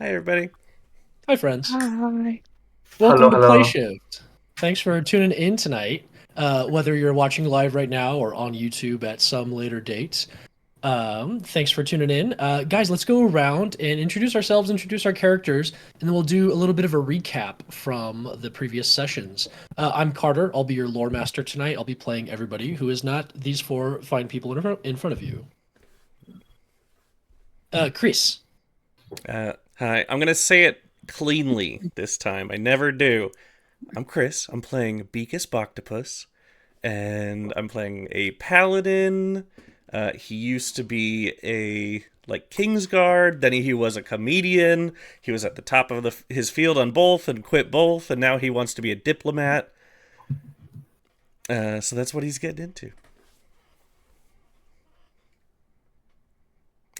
Hi, everybody. Hi, friends. Hi. Hello, Welcome to Play hello. Shift. Thanks for tuning in tonight, whether you're watching live right now or on YouTube at some later date. Thanks for tuning in. Guys, let's go around and introduce ourselves, introduce our characters, and then we'll do a little bit of a recap from the previous sessions. I'm Carter. I'll be your Loremaster tonight. I'll be playing everybody who is not these four fine people in front of you. Chris. Hi. I'm going to say it cleanly this time. I never do. I'm Chris. I'm playing Beakus Boktopus, and I'm playing a Paladin. He used to be a Kingsguard, then he was a comedian. He was at the top of his field on both and quit both, and now he wants to be a diplomat. So that's what he's getting into.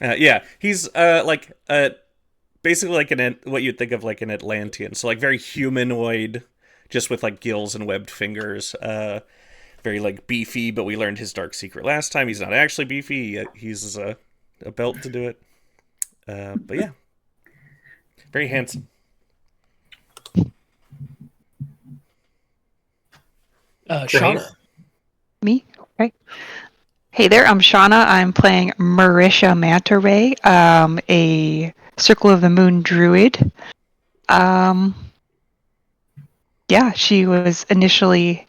Yeah, he's basically like what you'd think of like an Atlantean. So like very humanoid, just with like gills and webbed fingers. Very like beefy, but we learned his dark secret last time. He's not actually beefy. He uses a belt to do it. But yeah, very handsome. Shauna. Me? Okay. Hey there, I'm Shauna. I'm playing Marisha Manta Ray, a Circle of the Moon Druid. Yeah, she was initially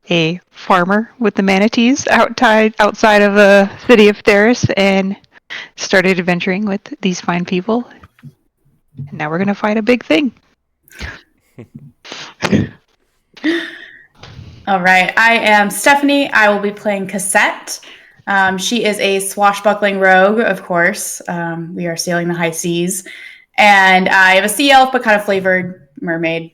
a farmer with the manatees outside of the city of Theris and started adventuring with these fine people. And now we're going to fight a big thing. All right, I am Stephanie. I will be playing Cosette. She is a swashbuckling rogue, of course. We are sailing the high seas. And I have a sea elf, but kind of flavored mermaid.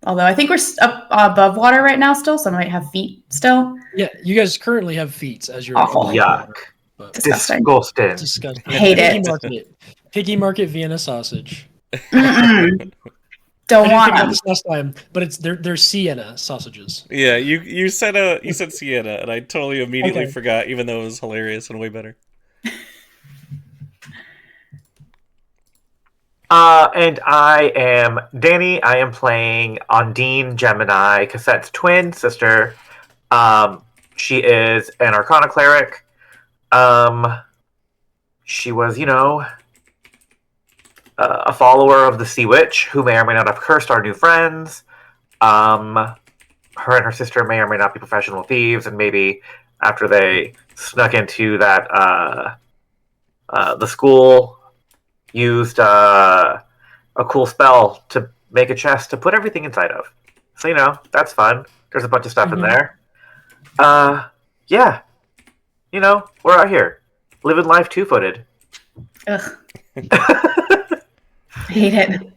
Although I think we're up above water right now still, so I might have feet still. Yeah, you guys currently have feet as you're Awful. above Yuck. water, but Disgusting. Disgusting. disgusting. Hate Piggy it. market. Piggy market Vienna sausage. Mm-mm. I Don't didn't want think about them. this last time, but they're Sienna sausages. Yeah, you said Sienna, and I totally immediately Okay. forgot, even though it was hilarious and way better. And I am Danny. I am playing Ondine, Gemini, Cosette's twin sister. She is an Arcana cleric. She was, a follower of the Sea Witch, who may or may not have cursed our new friends. Her and her sister may or may not be professional thieves, and maybe after they snuck into that the school used a cool spell to make a chest to put everything inside of. So that's fun. There's a bunch of stuff in there. Yeah, we're out here living life two-footed. Ugh. Hate it.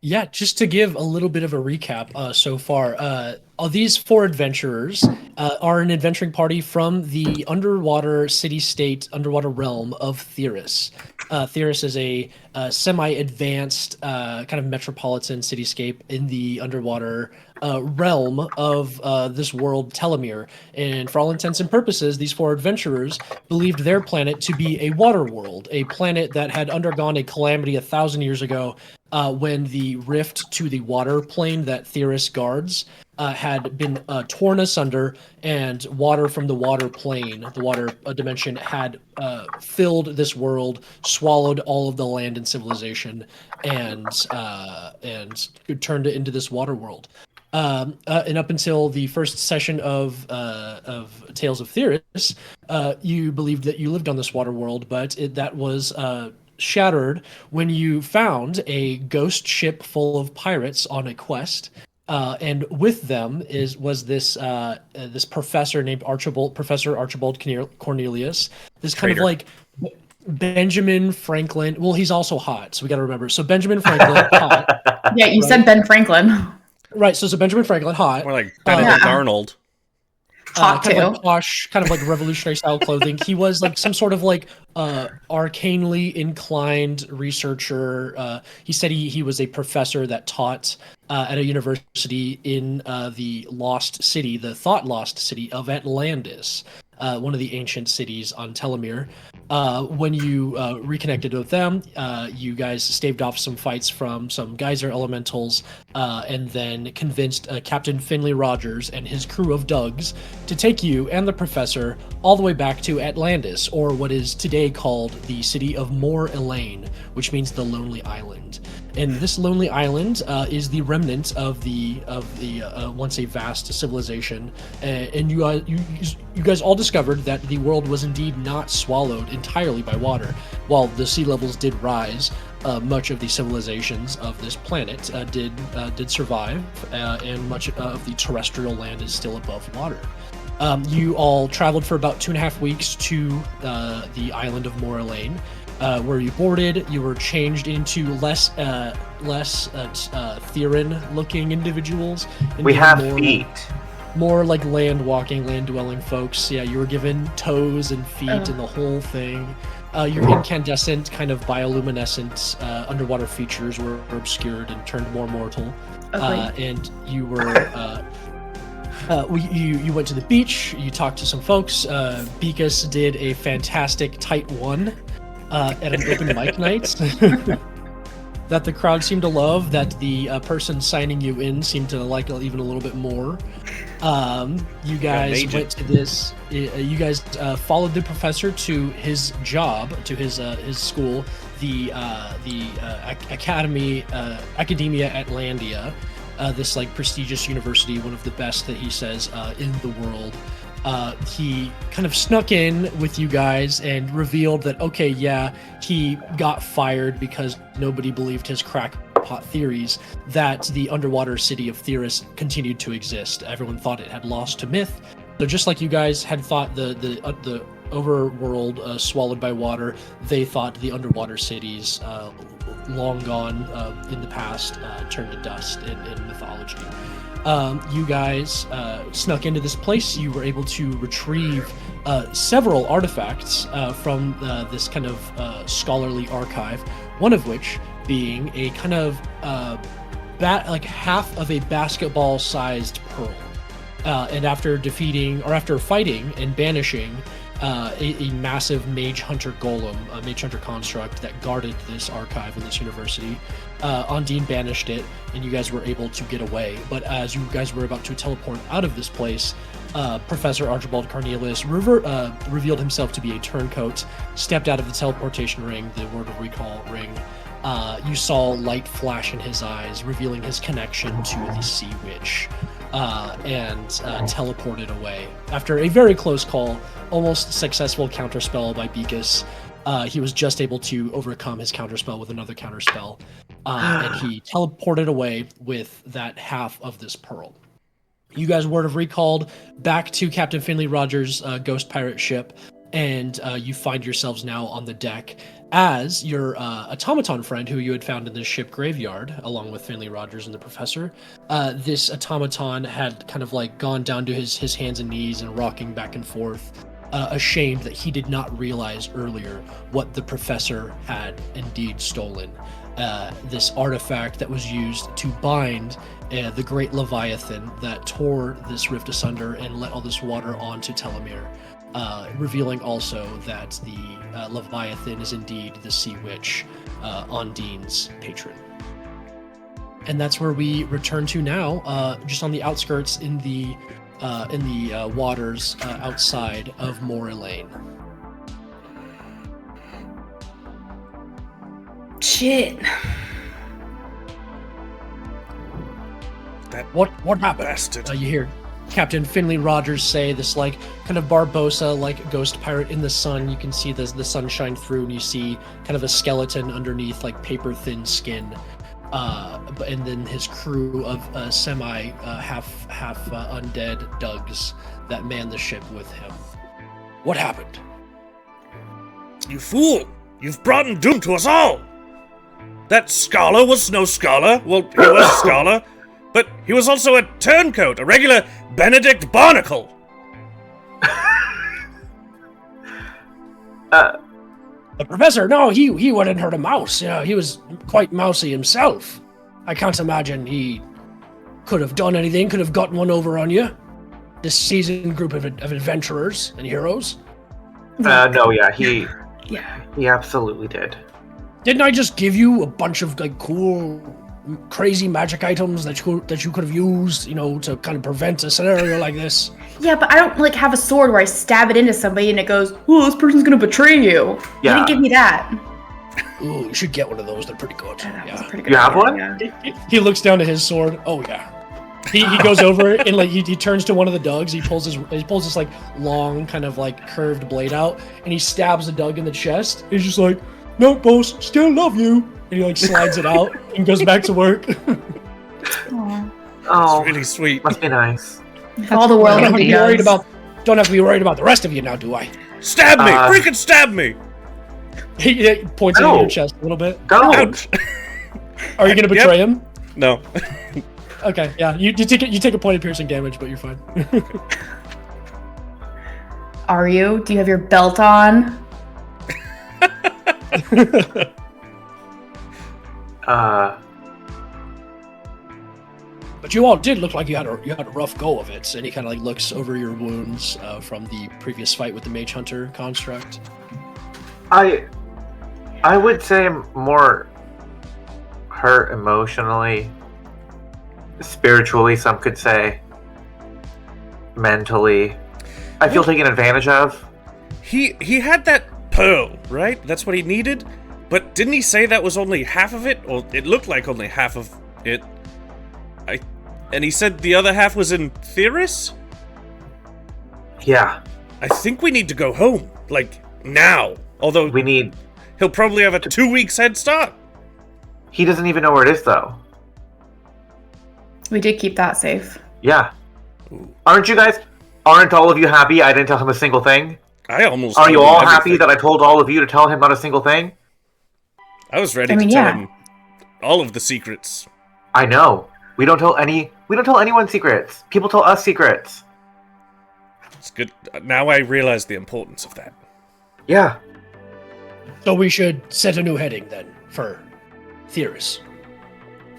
Yeah, just to give a little bit of a recap so far, these four adventurers are an adventuring party from the underwater city-state, underwater realm of Theris. Theris is a semi-advanced kind of metropolitan cityscape in the underwater realm of this world, Telemere. And for all intents and purposes, these four adventurers believed their planet to be a water world, a planet that had undergone a calamity 1,000 years ago when the rift to the water plane that Theris guards had been torn asunder, and water from the water plane, the water dimension, had filled this world, swallowed all of the land and civilization, and turned it into this water world. And up until the first session of Tales of Theris, you believed that you lived on this water world, but that was shattered when you found a ghost ship full of pirates on a quest, and with them was this this professor named Professor Archibald Cornelius. This kind of Traitor. like Benjamin Franklin. Well, he's also hot, so we got to remember. So Benjamin Franklin, hot, Yeah, you said Ben Franklin. right? So Benjamin Franklin, hot. More like Benedict Yeah. Arnold. Hot Kind of too. like posh, kind of like revolutionary style clothing. He was like some sort of like arcanely inclined researcher. He said he was a professor that taught at a university in the lost city, the thought lost city of Atlantis. one of the ancient cities on Telomere. When you reconnected with them, you guys staved off some fights from some geyser elementals, and then convinced Captain Finley Rogers and his crew of Dugs to take you and the professor all the way back to Atlantis, or what is today called the city of More Elaine, which means the Lonely Island. And this lonely island is the remnant of the once a vast civilization. And you guys all discovered that the world was indeed not swallowed entirely by water. While the sea levels did rise, much of the civilizations of this planet did survive, and much of the terrestrial land is still above water. You all traveled for about 2.5 weeks to the island of More Elaine. Where you boarded, you were changed into less Therin-looking individuals. We have feet. More like land-walking, land-dwelling folks. Yeah, you were given toes and feet and the whole thing. Your incandescent, kind of bioluminescent underwater features were obscured and turned more mortal. And you were... you went to the beach, you talked to some folks. Beakus did a fantastic tight one at an open mic night that the crowd seemed to love, that the person signing you in seemed to like even a little bit more. You guys went to this. You guys followed the professor to his job, to his school, the Academia Atlantia, this like prestigious university, one of the best that he says in the world. He kind of snuck in with you guys and revealed that, okay, yeah, he got fired because nobody believed his crackpot theories that the underwater city of Theris continued to exist. Everyone thought it had lost to myth. So just like you guys had thought the overworld swallowed by water, they thought the underwater cities long gone in the past turned to dust in mythology. You guys snuck into this place. You were able to retrieve several artifacts from this kind of scholarly archive, one of which being a kind of like half of a basketball-sized pearl. And after fighting and banishing a massive mage hunter golem, a mage hunter construct that guarded this archive in this university, Ondine banished it, and you guys were able to get away. But as you guys were about to teleport out of this place, Professor Archibald Cornelius revealed himself to be a turncoat, stepped out of the teleportation ring, the word of recall ring. You saw light flash in his eyes, revealing his connection to the Sea Witch, and teleported away. After a very close call, almost successful counterspell by Beakus, he was just able to overcome his counterspell with another counterspell, and he teleported away with that half of this pearl. You guys word of recalled back to Captain Finley Rogers' ghost pirate ship, and you find yourselves now on the deck as your automaton friend, who you had found in the ship graveyard, along with Finley Rogers and the professor. This automaton had kind of like gone down to his hands and knees and rocking back and forth, ashamed that he did not realize earlier what the professor had indeed stolen. This artifact that was used to bind the great Leviathan that tore this rift asunder and let all this water onto Telomere, revealing also that the Leviathan is indeed the Sea Witch, Ondine's patron. And that's where we return to now, just on the outskirts in the waters outside of More Elaine. Shit. What happened? Bastard. You hear Captain Finley Rogers say this, like, kind of Barbosa, like, ghost pirate in the sun. You can see the sun shine through, and you see kind of a skeleton underneath, like, paper-thin skin. And then his crew of half undead Dugs that man the ship with him. What happened? You fool! You've brought doom to us all! That scholar was no scholar. Well, he was a scholar, but he was also a turncoat, a regular Benedict Barnacle. The professor, no, he wouldn't hurt a mouse. He was quite mousy himself. I can't imagine he could have done anything, could have gotten one over on you. this seasoned group of adventurers and heroes? No, yeah, he Yeah. absolutely did. Didn't I just give you a bunch of like cool, crazy magic items that you could have used, to kind of prevent a scenario like this? Yeah, but I don't like have a sword where I stab it into somebody and it goes, "Oh, this person's gonna betray you." Yeah. You didn't give me that. Ooh, you should get one of those. They're pretty good. That was a Yeah. pretty good You have idea, one? yeah. He looks down to his sword. Oh yeah. He goes over and like he turns to one of the dogs. He pulls this like long kind of like curved blade out and he stabs the dog in the chest. He's just like, "No, boss, still love you." And he like slides it out and goes back to work. Aw. Oh, It's really sweet. must be nice. If all the world Don't have to really be worried does. don't have to be worried about the rest of you now, do I? Stab me! Uh, Freaking stab me! He points at No. your chest a little bit. Don't. Ouch! Are you gonna betray him? No. Okay, yeah. You take a point of piercing damage, but you're fine. Are you? Do you have your belt on? But you all did look like you had a rough go of it. And he kind of like looks over your wounds from the previous fight with the Mage Hunter construct. I would say I'm more hurt emotionally, spiritually, some could say, mentally. I feel taken advantage of. He had that pearl, right? That's what he needed? But didn't he say that was only half of it? Or it looked like only half of it. And he said the other half was in Theris? Yeah, I think we need to go home. Like, now. Although we need... he'll probably have a 2 weeks head start. He doesn't even know where it is, though. We did keep that safe. Yeah. Ooh. Aren't all of you happy I didn't tell him a single thing? I almost Are you told him all everything. happy that I told all of you to tell him not a single thing? I was ready I mean, to tell yeah. him all of the secrets. I know. We don't tell anyone secrets. People tell us secrets. It's good. Now I realize the importance of that. Yeah. So we should set a new heading then for Theris.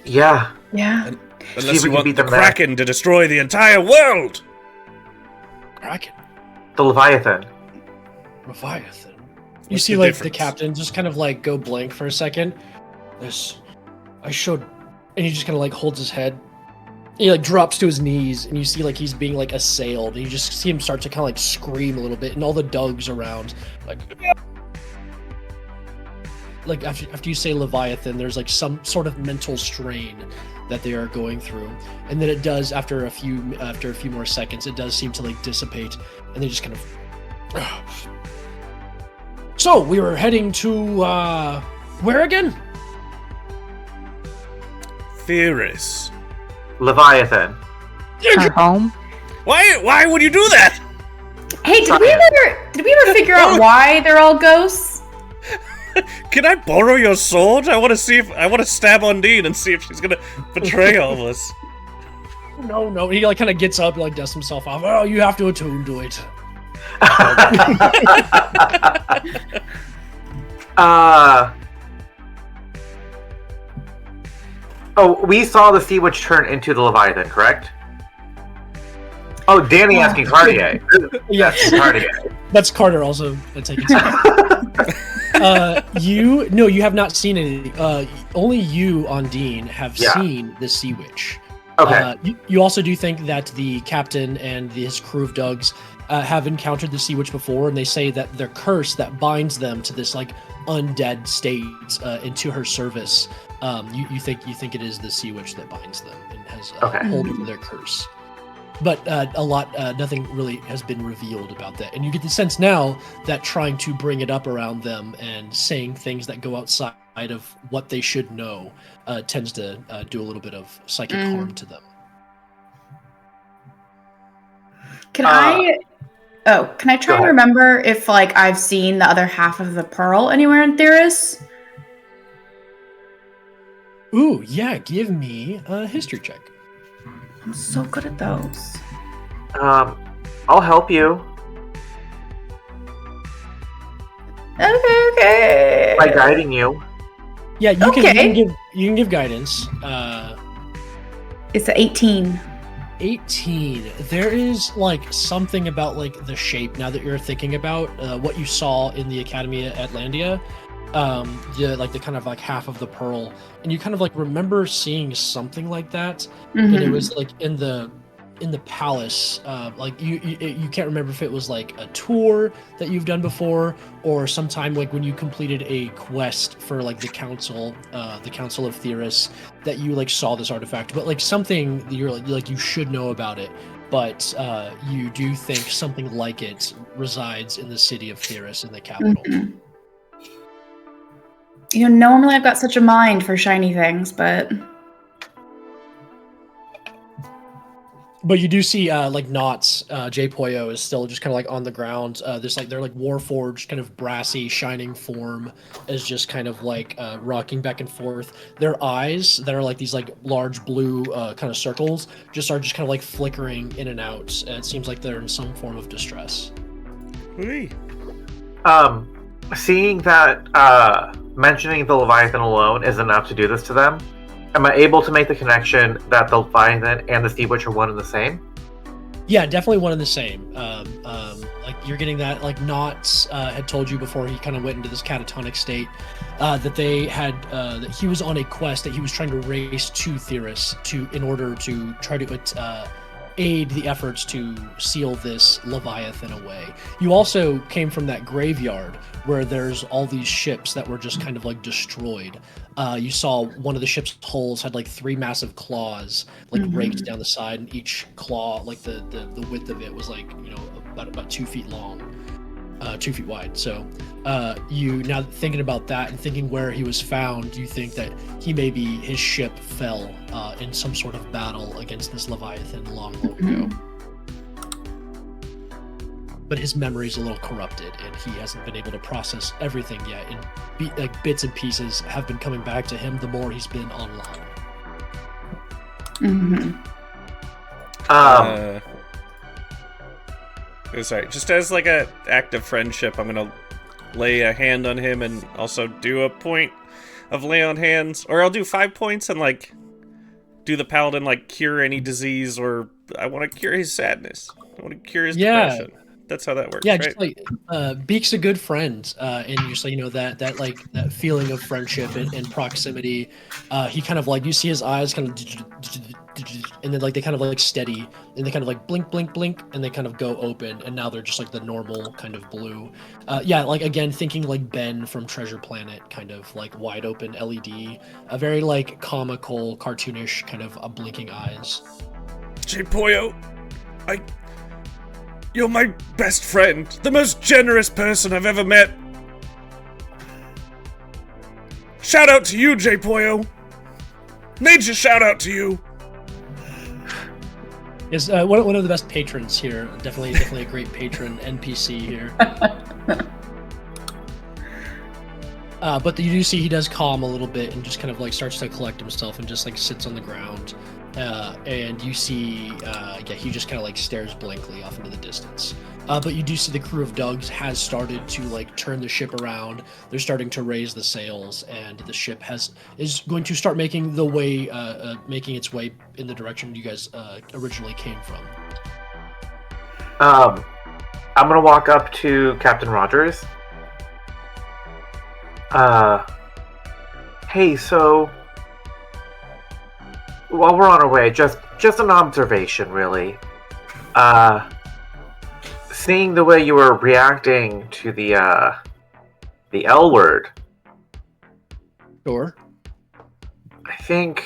Yeah. Yeah. Unless we you can want beat the them back. Kraken to destroy the entire world! Kraken. The Leviathan. Leviathan. You What's see the like the difference? captain just kind of like go blank for a second. And he just kind of like holds his head. He like drops to his knees and you see like he's being like assailed. And you just see him start to kind of like scream a little bit and all the dogs around like after you say Leviathan, there's like some sort of mental strain that they are going through. And then it does after a few more seconds, it does seem to like dissipate and they just kind of So we were heading to where again? Theris. Leviathan. Our home. Why would you do that? Hey, did we ever figure out why they're all ghosts? Can I borrow your sword? I want to stab Ondine and see if she's gonna betray all of us. No. He like kind of gets up, like dusts himself off. Oh, you have to attune to it. Oh, we saw the Sea Witch turn into the Leviathan, correct? Oh, Danny asking Cartier. Yes, Cartier. that's Carter also taking. You have not seen any. Only you, Ondine, have seen the Sea Witch. Okay. You also do think that the captain and his crew of dogs have encountered the Sea Witch before, and they say that their curse that binds them to this like undead state into her service. You think it is the Sea Witch that binds them and has hold over their curse. But nothing really has been revealed about that. And you get the sense now that trying to bring it up around them and saying things that go outside of what they should know tends to do a little bit of psychic harm to them. Can I try and remember if like I've seen the other half of the pearl anywhere in Theris? Ooh, yeah, give me a history check. I'm so good at those. I'll help you Okay. by guiding you. Yeah, you can give guidance. It's an 18. 18. There is like something about like the shape now that you're thinking about what you saw in the Academy at Atlantia. Like the kind of like half of the pearl, and you kind of like remember seeing something like that, and it was like in the palace. Like you can't remember if it was like a tour that you've done before, or sometime like when you completed a quest for like the council of Theris, that you like saw this artifact. But like something that you're like you should know about it, but you do think something like it resides in the city of Theris in the capital. You know, normally I've got such a mind for shiny things, but you do see like Knots, J Poyo is still just kind of like on the ground. This like they're like warforged, kind of brassy, shining form is just kind of like rocking back and forth. Their eyes that are like these like large blue kind of circles just kind of like flickering in and out. It seems like they're in some form of distress. Whee. Seeing that mentioning the Leviathan alone is enough to do this to them, am I able to make the connection that the Leviathan and the Sea Witch are one and the same? Yeah, definitely one and the same. Like you're getting that. Like Knots had told you before he kind of went into this catatonic state that they had that he was on a quest that he was trying to race to Theris in order to try to aid the efforts to seal this Leviathan away. You also came from that graveyard where there's all these ships that were just kind of like destroyed. You saw one of the ship's hulls had like 3 massive claws like raked down the side, and each claw, like the width of it was like, you know, about 2 feet long, 2 feet wide. So you now thinking about that and thinking where he was found, you think that his ship fell in some sort of battle against this Leviathan long ago. But his memory's a little corrupted, and he hasn't been able to process everything yet. And like bits and pieces have been coming back to him the more he's been online. Sorry, just as like a act of friendship, I'm gonna lay a hand on him and also do a point of lay on hands, or I'll do 5 points and like do the paladin like cure any disease, or I want to cure his sadness. I want to cure his depression. That's how that works. Yeah, right? just like Beak's a good friend, and just like, you know, that like that feeling of friendship and proximity. He kind of like, you see his eyes kind of, and then like they kind of like steady, and they kind of like blink, blink, blink, and they kind of go open, and now they're just like the normal kind of blue. Yeah, like again thinking like Ben from Treasure Planet, kind of like wide open LED, a very like comical, cartoonish kind of blinking eyes. J Poyo, you're my best friend, the most generous person I've ever met. Shout out to you, J Poyo. Major shout out to you. Is one of the best patrons here. Definitely a great patron NPC here. But you do see he does calm a little bit and just kind of like starts to collect himself and just like sits on the ground. And you see, he just kind of like stares blankly off into the distance. But you do see the crew of Doug's has started to like turn the ship around. They're starting to raise the sails, and the ship is going to start making its way in the direction you guys originally came from. I'm gonna walk up to Captain Rogers. Hey, so while we're on our way, just an observation, really. Seeing the way you were reacting to the L word. Sure. I think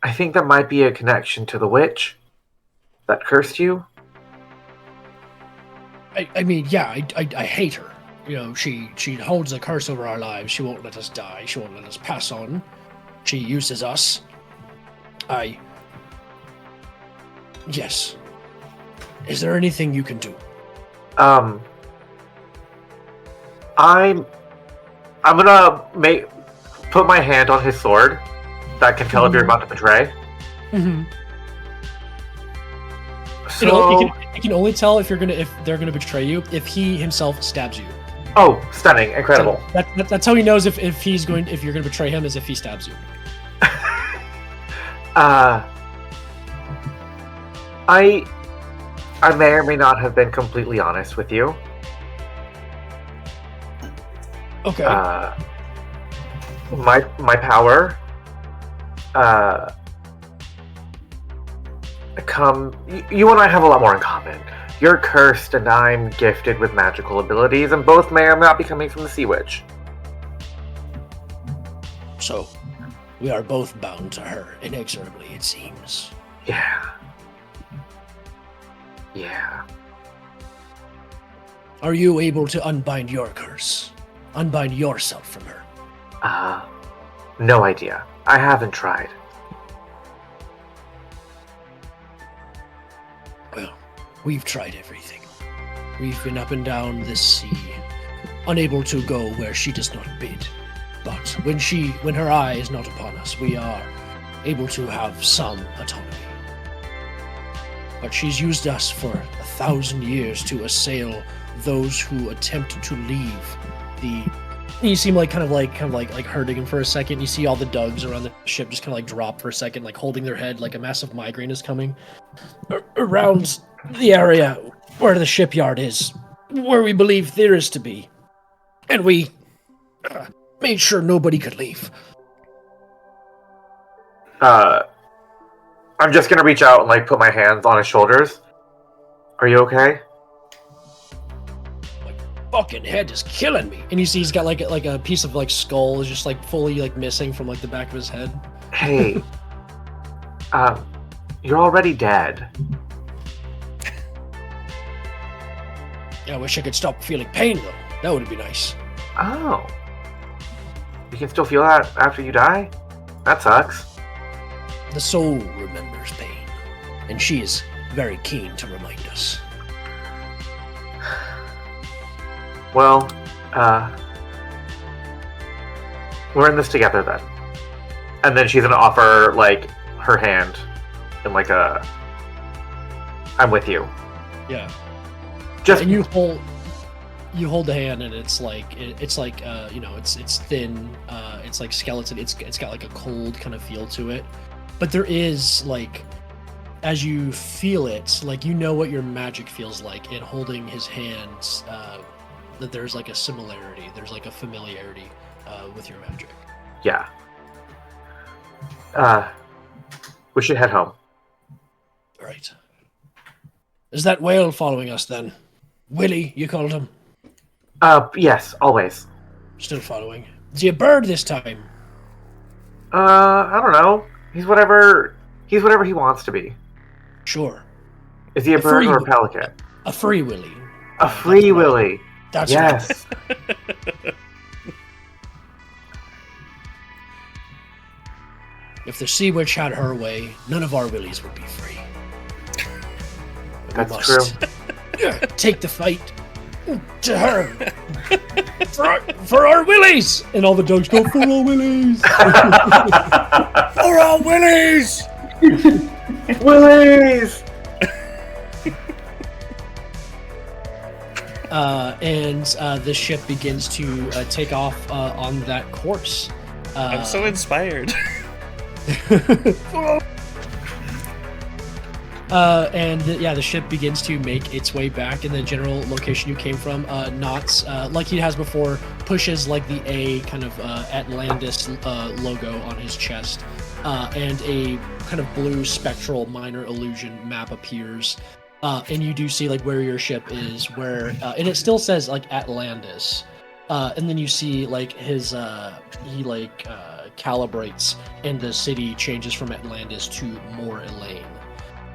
there might be a connection to the witch that cursed you. I mean, yeah, I hate her. You know, she holds a curse over our lives. She won't let us die. She won't let us pass on. She uses us. Yes. Is there anything you can do? I'm gonna put my hand on his sword. That can tell if you're about to betray. Mm-hmm. So, you know, you can only tell if they're gonna betray you if he himself stabs you. Oh, stunning! Incredible. So that's how he knows if you're gonna betray him, is if he stabs you. I may or may not have been completely honest with you. Okay. My power you and I have a lot more in common. You're cursed and I'm gifted with magical abilities, and both may or may not be coming from the Sea Witch. So, we are both bound to her, inexorably, it seems. Yeah. Are you able to unbind your curse? Unbind yourself from her? No idea. I haven't tried. Well, we've tried everything. We've been up and down this sea, unable to go where she does not bid. But when her eye is not upon us, we are able to have some autonomy. But she's used us for 1,000 years to assail those who attempt to leave the... You seem kind of like hurting him for a second. You see all the Dougs around the ship just kind of drop for a second, holding their head like a massive migraine is coming. Around the area where the shipyard is, where we believe Theris to be. And we made sure nobody could leave. I'm just gonna reach out and put my hands on his shoulders. Are you okay? My fucking head is killing me. And you see he's got like a piece of skull is just fully missing from the back of his head. Hey, you're already dead. Yeah, I wish I could stop feeling pain though. That would be nice. Oh. You can still feel that after you die? That sucks. The soul remembers pain, and she is very keen to remind us. Well, we're in this together then. And then she's gonna offer, her hand in I'm with you. Yeah. Just... And you hold the hand, and it's it's thin, it's skeleton, it's got a cold kind of feel to it. But there is, as you feel it, you know what your magic feels like in holding his hands, that there's a similarity, there's a familiarity with your magic. Yeah. We should head home. Right. Is that whale following us then? Willie, you called him? Yes, always. Still following. Is he a bird this time? I don't know. He's whatever he wants to be. Sure. Is he a bird or a pelican? A free Willy. A free Willy. That's yes. Right. If the Sea Witch had her way, none of our Willies would be free. That's true. Take the fight to her. for our Willies! And all the dogs go, for our Willies! For our Willies! Willies! And the ship begins to take off on that course. I'm so inspired. The ship begins to make its way back in the general location you came from. Knots, like he has before, pushes the A kind of Atlantis logo on his chest, and a kind of blue spectral minor illusion map appears, and you do see where your ship is, where and it still says Atlantis, and then you see his he calibrates, and the city changes from Atlantis to More Elaine.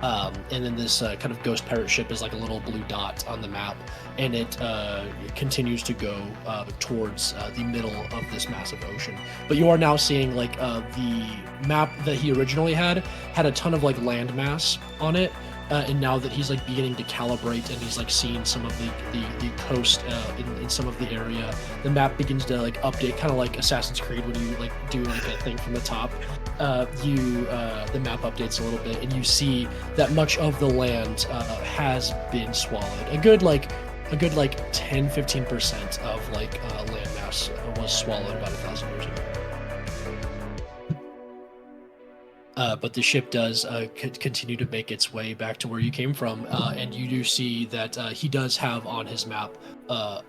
And then this kind of ghost pirate ship is a little blue dot on the map, and it continues to go towards the middle of this massive ocean. But you are now seeing the map that he originally had a ton of land mass on it, and now that he's beginning to calibrate and he's seeing some of the coast in some of the area, the map begins to update, kind of like Assassin's Creed when you do a thing from the top. The map updates a little bit, and you see that much of the land has been swallowed. A good 10-15% of land mass was swallowed about 1,000 years ago. but the ship does continue to make its way back to where you came from, and you do see that he does have on his map a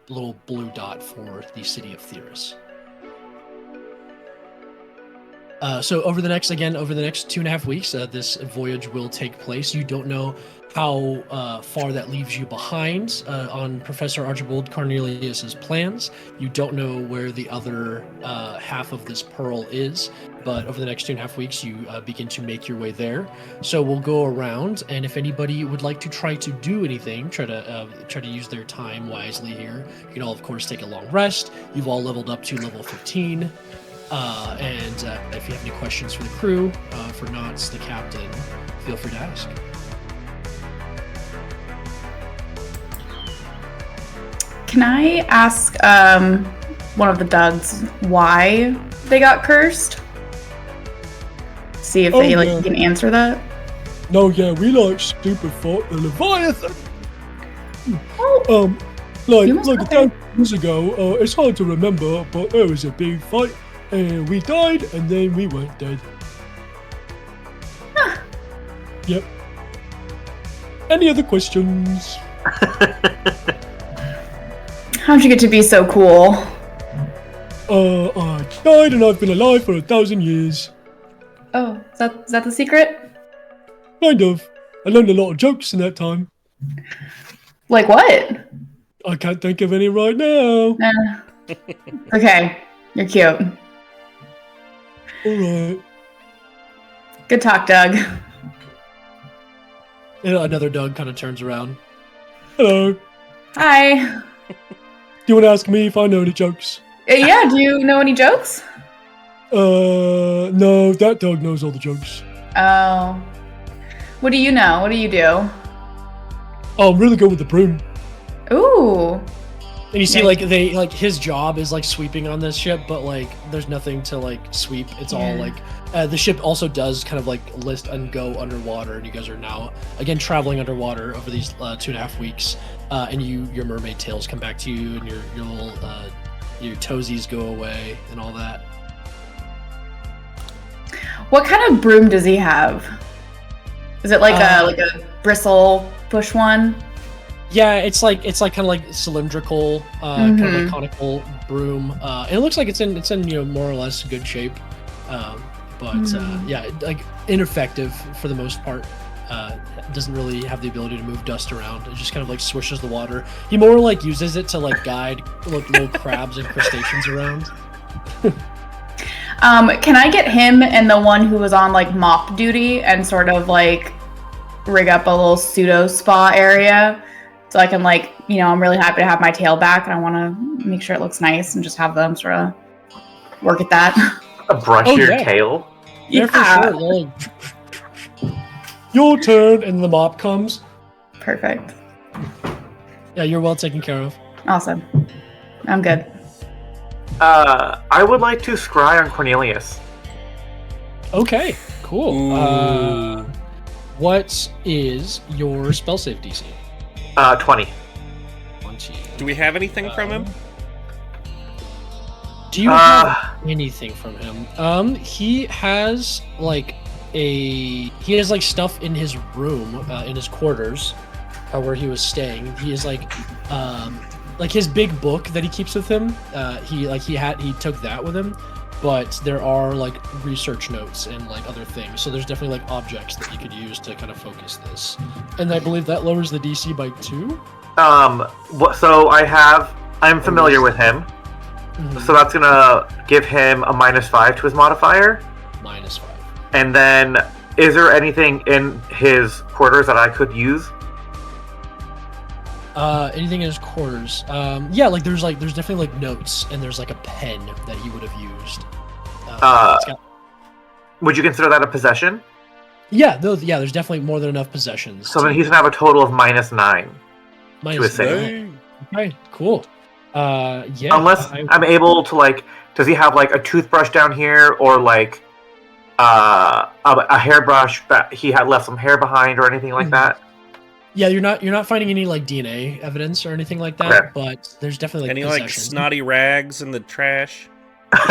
little blue dot for the city of Theris. So over the next 2.5 weeks, this voyage will take place. You don't know how far that leaves you behind on Professor Archibald Cornelius's plans. You don't know where the other half of this pearl is, but over the next 2.5 weeks, you begin to make your way there. So we'll go around, and if anybody would like to try to do anything, try to use their time wisely here. You can all, of course, take a long rest. You've all leveled up to level 15. And if you have any questions for the crew, for Knots, the captain, feel free to ask. Can I ask one of the Dougs why they got cursed? See if they can answer that. No, yeah, we super fought the Leviathan. Oh, like 1,000 years ago. It's hard to remember, but there was a big fight, and we died, and then we weren't dead. Huh. Yep. Any other questions? How'd you get to be so cool? I died, and I've been alive for 1,000 years. Oh, is that the secret? Kind of. I learned a lot of jokes in that time. Like what? I can't think of any right now. Okay, you're cute. Alright. Good talk, Doug. And another Doug kind of turns around. Hello. Hi. Do you want to ask me if I know any jokes? Yeah, do you know any jokes? No, that dog knows all the jokes. Oh. What do you know? What do you do? Oh, I'm really good with the broom. Ooh. And you see, his job is sweeping on this ship, but there's nothing to sweep. It's all the ship also does kind of list and go underwater, and you guys are now again traveling underwater over these 2.5 weeks. And your mermaid tails come back to you, and your little your toesies go away, and all that. What kind of broom does he have? Is it a bristle push one? Yeah, it's kind of cylindrical, kind of conical broom. And it looks like it's in more or less good shape. Ineffective for the most part. Doesn't really have the ability to move dust around. It just kind of swishes the water. He more uses it to guide little crabs and crustaceans around. Can I get him and the one who was on mop duty and sort of rig up a little pseudo spa area? So I can I'm really happy to have my tail back, and I want to make sure it looks nice and just have them sort of work at that. Brush your tail? Yeah, for sure. Your turn, and the mop comes. Perfect. Yeah, you're well taken care of. Awesome. I'm good. I would like to scry on Cornelius. Okay, cool. Ooh. What is your spell save DC? 20. 20. Do we have anything from him? Do you have anything from him? He has stuff in his room, in his quarters, where he was staying. He is his big book that he keeps with him. He took that with him, but there are research notes and other things. So there's definitely objects that you could use to kind of focus this. And I believe that lowers the DC by 2. So I'm familiar with him. Mm-hmm. So that's gonna give him a -5 to his modifier. -5. And then, is there anything in his quarters that I could use? Anything in his quarters? There's definitely notes, and there's a pen that he would have used. Would you consider that a possession? Yeah, there's definitely more than enough possessions. So then he's gonna have a total of -9 to his -9. save. Okay, cool. Unless I'm able to does he have a toothbrush down here, or a hairbrush that he had left some hair behind, or anything like that? Yeah, you're not finding any DNA evidence or anything like that, okay. But there's definitely any possessions. snotty rags in the trash.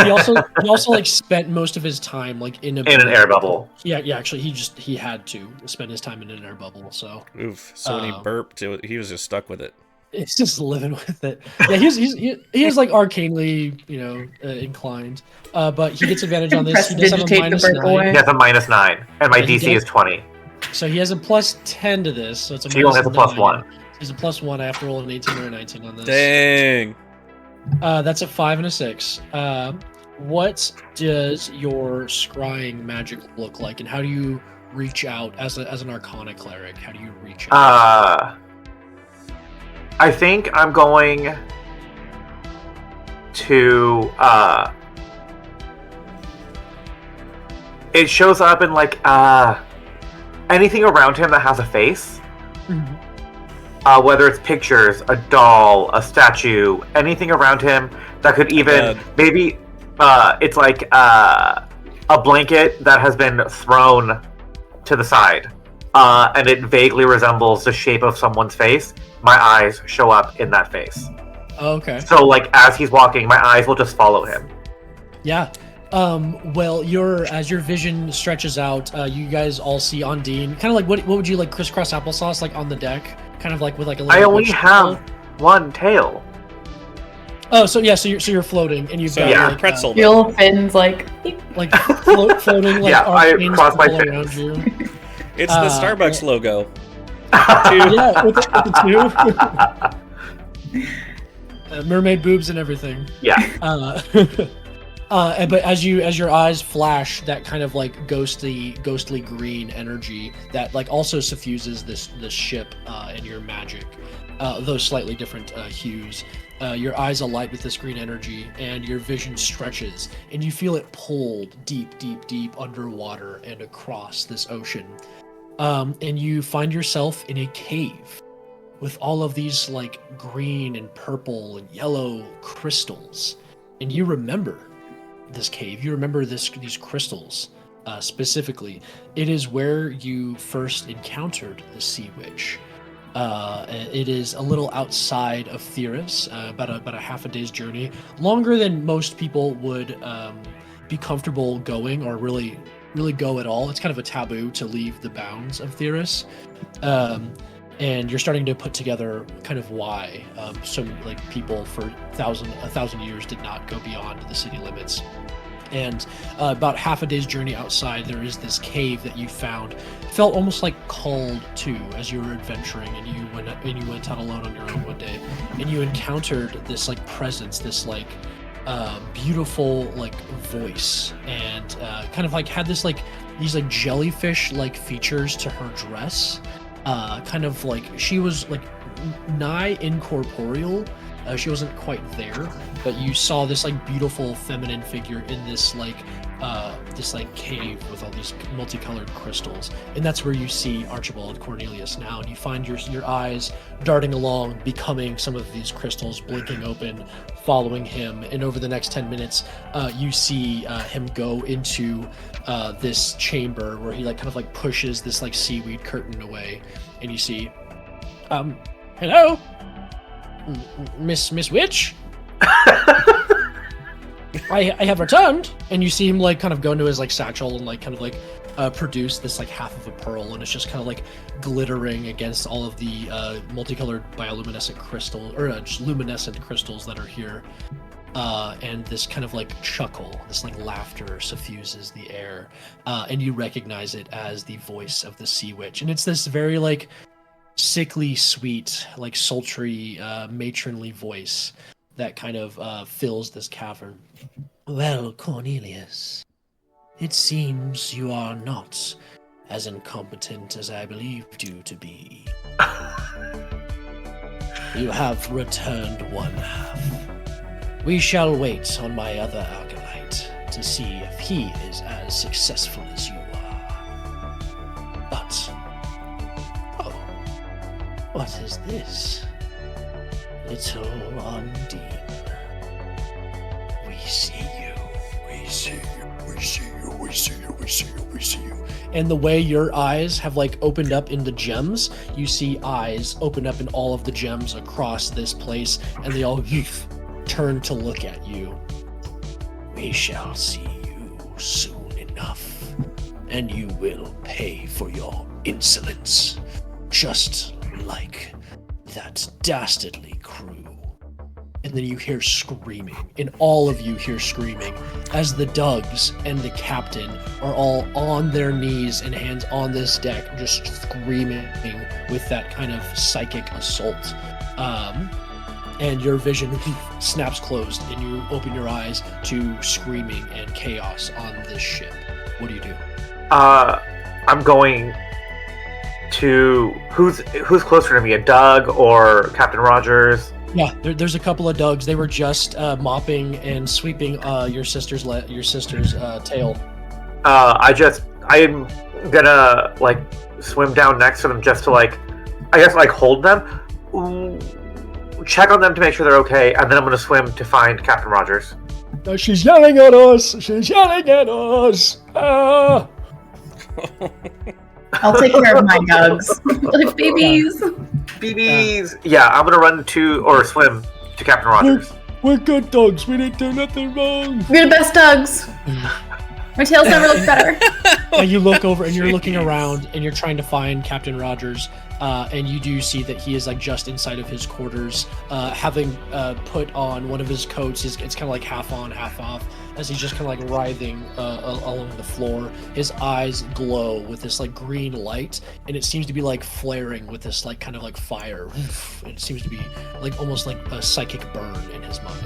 He also like spent most of his time like in an air bubble. Yeah, actually, he had to spend his time in an air bubble. So Oof. So when he burped, he was just stuck with it. it's just living with it. Yeah, he is like arcanely, inclined. But he gets advantage on this. He does have a -9. He has a -9, and my DC is 20. So he has a +10 to this. So it's a. He only has a +1. He's a +1. I have to roll an 18 or a 19 on this. Dang. That's a 5 and a 6. What does your scrying magic look like, and how do you reach out as an Arcana cleric? How do you reach out? I think I'm going to. It shows up in like anything around him that has a face. Mm-hmm. Whether it's pictures, a doll, a statue, anything around him that could even maybe it's like a blanket that has been thrown to the side, and it vaguely resembles the shape of someone's face. My eyes show up in that face. Okay. So like as he's walking, my eyes will just follow him. Yeah. Well, as your vision stretches out, you guys all see Ondine. Kind of like what would you like crisscross applesauce like on the deck? Kind of like with like a little. I only have one tail. Oh, so you're floating and you've got like, pretzel. Your fins like floating like I cross my around fins. you. It's the Starbucks logo. Yeah, with the two. Mermaid boobs and everything. Yeah. But as your eyes flash that kind of like ghostly green energy that like also suffuses this ship and your magic, those slightly different hues. Your eyes alight with this green energy, and your vision stretches, and you feel it pulled deep underwater and across this ocean. And you find yourself in a cave with all of these like green and purple and yellow crystals, and you remember this cave. You remember these crystals specifically. It is where you first encountered the Sea Witch. It is a little outside of Theris, about a half a day's journey, longer than most people would be comfortable going or really go at all. It's kind of a taboo to leave the bounds of Theris. And you're starting to put together kind of why so like people for a thousand years did not go beyond the city limits. And about half a day's journey outside, there is this cave that you found. Felt almost like called to as you were adventuring, and you went out alone on your own one day, and you encountered this like presence, this like beautiful like voice, and kind of like had this like these like jellyfish like features to her dress. Kind of like she was like nigh incorporeal. She wasn't quite there, but you saw this like beautiful feminine figure in this like cave with all these multicolored crystals, and that's where you see Archibald Cornelius now, and you find your eyes darting along, becoming some of these crystals, blinking open, following him, and over the next 10 minutes, you see him go into this chamber where he like kind of like pushes this like seaweed curtain away, and you see, hello. Miss Witch? I have returned, and you see him like kind of go into his like satchel and like kind of like produce this like half of a pearl, and it's just kind of like glittering against all of the multicolored bioluminescent crystals or just luminescent crystals that are here. And this kind of like chuckle, this like laughter suffuses the air, and you recognize it as the voice of the Sea Witch, and it's this very like sickly sweet, like sultry, matronly voice that kind of fills this cavern. Well, Cornelius, it seems you are not as incompetent as I believed you to be. You have returned one half. We shall wait on my other acolyte to see if he is as successful as you are. But what is this? Little Ondine. We see you. We see you. We see you. We see you. We see you. We see you. And the way your eyes have like opened up in the gems, you see eyes open up in all of the gems across this place, and they all turn to look at you. We shall see you soon enough, and you will pay for your insolence, just like that dastardly crew. And then you hear screaming, and all of you hear screaming, as the Dougs and the captain are all on their knees and hands on this deck, just screaming with that kind of psychic assault. And your vision snaps closed, and you open your eyes to screaming and chaos on this ship. What do you do? I'm going to... Who's closer to me, a Doug or Captain Rogers? Yeah, there's a couple of Dougs. They were just mopping and sweeping your sister's tail. I'm gonna like swim down next to them just to like, I guess like hold them, check on them to make sure they're okay, and then I'm gonna swim to find Captain Rogers. She's yelling at us! She's yelling at us! Ah! I'll take care of my dogs. Like babies. BBs! Yeah, I'm gonna run to, or swim to Captain Rogers. We're good dogs. We didn't do nothing wrong. We're the best dogs. My tails never look better. And you look over, and you're looking around, and you're trying to find Captain Rogers, and you do see that he is like just inside of his quarters, having put on one of his coats. It's kind of like half on, half off, as he's just kind of like writhing along the floor. His eyes glow with this like green light, and it seems to be like flaring with this like kind of like fire. It seems to be like almost like a psychic burn in his mind.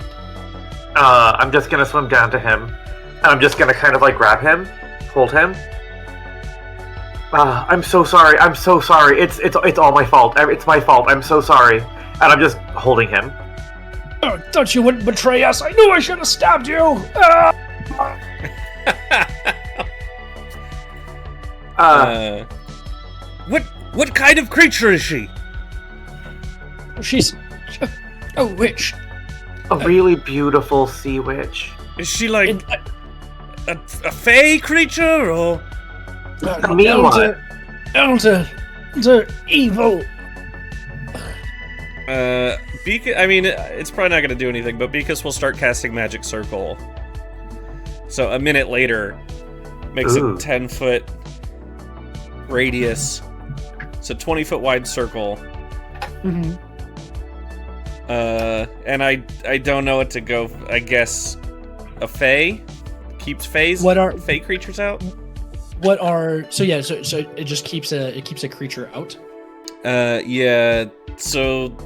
I'm just gonna swim down to him, and I'm just gonna kind of like grab him, hold him. I'm so sorry. I'm so sorry. It's all my fault. It's my fault. I'm so sorry. And I'm just holding him. Oh, thought you wouldn't betray us. I knew I should have stabbed you. Ah! What kind of creature is she? She's a witch. A really beautiful sea witch. Is she like a fey creature or? A mean one. Elder, evil. Beakus, I mean, it's probably not going to do anything, but Beakus will start casting Magic Circle. So a minute later, makes a 10-foot radius. So 20-foot wide circle. Mm-hmm. And I don't know what to go. I guess a fae keeps fays. What are fae creatures out? What are so it just keeps a creature out? Yeah. So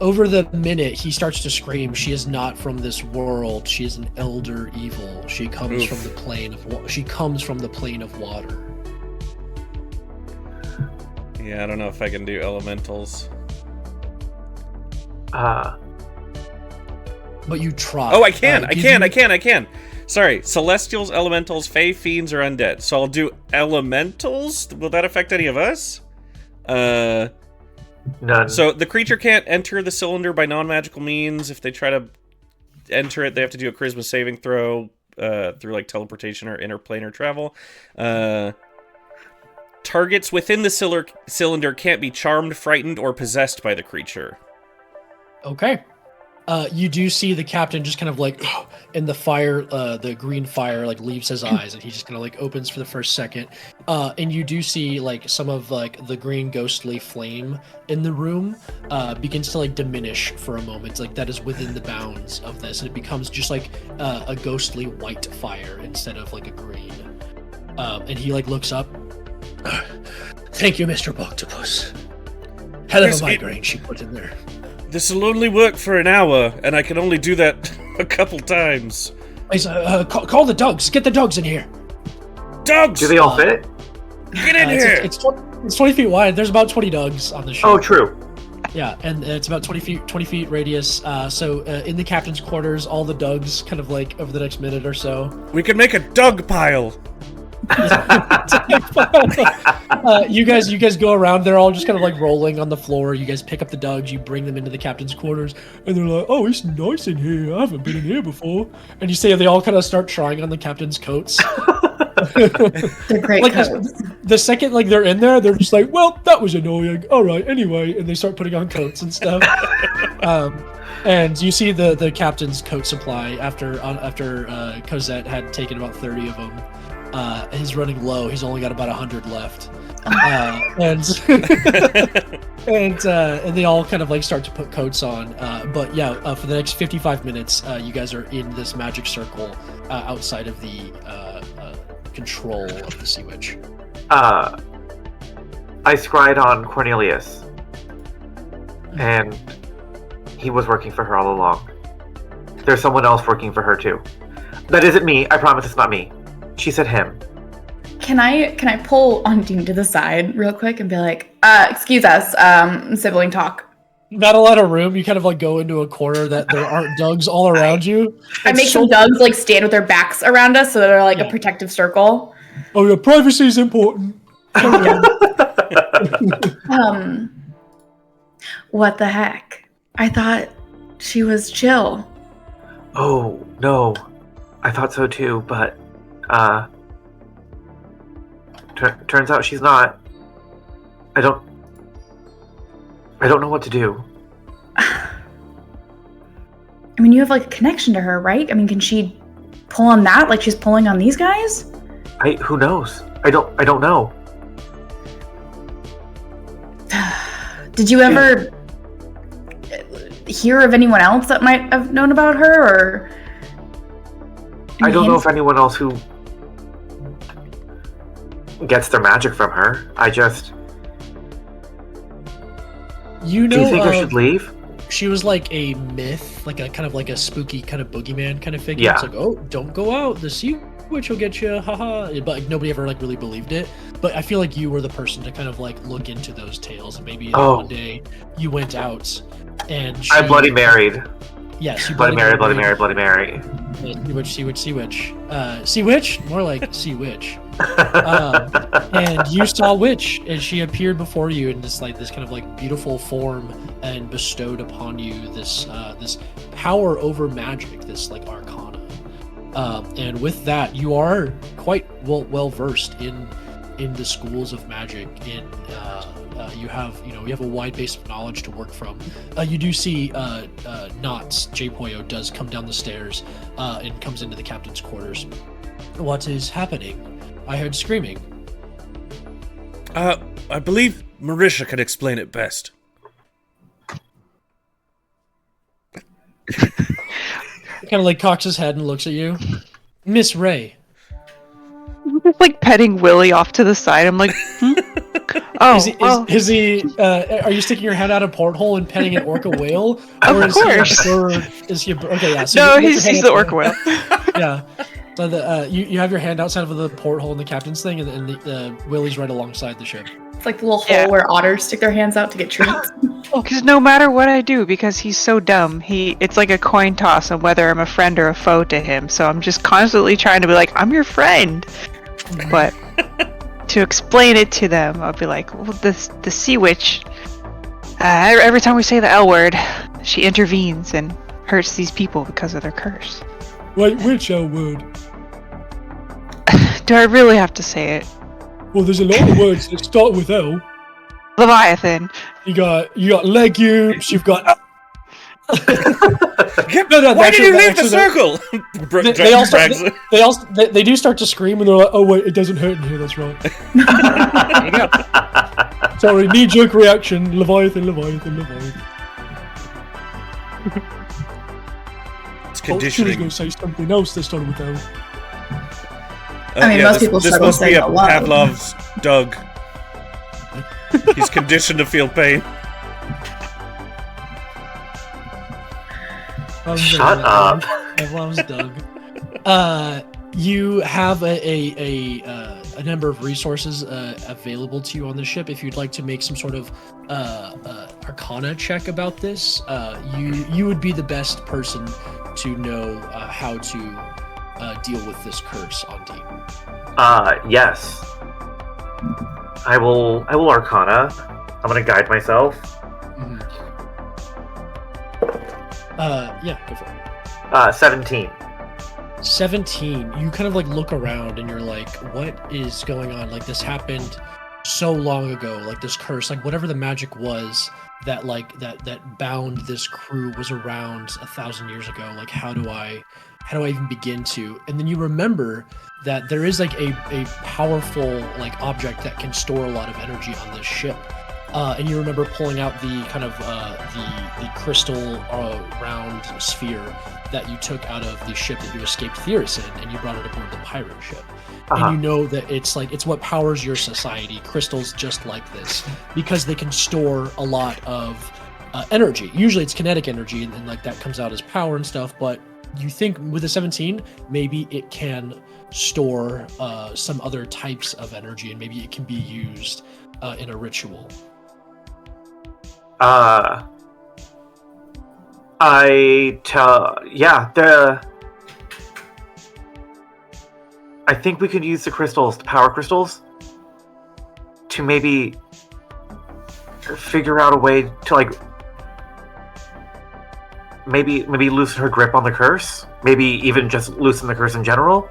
over the minute he starts to scream, she is not from this world. She is an elder evil. She comes from the plane of water. Yeah, I don't know if I can do elementals. But you try. Oh, I can. Sorry, Celestials, Elementals, Fae, Fiends, or Undead. So I'll do Elementals. Will that affect any of us? None. So the creature can't enter the cylinder by non-magical means. If they try to enter it, they have to do a Charisma saving throw through like teleportation or interplanar travel. Targets within the cylinder can't be charmed, frightened, or possessed by the creature. Okay. You do see the captain just kind of like, and the fire, the green fire like leaves his eyes, and he just kind of like opens for the first second. And you do see like some of like the green ghostly flame in the room begins to like diminish for a moment. Like that is within the bounds of this, and it becomes just like a ghostly white fire instead of like a green. And he like looks up. Thank you, Mr. Boktopus. Hell of a migraine she put in there. This will only work for an hour, and I can only do that a couple times. Please, call the dogs. Get the dogs in here. Dogs! Do they all fit? Get in here! It's 20 feet wide. There's about 20 dogs on the ship. Oh, true. Yeah, and it's about 20 feet radius. So in the captain's quarters, all the dogs kind of like over the next minute or so. We can make a dog pile. You guys go around. They're all just kind of like rolling on the floor. You guys pick up the dogs. You bring them into the captain's quarters, And they're like, oh, it's nice in here. I haven't been in here before. and you see they all kind of start trying on the captain's coats. They're great Like coats. the second like they're in there, they're just like, well, that was annoying. All right, anyway, and they start putting on coats and stuff. And you see the captain's coat supply after Cosette had taken about 30 of them. He's running low. He's only got about 100 left. And they all kind of like start to put coats on. But yeah, for the next 55 minutes, you guys are in this magic circle outside of the control of the Sea Witch. I scryed on Cornelius, and he was working for her all along. There's someone else working for her too. That isn't me. I promise it's not me. She said him. Can I pull Ondine to the side real quick and be like, excuse us, sibling talk. Not a lot of room. You kind of like go into a corner that there aren't Dougs all around you. I make some Dougs like stand with their backs around us so they're like a protective circle. Oh yeah, privacy is important. What the heck? I thought she was chill. Oh, no. I thought so too, but, turns out she's not. I don't know what to do. I mean, you have like a connection to her, right? I mean, can she pull on that like she's pulling on these guys? Who knows? I don't know. Did you ever hear of anyone else that might have known about her, or? I don't know if anyone else who gets their magic from her. You know, do you think I should leave? She was like a myth, like a kind of like a spooky kind of boogeyman kind of figure. Yeah. It's like, oh, don't go out. The Sea Witch will get you, haha. But like, nobody ever like really believed it. But I feel like you were the person to kind of like look into those tales. And maybe one day you went out and I Bloody Married. Yes, you Bloody Mary. Sea Witch. Sea Witch? More like Sea Witch. And you saw Witch, and she appeared before you in this kind of like beautiful form, and bestowed upon you this power over magic, this like arcana. And with that, you are quite well versed in the schools of magic. You have a wide base of knowledge to work from. You do see Knots, J. Poyo does come down the stairs and comes into the captain's quarters. What is happening? I heard screaming. I believe Marisha can explain it best. Kind of like cocks his head and looks at you. Miss Ray. I'm just like petting Willie off to the side. I'm like, oh, is he? Are you sticking your head out a porthole and petting an orca whale? Of or is course. He a bird? Is he a bird? Okay, yeah. So no, he's the orca whale. Yeah. So you have your hand outside of the porthole in the captain's thing, and the Willie's right alongside the ship. It's like the little hole where otters stick their hands out to get treats. Because no matter what I do, because he's so dumb, it's like a coin toss on whether I'm a friend or a foe to him. So I'm just constantly trying to be like, I'm your friend. But to explain it to them, I'll be like, well, the Sea Witch, every time we say the L word, she intervenes and hurts these people because of their curse. Wait, which L word? Do I really have to say it? Well, there's a lot of words that start with L. Leviathan. You got legumes. You've got. Why did you leave the circle? They do start to scream, and they're like, "Oh wait, it doesn't hurt in here." That's right. There you go. Sorry, knee-jerk reaction. Leviathan. It's I was conditioning. going to say something else that started with L. I mean, most people this struggle must be saying a out loud. Pavlov's Doug. He's conditioned to feel pain. Shut up. Pavlov's Doug. You have a number of resources available to you on the ship. If you'd like to make some sort of Arcana check about this, you would be the best person to know how to deal with this curse, Ondine. Yes. I will Arcana. I'm gonna guide myself. Mm-hmm. Yeah, go for it. 17. 17. You kind of like look around and you're like, what is going on? Like, this happened so long ago, like this curse, like whatever the magic was that that bound this crew was around 1,000 years ago. Like how do I even begin to? And then you remember that there is like a powerful like object that can store a lot of energy on this ship. And you remember pulling out the kind of the crystal round sphere that you took out of the ship that you escaped Theris in, and you brought it aboard the pirate ship. And you know that it's what powers your society, crystals just like this, because they can store a lot of energy. Usually it's kinetic energy, and like that comes out as power and stuff, but you think with a 17, maybe it can store some other types of energy, and maybe it can be used in a ritual. I think we could use the crystals, the power crystals, to maybe figure out a way to like maybe loosen her grip on the curse. Maybe even just loosen the curse in general.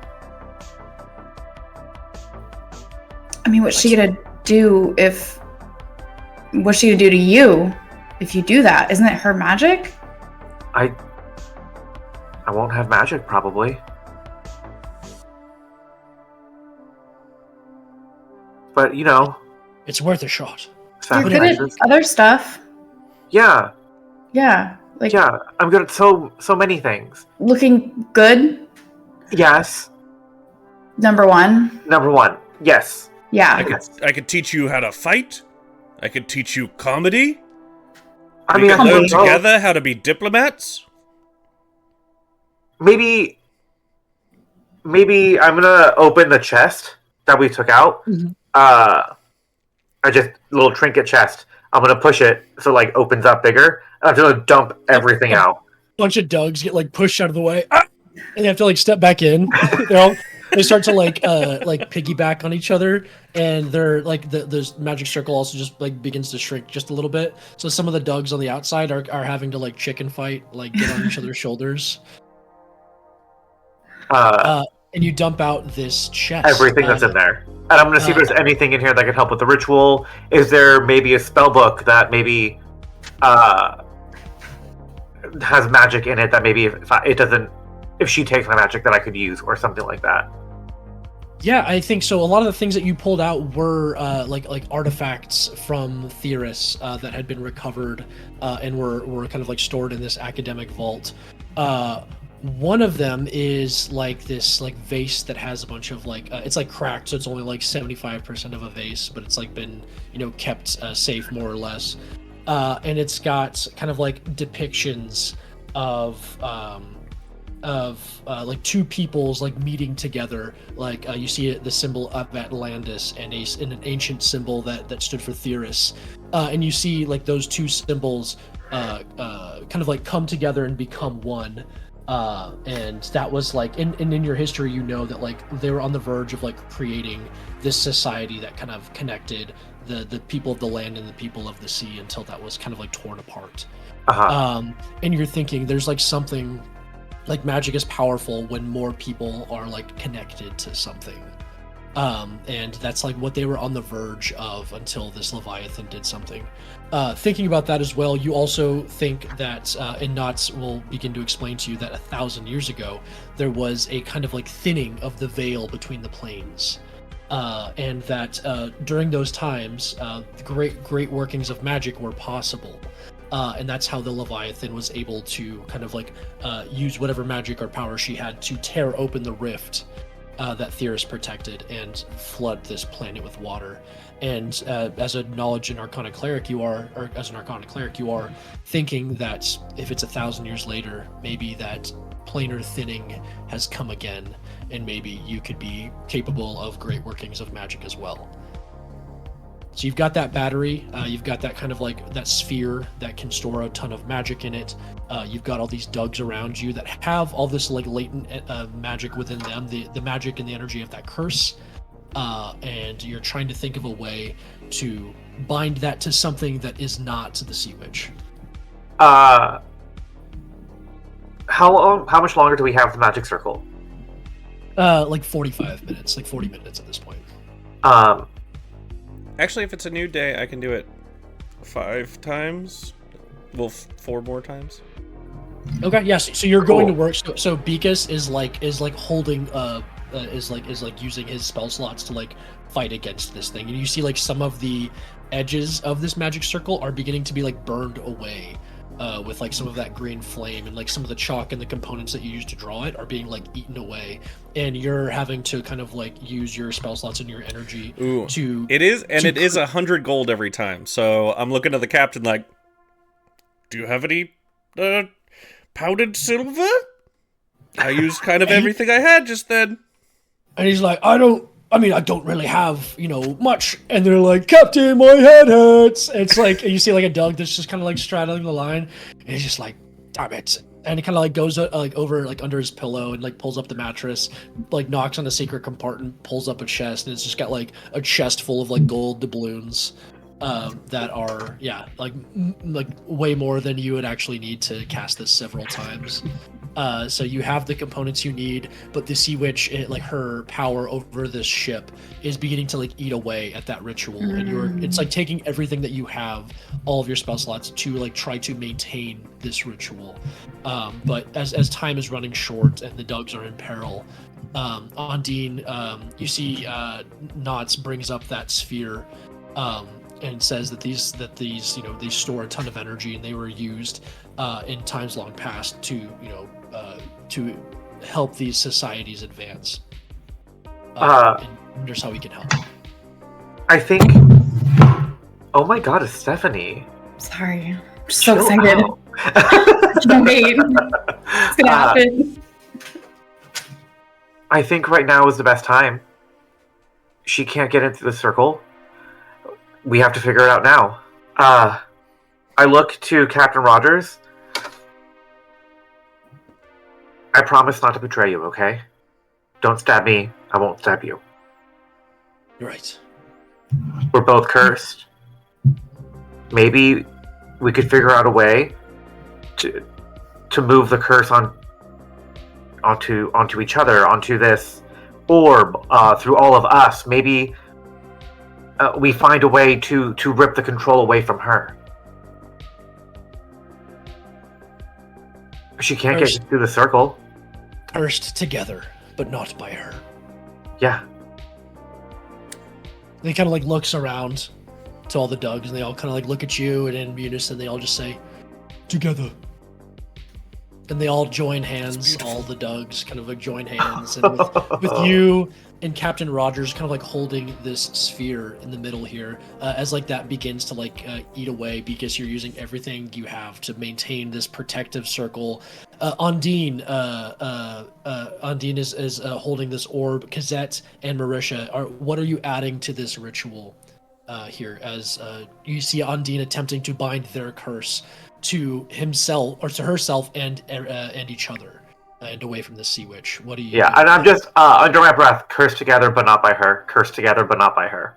I mean, what's she gonna do to you if you do that? Isn't it her magic? I won't have magic, probably. But, you know... It's worth a shot. You're good at other stuff. Yeah. Yeah. Yeah, I'm good at so many things. Looking good? Yes. Number one, yes. yeah. I could teach you how to fight. I could teach you comedy. I We mean, could I learn don't know. together how to be diplomats. Maybe I'm gonna open the chest that we took out. I just little trinket chest. I'm gonna push it so it, like opens up bigger. And I'm just gonna dump everything out. Bunch of Dougs get like pushed out of the way, and they have to like step back in. They start to like piggyback on each other, and they're like the magic circle also just like begins to shrink just a little bit. So some of the Dougs on the outside are having to like chicken fight, like get on each other's shoulders. And you dump out this chest. Everything that's in there. And I'm going to see if there's anything in here that could help with the ritual. Is there maybe a spell book that maybe has magic in it that maybe if she takes my magic that I could use or something like that? Yeah, I think so. A lot of the things that you pulled out were like artifacts from Theris that had been recovered and were kind of like stored in this academic vault. One of them is like this like vase that has a bunch of like it's like cracked, so it's only like 75% of a vase, but it's like been kept safe more or less, and it's got kind of like depictions of like two peoples like meeting together. Like you see the symbol of Atlantis and an ancient symbol that stood for Theris, and you see like those two symbols kind of like come together and become one. And that was like in your history, that like they were on the verge of like creating this society that kind of connected the people of the land and the people of the sea until that was kind of like torn apart. And you're thinking there's like something like magic is powerful when more people are like connected to something. And that's like what they were on the verge of until this Leviathan did something. Thinking about that as well, you also think that, and Knots will begin to explain to you that 1,000 years ago, there was a kind of like thinning of the veil between the planes. And that during those times, great workings of magic were possible. And that's how the Leviathan was able to kind of like use whatever magic or power she had to tear open the rift that Theris protected and flood this planet with water. And as a knowledge and arcana cleric, you are thinking that if it's 1,000 years later, maybe that planar thinning has come again, and maybe you could be capable of great workings of magic as well. So you've got that battery, you've got that kind of like that sphere that can store a ton of magic in it. You've got all these Dougs around you that have all this like latent magic within them, the magic and the energy of that curse. And you're trying to think of a way to bind that to something that is not the Sea Witch. How much longer do we have the magic circle? Like 45 minutes, like 40 minutes at this point. Actually, if it's a new day, I can do it 5 times. Well, 4 more times. Okay, yes. So you're going to Cool. work. So Beakus is like holding is like using his spell slots to like fight against this thing, and you see like some of the edges of this magic circle are beginning to be like burned away, with like some of that green flame, and like some of the chalk and the components that you use to draw it are being like eaten away, and you're having to kind of like use your spell slots and your energy Ooh. to. It is, and to it is 100 gold every time. So I'm looking at the captain like, do you have any powdered silver? I used kind of everything I had just then. And he's like, I don't really have, much. And they're like, Captain, my head hurts. And it's like, and you see like a dog that's just kind of like straddling the line. And he's just like, damn it. And he kind of like goes like over like under his pillow and like pulls up the mattress, like knocks on the secret compartment, pulls up a chest, and it's just got like a chest full of like gold doubloons that are, like way more than you would actually need to cast this several times. So you have the components you need, but the Sea Witch, like her power over this ship, is beginning to like eat away at that ritual, and it's like taking everything that you have, all of your spell slots, to like try to maintain this ritual. But as time is running short and the dogs are in peril, Ondine, you see Knots brings up that sphere, and says that these they store a ton of energy, and they were used in times long past to to help these societies advance. And wonders how we can help. I think. Oh my God, it's Stephanie. Sorry. I'm just so Chill excited. out. Can't wait. It's gonna happen. I think right now is the best time. She can't get into the circle. We have to figure it out now. I look to Captain Rogers. I promise not to betray you, okay? Don't stab me. I won't stab you. You're right. We're both cursed. Maybe we could figure out a way to move the curse onto each other, onto this orb, through all of us. Maybe we find a way to rip the control away from her. She can't get through the circle. Cursed together, but not by her. Yeah. They kind of like looks around to all the dogs, and they all kind of like look at you, and in unison they all just say, Together. and they all join hands. All the dogs kind of like join hands, and with you and Captain Rogers kind of like holding this sphere in the middle here, as like that begins to like eat away, because you're using everything you have to maintain this protective circle. Ondine is holding this orb. Cosette and Marisha, what are you adding to this ritual here, as you see Ondine attempting to bind their curse to himself, or to herself, and each other, and away from the Sea Witch? What do you? Yeah, and I'm just under my breath, cursed together but not by her. Cursed together but not by her.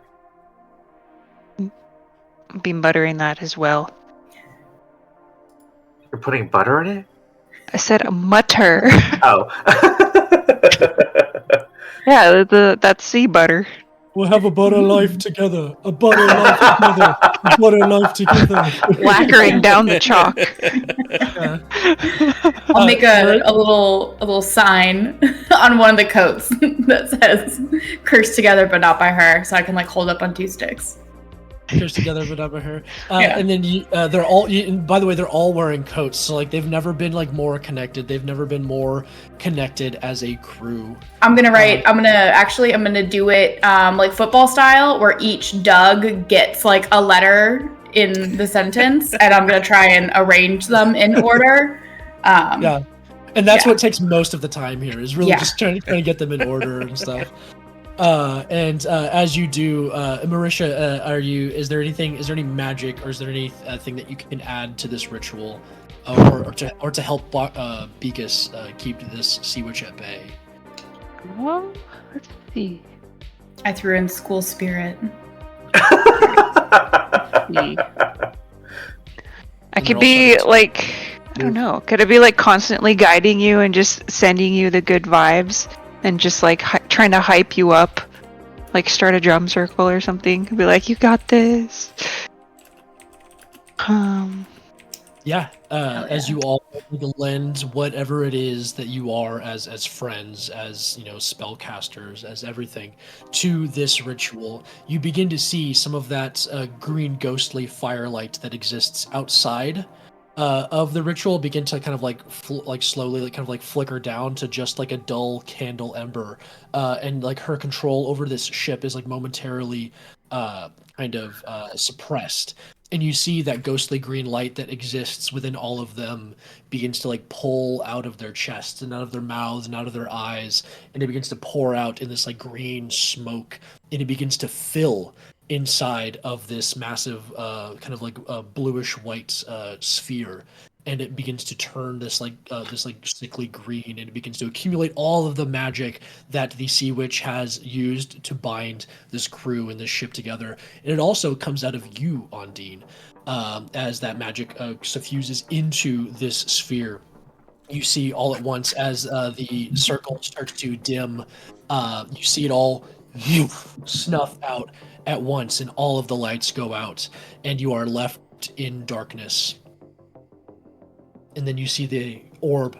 Be muttering that as well. You're putting butter in it? I said a mutter. Oh. Yeah, that's sea butter. We'll have a butter life together. A butter life together. A butter life together. Lacquering down the chalk. I'll make a little sign on one of the coats that says "Cursed together, but not by her," so I can like hold up on 2 sticks. Cursed together, but not by her. Yeah. And then they're all. And by the way, they're all wearing coats, so like they've never been like more connected. They've never been more connected as a crew. I'm gonna do it like football style, where each Doug gets like a letter in the sentence, and I'm gonna try and arrange them in order. Yeah, and that's what takes most of the time here, is really Yeah. just trying to get them in order and stuff. And as you do, Marisha, is there any magic, or is there anything that you can add to this ritual, or to help Beakus keep this Sea Witch at bay? Well, let's see. I threw in school spirit. I could be like, I don't know. Could it be like constantly guiding you and just sending you the good vibes, and just like trying to hype you up like start a drum circle or something. Be like, you got this. Yeah, yeah. as you all lend whatever it is that you are as friends, as spellcasters, as everything to this ritual, you begin to see some of that green ghostly firelight that exists outside of the ritual begin to kind of like slowly kind of like flicker down to just like a dull candle ember, and like her control over this ship is like momentarily kind of suppressed, and you see that ghostly green light that exists within all of them begins to like pull out of their chests and out of their mouths and out of their eyes, and it begins to pour out in this like green smoke, and it begins to fill inside of this massive kind of like bluish white sphere, and it begins to turn this like sickly green, and it begins to accumulate all of the magic that the Sea Witch has used to bind this crew and this ship together. And it also comes out of you, Ondine, as that magic suffuses into this sphere. You see all at once as the circle starts to dim, you see it all snuff out at once, and all of the lights go out, and you are left in darkness. And then you see the orb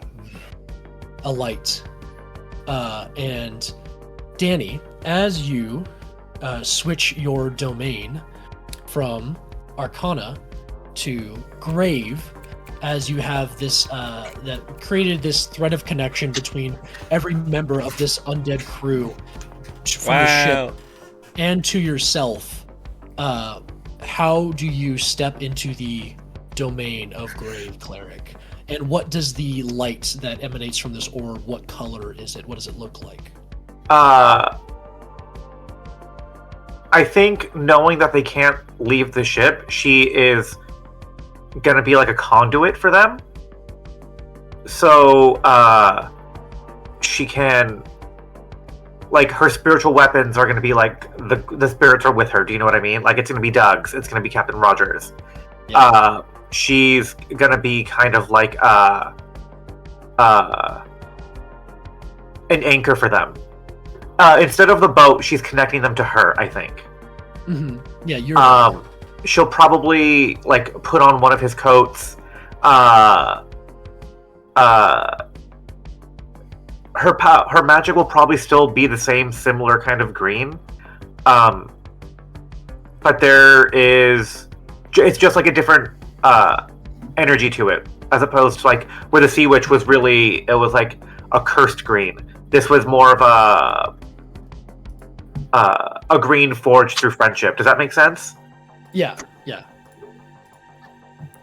alight. And Danny, as you switch your domain from Arcana to Grave, as you have this that created this thread of connection between every member of this undead crew from the ship and to yourself, how do you step into the domain of Grave Cleric? And what does the light that emanates from this orb, what color is it? What does it look like? I think knowing that they can't leave the ship, she is gonna be like a conduit for them. So, she can, like, her spiritual weapons are gonna be like the spirits are with her. Do you know what I mean? Like, it's gonna be Doug's. It's gonna be Captain Rogers. Yeah. She's gonna be kind of like an anchor for them. Instead of the boat, she's connecting them to her, I think. Mm-hmm. Yeah, you're she'll probably like put on one of his coats. Her magic will probably still be the same similar kind of green. But it's just like a different energy to it, as opposed to like where the Sea Witch was really, it was like a cursed green. This was more of a green forged through friendship. Does that make sense? Yeah.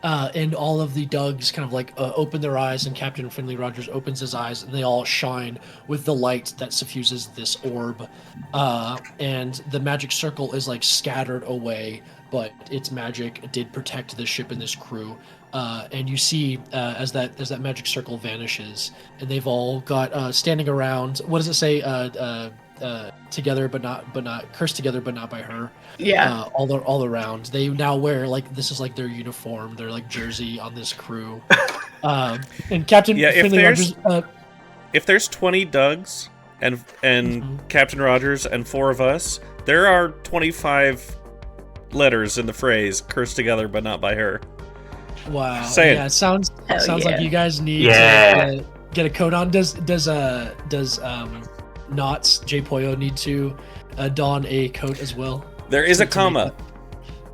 And all of the Dougs kind of like open their eyes, and Captain Finley Rogers opens his eyes, and they all shine with the light that suffuses this orb. And the magic circle is like scattered away, but its magic did protect the ship and this crew. And you see as that magic circle vanishes, and they've all got standing around. What does it say? Together but not cursed together but not by her. Yeah. All around. They now wear like, this is like their uniform, their like jersey on this crew. And Captain Finley Rogers. If there's 20 Dougs and mm-hmm. Captain Rogers and 4 of us, there are 25 letters in the phrase "cursed together but not by her." Wow. Say it. Yeah, it sounds like you guys need to get a code on. Does Knots J Poyo need to don a coat as well? There is a comma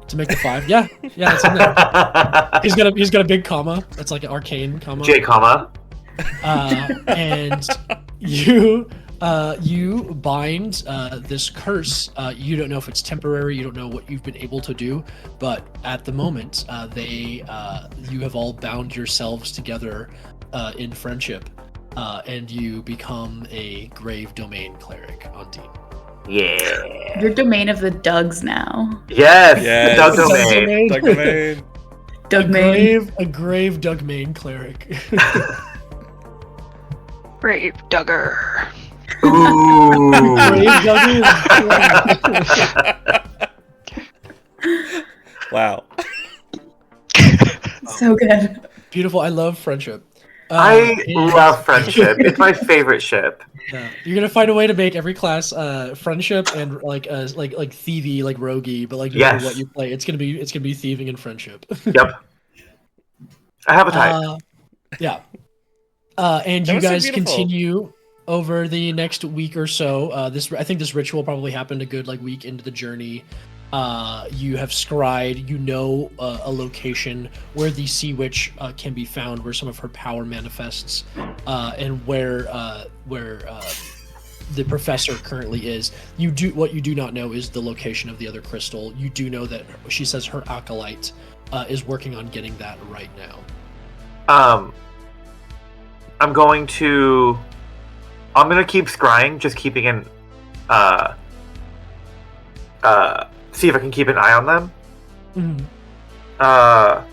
to make the 5. Yeah, it's in there. He's got a big comma. That's like an arcane comma. J comma. And you bind this curse. You don't know if it's temporary. You don't know what you've been able to do, but at the moment, you have all bound yourselves together in friendship. And you become a Grave Domain Cleric, Ondine. Yeah. You're domain of the Dougs now. Yes. Doug domain. Doug domain. Domain. A Grave Domain Cleric. Brave Dugger. Ooh. Grave Dugger. Wow. So good. Beautiful. I love friendship. I his- love friendship. It's my favorite ship. Yeah. You're gonna find a way to make every class friendship and like thievy, like roguey, but like no matter what Yes. you play, it's gonna be thieving and friendship. Yep. I have a type. Yeah. And That you was so guys beautiful. continue over the next week or so. I think this ritual probably happened a good like week into the journey. You have scryed, you know, a location where the Sea Witch can be found, where some of her power manifests, and where the professor currently is. What you do not know is the location of the other crystal. You do know that she says her acolyte is working on getting that right now. I'm going to keep scrying, just keeping an see if I can keep an eye on them. Mhm.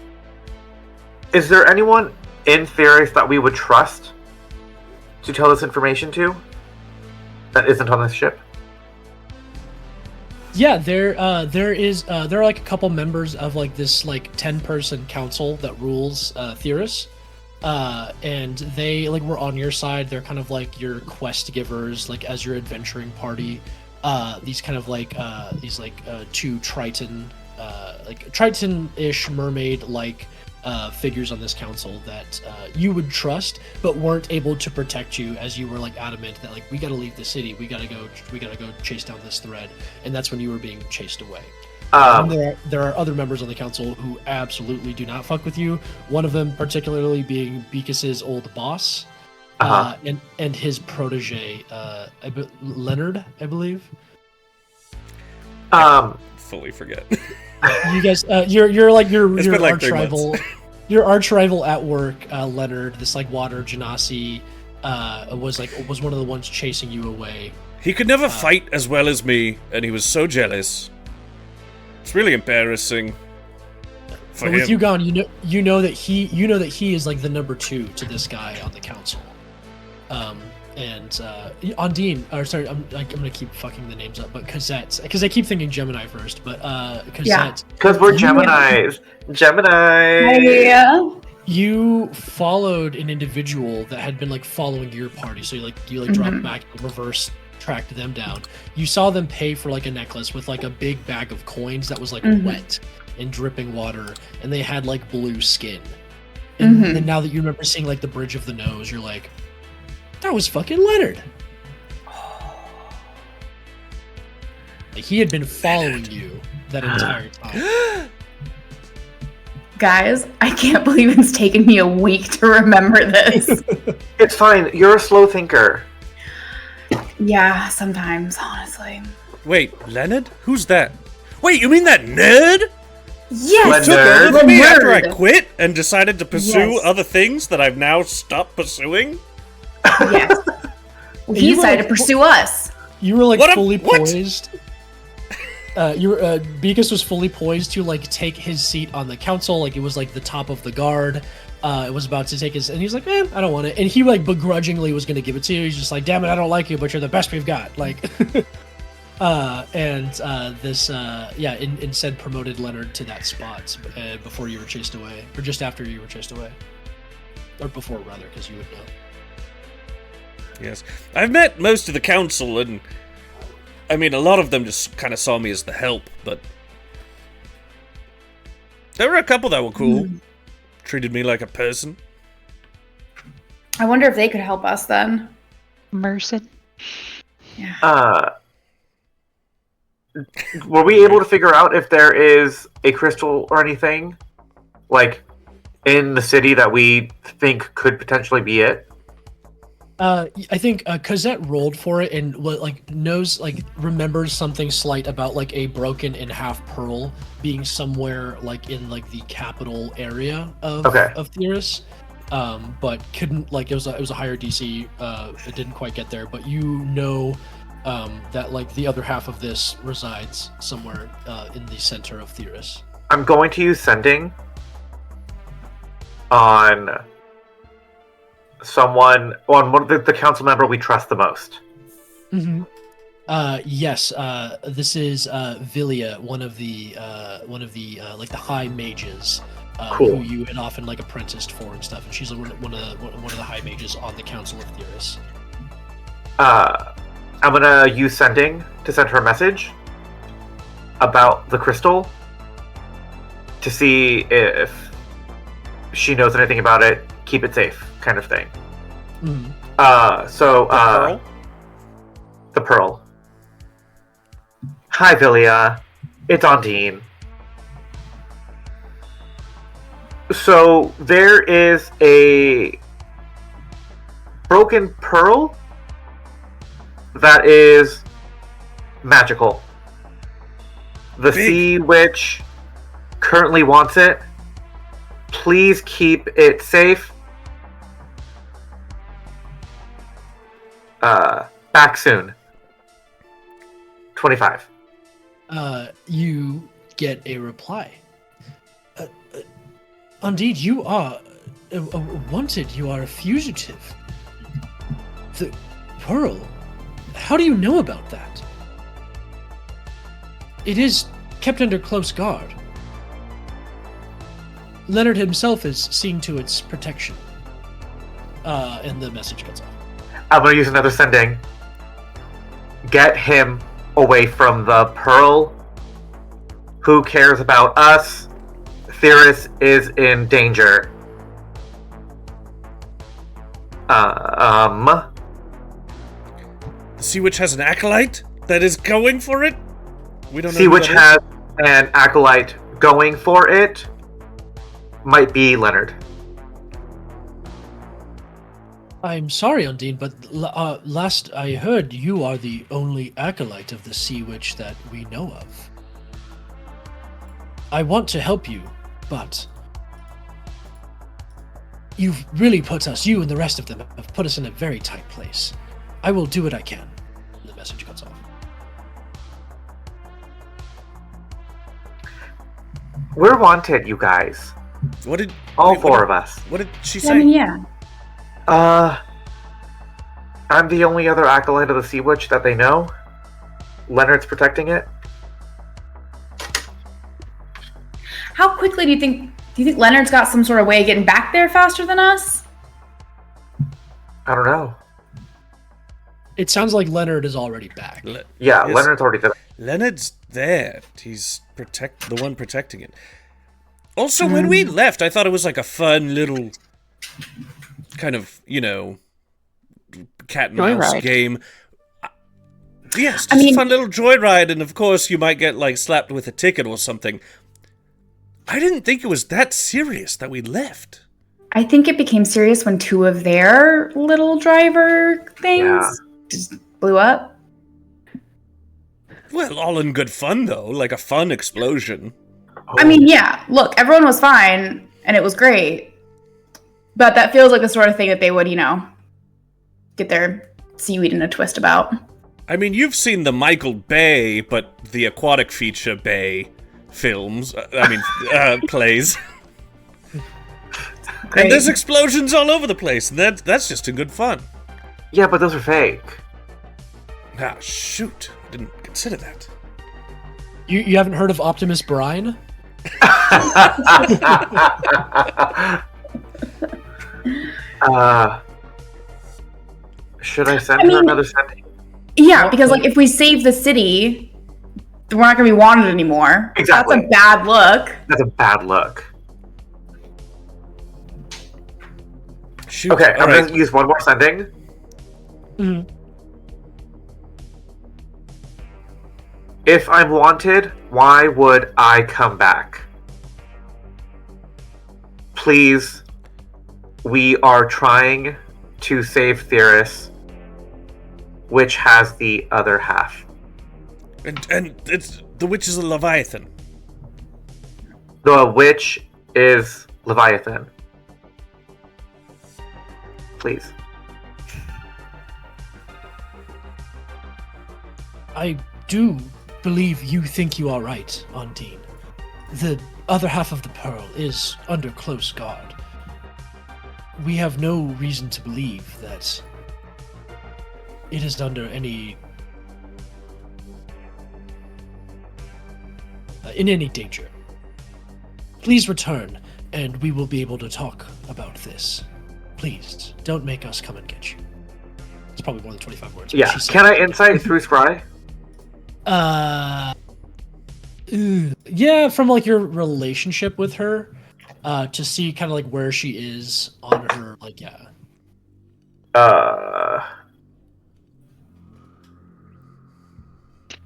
Is there anyone in Theris that we would trust to tell this information to that isn't on this ship? Yeah, there are like a couple members of like this like 10-person council that rules Theris, and they like were on your side. They're kind of like your quest givers, like as your adventuring party. These kind of like two Triton, like Triton-ish mermaid-like figures on this council that you would trust, but weren't able to protect you, as you were like adamant that like we gotta leave the city, we gotta go chase down this thread, and that's when you were being chased away. And there are other members on the council who absolutely do not fuck with you. One of them particularly being Beakus's old boss. And his protege, Leonard, I believe. Fully forget. You guys, you're like your It's been like arch 3 rival, months. your arch rival at work, Leonard. This like water genasi was one of the ones chasing you away. He could never fight as well as me, and he was so jealous. It's really embarrassing for But him. with you gone, you know that he is like the number 2 to this guy on the council. And Ondine, or sorry, I'm gonna keep fucking the names up, but Cosette, because I keep thinking Gemini first, but Cosette. Because we're Geminis. Gemini. Yeah. You followed an individual that had been like following your party, so you dropped back and reverse tracked them down. You saw them pay for like a necklace with like a big bag of coins that was like wet and dripping water, and they had like blue skin. And then now that you remember seeing like the bridge of the nose, you're like, that was fucking Leonard. Like, he had been following you that entire time. Guys, I can't believe it's taken me a week to remember this. It's fine. You're a slow thinker. Yeah, sometimes, honestly. Wait, Leonard? Who's that? Wait, you mean that nerd? Yes! Took Leonard? over from me after I Nerd. quit and decided to pursue Yes. other things that I've now stopped pursuing? Yes. Well, he You were decided like- to pursue us. You were like What a- fully what? poised. Beakus was fully poised to like take his seat on the council. Like it was like the top of the guard. It was about to take his, and he's like, "Man, I don't want it." And he like begrudgingly was going to give it to you. He's just like, "Damn it, I don't like you, but you're the best we've got." Like, instead promoted Leonard to that spot before you were chased away, or just after you were chased away, or before rather, because you would know. Yes. I've met most of the council, and I mean, a lot of them just kind of saw me as the help, but there were a couple that were cool. Treated me like a person. I wonder if they could help us then. Merson. Yeah. Were we able to figure out if there is a crystal or anything, like, in the city that we think could potentially be it? I think Cosette rolled for it and remembers something slight about like a broken in half pearl being somewhere like in like the capital area of Theris, but couldn't like it was a higher DC. It didn't quite get there, but you know that like the other half of this resides somewhere in the center of Theris. I'm going to use sending on someone, on one of the council member we trust the most. Mm-hmm. Yes. This is Villia, one of the like the high mages Cool. who you had often like apprenticed for and stuff, and she's one of the high mages on the Council of Theris. I'm gonna use sending to send her a message about the crystal to see if she knows anything about it. Keep it safe, kind of thing. Mm. Pearl? The pearl. Hi, Villia. It's Ondine. So there is a broken pearl that is magical. The sea witch currently wants it. Please keep it safe. Back soon. 25. You get a reply. Indeed, you are wanted. You are a fugitive. The pearl. How do you know about that? It is kept under close guard. Leonard himself is seeing to its protection. And the message cuts off. I'm gonna use another sending. Get him away from the pearl. Who cares about us? Theris is in danger. The Sea Witch has an acolyte that is going for it? We don't know. Sea Witch has an acolyte going for it. Might be Leonard. I'm sorry, Ondine, but last I heard, you are the only acolyte of the Sea Witch that we know of. I want to help you, but you've really put us, you and the rest of them, have put us in a very tight place. I will do what I can. The message cuts off. We're wanted, you guys. What did All four of us. What did she I say? mean, yeah. I'm the only other acolyte of the Sea Witch that they know. Leonard's protecting it. How quickly do you think Leonard's got some sort of way of getting back there faster than us? I don't know. It sounds like Leonard is already back. Yeah, Yes. Leonard's already there. Leonard's there. He's the one protecting it. Also, when we left, I thought it was like a fun little kind of, cat and mouse Joyride. game. Yes, just a fun little joyride, and of course you might get slapped with a ticket or something. I didn't think it was that serious that we left. I think it became serious when two of their little driver things just blew up. Well, all in good fun though, like a fun explosion. I mean, yeah, look, everyone was fine, and it was great. But that feels like the sort of thing that they would, get their seaweed in a twist about. I mean, you've seen the Michael Bay, but the aquatic feature Bay films, plays. Great. And there's explosions all over the place, and that's just a good fun. Yeah, but those are fake. Ah, shoot. I didn't consider that. You haven't heard of Optimus Brine? Should I send her another sending? Yeah, because if we save the city, then we're not going to be wanted anymore. Exactly. That's a bad look. That's a bad look. Shoot. Okay, all I'm right. going to use one more sending. Mm. If I'm wanted, why would I come back? Please, we are trying to save Theris, which has the other half. And it's the witch is a Leviathan. The witch is Leviathan. Please. I do believe you think you are right, Ondine. The other half of the pearl is under close guard. We have no reason to believe that it is under any in any danger. Please return, and we will be able to talk about this. Please, don't make us come and get you. It's probably more than 25 words. Yeah. Can I insight through Scry? Yeah, from like your relationship with her, to see kind of like where she is on her, like, yeah.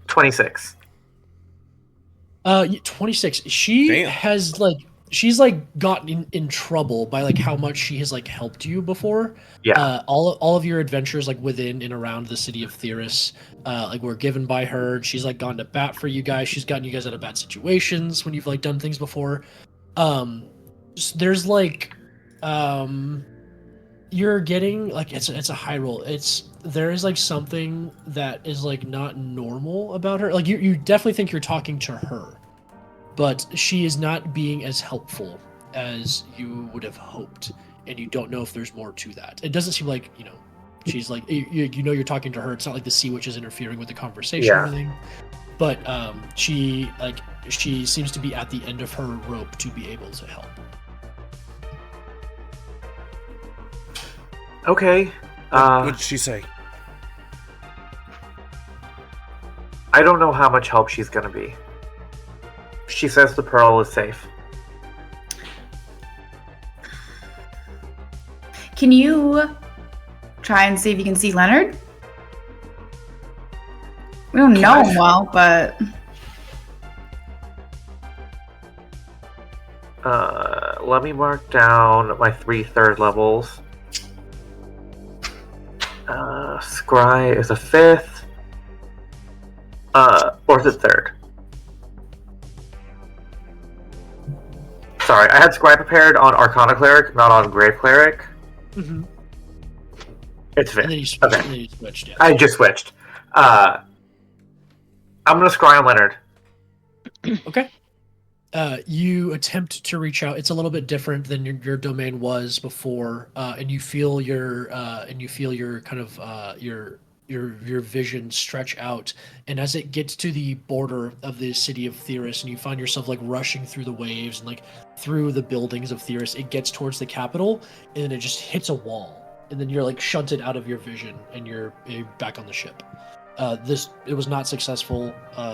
26. 26. She Damn. has like she's like gotten in trouble by like how much she has like helped you before. Yeah. All of your adventures like within and around the city of Theris, like were given by her. She's like gone to bat for you guys. She's gotten you guys out of bad situations when you've like done things before. There's like you're getting like it's a high roll. There is like something that is like not normal about her. Like you definitely think you're talking to her, but she is not being as helpful as you would have hoped, and you don't know if there's more to that. It doesn't seem like, you know, she's like, you know, you're talking to her. It's not like the sea witch is interfering with the conversation or anything, but she seems to be at the end of her rope to be able to help. Okay. What did she say? I don't know how much help she's gonna be. She says the pearl is safe. Can you try and see if you can see Leonard? We don't know him well, but... Let me mark down my 3 third levels. Scry is a 5th. Or is it 3rd? Sorry, I had Scry prepared on Arcana Cleric, not on Grave Cleric. Mm-hmm. It's 5th. And then you switched. Okay. And then you switched. Yeah. I just switched. I'm gonna Scry on Leonard. Okay. You attempt to reach out. It's a little bit different than your domain was before, and you feel your kind of your vision stretch out. And as it gets to the border of the city of Theris, and you find yourself like rushing through the waves and like through the buildings of Theris, it gets towards the capital, and then it just hits a wall, and then you're like shunted out of your vision, and you're back on the ship. It was not successful.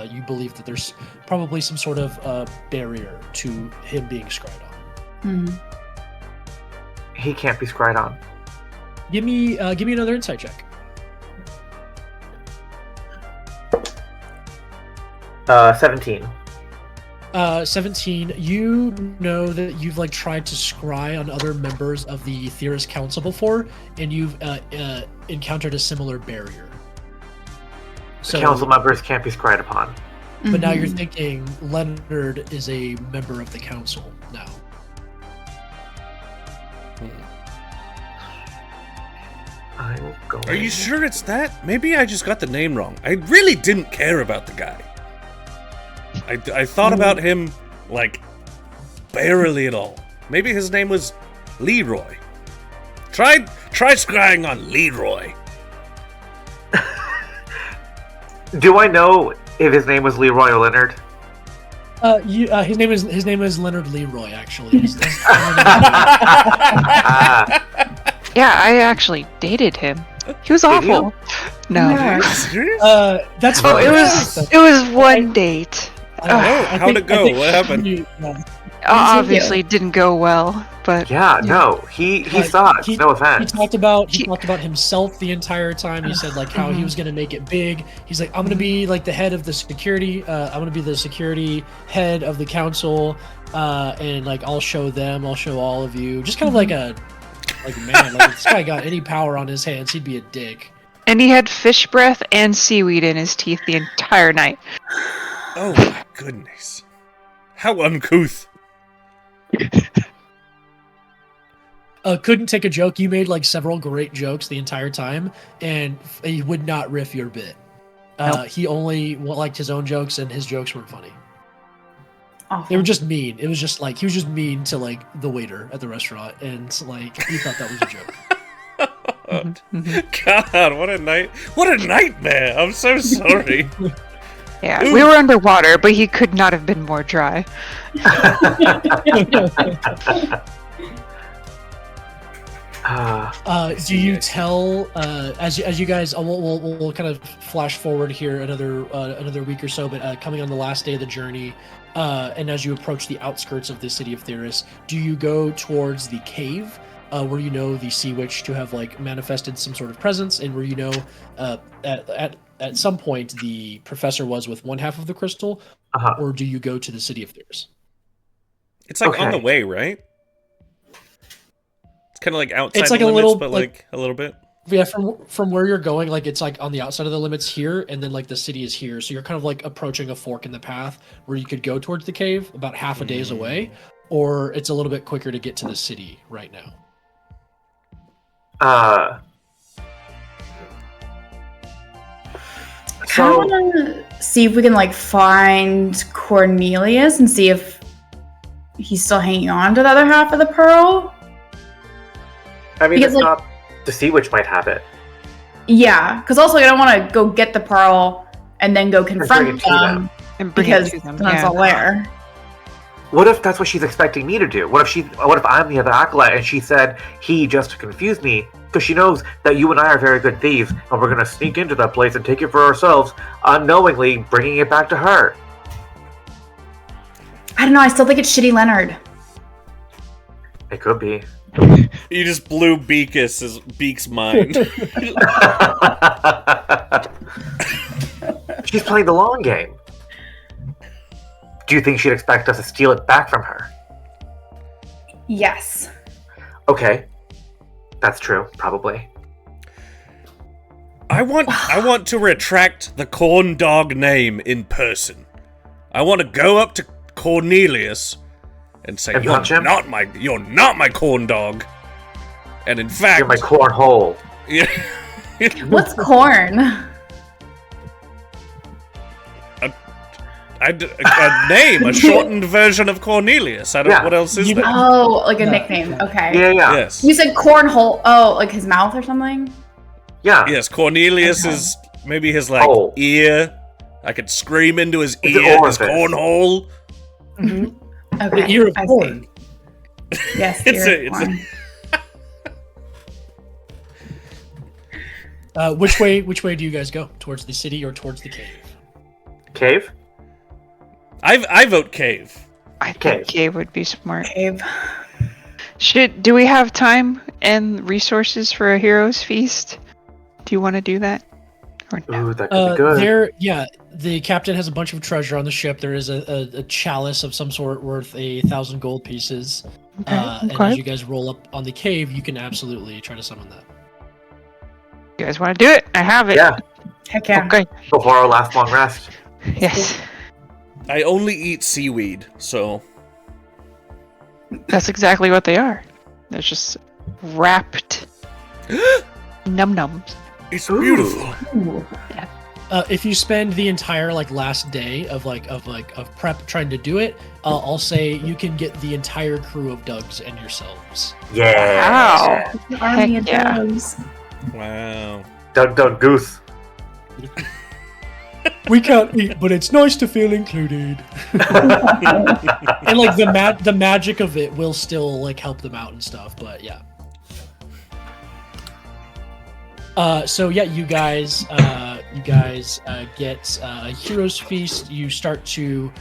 You believe that there's probably some sort of barrier to him being scryed on. He can't be Scryed on. Give me another insight check. 17. 17. You know that you've like tried to scry on other members of the Theris Council before, and you've encountered a similar barrier. So, Council members can't be Scryed upon. but now you're thinking Leonard is a member of the council now. I will go. Are you sure it's that? Maybe I just got the name wrong. I really didn't care about the guy. I thought about him, like, barely at all. Maybe his name was Leroy. Try scrying on Leroy. Do I know if his name was Leroy or Leonard? His name is Leonard Leroy. Actually, Yeah, I actually dated him. He was awful. No. Are you serious? That's Oh, it was one date. How'd it go? What happened? Obviously, it didn't go well, but Yeah, no. He sucks. No offense. He talked about himself the entire time. He said like how he was gonna make it big. He's like, I'm gonna be like the head of the security. I'm gonna be the security head of the council, and like I'll show all of you. Just kind of like man, like if this guy got any power on his hands, he'd be a dick. and he had fish breath and seaweed in his teeth the entire night. Oh my goodness. How uncouth. Couldn't take a joke. You made like several great jokes the entire time, and he would not riff your bit. He only liked his own jokes, and his jokes weren't funny. Awful. They were just mean. It was just like he was just mean to like the waiter at the restaurant, and like he thought that was a joke. God, what a night! What a nightmare! I'm so sorry. Yeah, we were underwater, but he could not have been more dry. Do you tell as you guys? We'll kind of flash forward here another week or so, but coming on the last day of the journey, and as you approach the outskirts of the city of Theris, do you go towards the cave where you know the sea witch to have like manifested some sort of presence, and where you know at some point the professor was with one half of the crystal, or do you go to the city of Theris? It's like on the way, right? It's kind of like outside It's like the a limits, little, but like- like a little bit. Yeah, from where you're going, like it's like on the outside of the limits here, and then like the city is here. So you're kind of like approaching a fork in the path where you could go towards the cave about half a day's away, or it's a little bit quicker to get to the city right now. I kind of want to see if we can like find Cornelius and see if he's still hanging on to the other half of the pearl. I mean, Because, it's like- not the sea witch might have it. Yeah, because also like, I don't want to go get the pearl and then go confront it to them And bring because it to them. that's Yeah. all there. What if that's what she's expecting me to do? What if I'm the other acolyte and she said he just to confuse me because she knows that you and I are very good thieves and we're gonna sneak into that place and take it for ourselves, unknowingly bringing it back to her. I don't know. I still think it's shitty Leonard. It could be. You just blew Beak's mind. She's playing the long game. Do you think she'd expect us to steal it back from her? Yes. Okay. That's true, probably. I want to retract the corn dog name in person. I want to go up to Cornelius and say, And "You're punch him? not my corn dog." And in fact, You're my corn hole. yeah, What's corn? a name, a shortened version of Cornelius. I don't. Yeah. What else is You- there? Oh, like a Yeah. nickname. Okay. Yeah. Yes. You said cornhole. Oh, like his mouth or something? Yeah. Yes, Cornelius Okay. is maybe his like Oh. ear. I could scream into his It's an ear, his orifice. cornhole. Okay. The ear of I see. corn. Yes, It's ear of a- corn. Which way do you guys go? Towards the city or towards the cave? Cave? I vote cave. I think Cave. cave would be smart. Cave. Do we have time and resources for a hero's feast? Do you want to do that? Or no? Ooh, that could be good. The captain has a bunch of treasure on the ship. There is a chalice of some sort worth 1,000 gold pieces. And as you guys roll up on the cave, you can absolutely try to summon that. You guys want to do it? I have it. Yeah, Heck yeah. Okay. before our last long rest. Yes. I only eat seaweed, so That's exactly what they are. They're just wrapped num-nums. it's Ooh. beautiful. Ooh. If you spend the entire last day of prep trying to do it, I'll say you can get the entire crew of Dougs and yourselves. Yeah. Wow. The army of yeah. dogs. Wow. Doug Goose. We can't eat, but it's nice to feel included. And the magic of it will still help them out and stuff, but yeah. So yeah, you guys get a hero's feast. You start to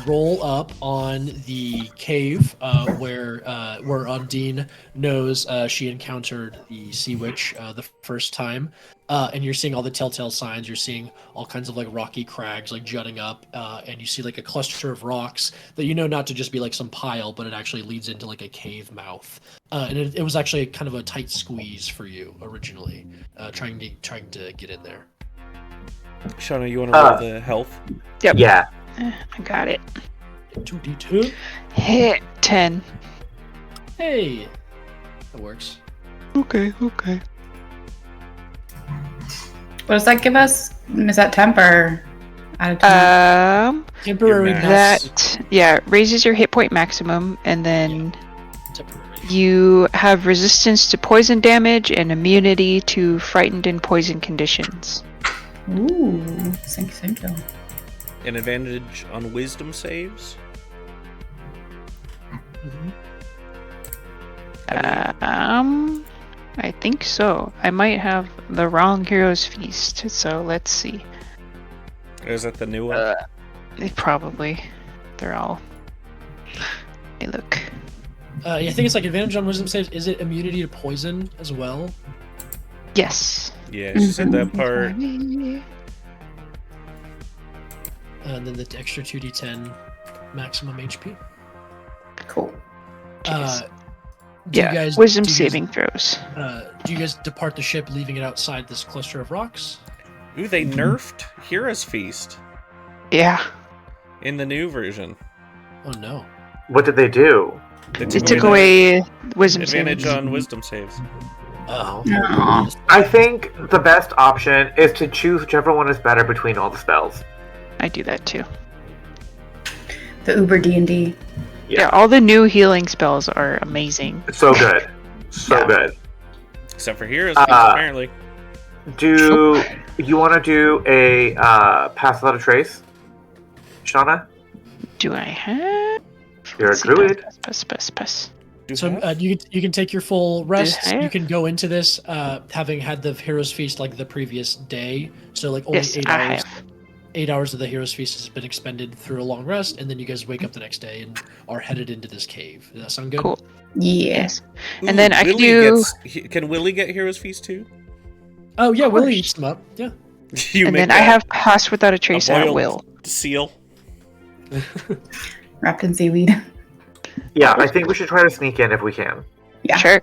roll up on the cave where Ondine knows she encountered the sea witch the first time, and you're seeing all the telltale signs. You're seeing all kinds of rocky crags jutting up, and you see a cluster of rocks that you know not to just be some pile, but it actually leads into a cave mouth. And it was actually kind of a tight squeeze for you originally, trying to get in there. Shauna, you want to roll the health? Yep. Yeah. I got it. 2d2. Hit 10. Hey, that works. Okay. What does that give us? Is that temp or out of 10? Temporary Your max. That raises your hit point maximum, and then Temporary. you have resistance to poison damage and immunity to frightened and poison conditions. Ooh, thank you. an advantage on wisdom saves. I think so. I might have the wrong Hero's Feast, so let's see. Is that the new one? Probably. They're all... Hey, look. Yeah, I think it's like advantage on wisdom saves. Is it immunity to poison as well? Yes. Yeah, she said that part. And then the extra 2d10 maximum HP. Cool. Do you Yeah, guys, wisdom do you saving throws. Do you guys depart the ship, leaving it outside this cluster of rocks? Ooh, they nerfed Hero's Feast Yeah. in the new version. Oh no. What did they do? They It took away wisdom advantage savings. on wisdom saves. Oh. Aw. I think the best option is to choose whichever one is better between all the spells. I do that too. The Uber D&D. Yeah, all the new healing spells are amazing. So good. So good. Except for Hero's Feast, apparently. Do you want to do a pass without a trace, Shauna? Do I have? You're a druid. Pass. So you can take your full rest. I have? You can go into this having had the Hero's Feast like the previous day. So like only Yes, 8 I hours. have. 8 hours of the Hero's Feast has been expended through a long rest, and then you guys wake up the next day and are headed into this cave. Does that sound good? Cool. Yeah. Yes. And then I can Willie do... Can Willie get Hero's Feast too? Oh yeah, Of Willie course. eats them up. Yeah. You And make then I that have pass without a trace at boiled will. seal. Wrapped in seaweed. Yeah, I think we should try to sneak in if we can. Yeah. Sure.